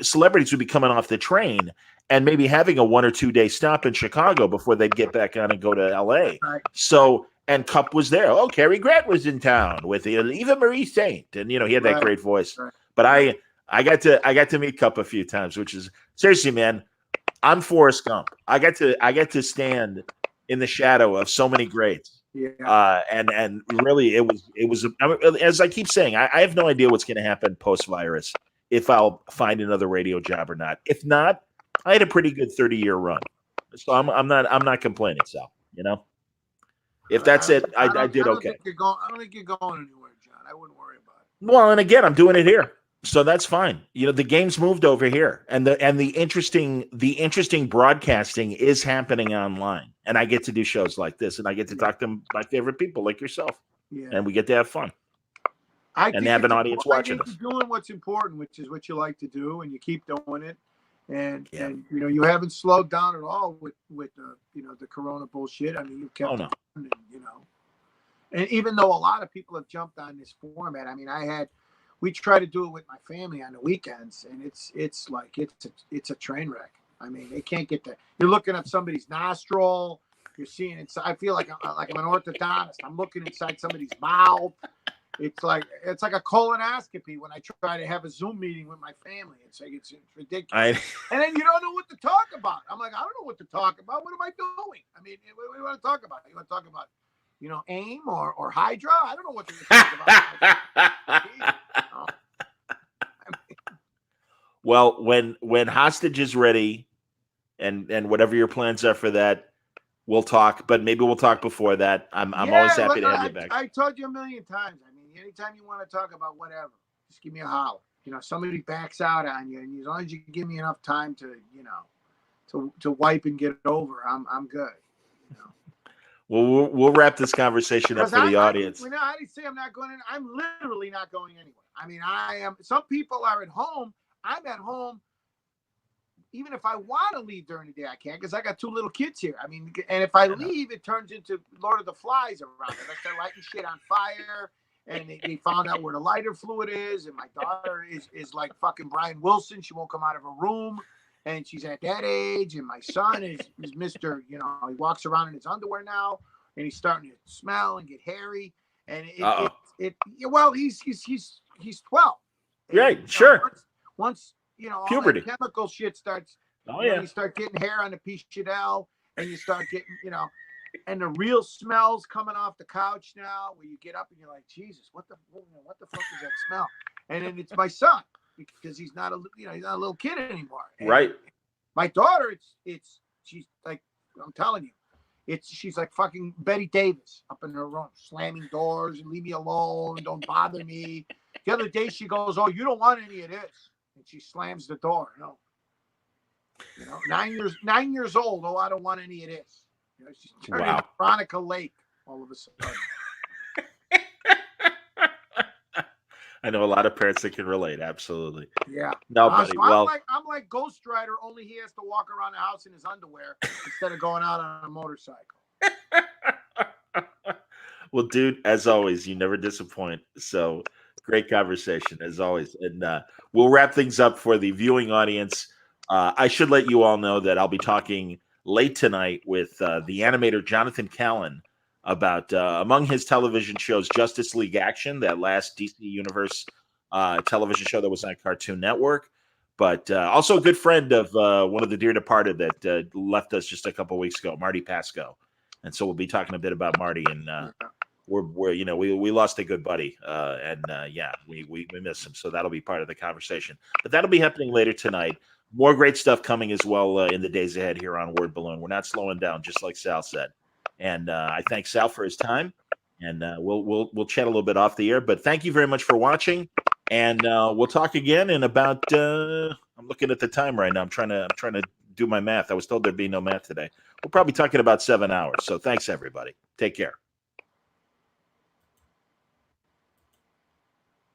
Speaker 1: celebrities would be coming off the train and maybe having a 1 or 2 day stop in Chicago before they'd get back on and go to LA. Right. So, and Cup was there. Oh, Cary Grant was in town with Eva Marie Saint. And, he had that great voice. Right. But I got to meet Cup a few times, which is seriously, man. I'm Forrest Gump. I got to stand in the shadow of so many greats. Yeah. And really, it was. As I keep saying, I have no idea what's going to happen post-virus, if I'll find another radio job or not. If not, I had a pretty good 30-year run, so I'm not complaining, Sal. If that's it, I did okay.
Speaker 2: I don't think you're going anywhere, John. I wouldn't worry about it.
Speaker 1: Well, and again, I'm doing it here. So that's fine. The game's moved over here, and the interesting broadcasting is happening online, and I get to do shows like this, and I get to talk to my favorite people like yourself, and we get to have fun, and have an audience watching us.
Speaker 2: You're doing what's important, which is what you like to do, and you keep doing it, and you haven't slowed down at all with the Corona bullshit. I mean, you've kept it, and even though a lot of people have jumped on this format, I mean, we try to do it with my family on the weekends, and it's a train wreck. I mean, they can't get there. You're looking at somebody's nostril. You're seeing inside. I feel like I'm an orthodontist. I'm looking inside somebody's mouth. It's like a colonoscopy when I try to have a Zoom meeting with my family. It's ridiculous. And then you don't know what to talk about. I'm like, I don't know what to talk about. What am I doing? I mean, what do you want to talk about? You want to talk about AIM or Hydra? I don't know what to talk about.
Speaker 1: Well, when Hostage is ready, and whatever your plans are for that, we'll talk. But maybe we'll talk before that. I'm always happy to have you back.
Speaker 2: I told you a million times. I mean, anytime you want to talk about whatever, just give me a holler. Somebody backs out on you, and as long as you give me enough time to wipe and get it over, I'm good.
Speaker 1: Well, we'll wrap this conversation up for the audience.
Speaker 2: I didn't say I'm not going in. I'm literally not going anywhere. I mean, I am. Some people are at home. I'm at home. Even if I want to leave during the day, I can't because I got 2 little kids here. I mean, and if I leave, it turns into Lord of the Flies around it. I start lighting shit on fire, and they found out where the lighter fluid is. And my daughter is like fucking Brian Wilson. She won't come out of her room, and she's at that age. And my son is Mr. You know, he walks around in his underwear now, and he's starting to smell and get hairy. And well, he's 12.
Speaker 1: Right,
Speaker 2: And,
Speaker 1: sure.
Speaker 2: Once you know all
Speaker 1: Puberty.
Speaker 2: that chemical shit starts.
Speaker 1: Oh
Speaker 2: You know,
Speaker 1: yeah.
Speaker 2: you start getting hair on the Pichadel, and you start getting, you know, and the real smells coming off the couch now, where you get up and you're like, Jesus, what the fuck is that smell? And then it's my son, because he's not a little kid anymore. And
Speaker 1: Right.
Speaker 2: my daughter, she's like, I'm telling you, she's like fucking Betty Davis up in her room, slamming doors and leave me alone, don't bother me. The other day she goes, oh, you don't want any of this, and she slams the door. No. You know, 9 years old. Oh, I don't want any of this. You know, she's turning into Veronica Lake all of a sudden.
Speaker 1: I know a lot of parents that can relate. Absolutely.
Speaker 2: Yeah.
Speaker 1: No, buddy.
Speaker 2: So
Speaker 1: well,
Speaker 2: I'm like Ghost Rider. Only he has to walk around the house in his underwear instead of going out on a motorcycle.
Speaker 1: well, dude, as always, you never disappoint. So great conversation as always, and we'll wrap things up for the viewing audience. I should let you all know that I'll be talking late tonight with the animator Jonathan Callan about, among his television shows, Justice League Action, that last DC Universe television show that was on Cartoon Network, but also a good friend of one of the dear departed that left us just a couple weeks ago, Marty Pasco. And so we'll be talking a bit about Marty, and we're you know, we lost a good buddy, and we miss him, so that'll be part of the conversation. But that'll be happening later tonight. More great stuff coming as well in the days ahead here on Word Balloon. We're not slowing down, just like Sal said. And I thank Sal for his time, and we'll chat a little bit off the air. But thank you very much for watching, and we'll talk again in about. I'm looking at the time right now. I'm trying to do my math. I was told there'd be no math today. We're probably talking about 7 hours. So thanks everybody. Take care.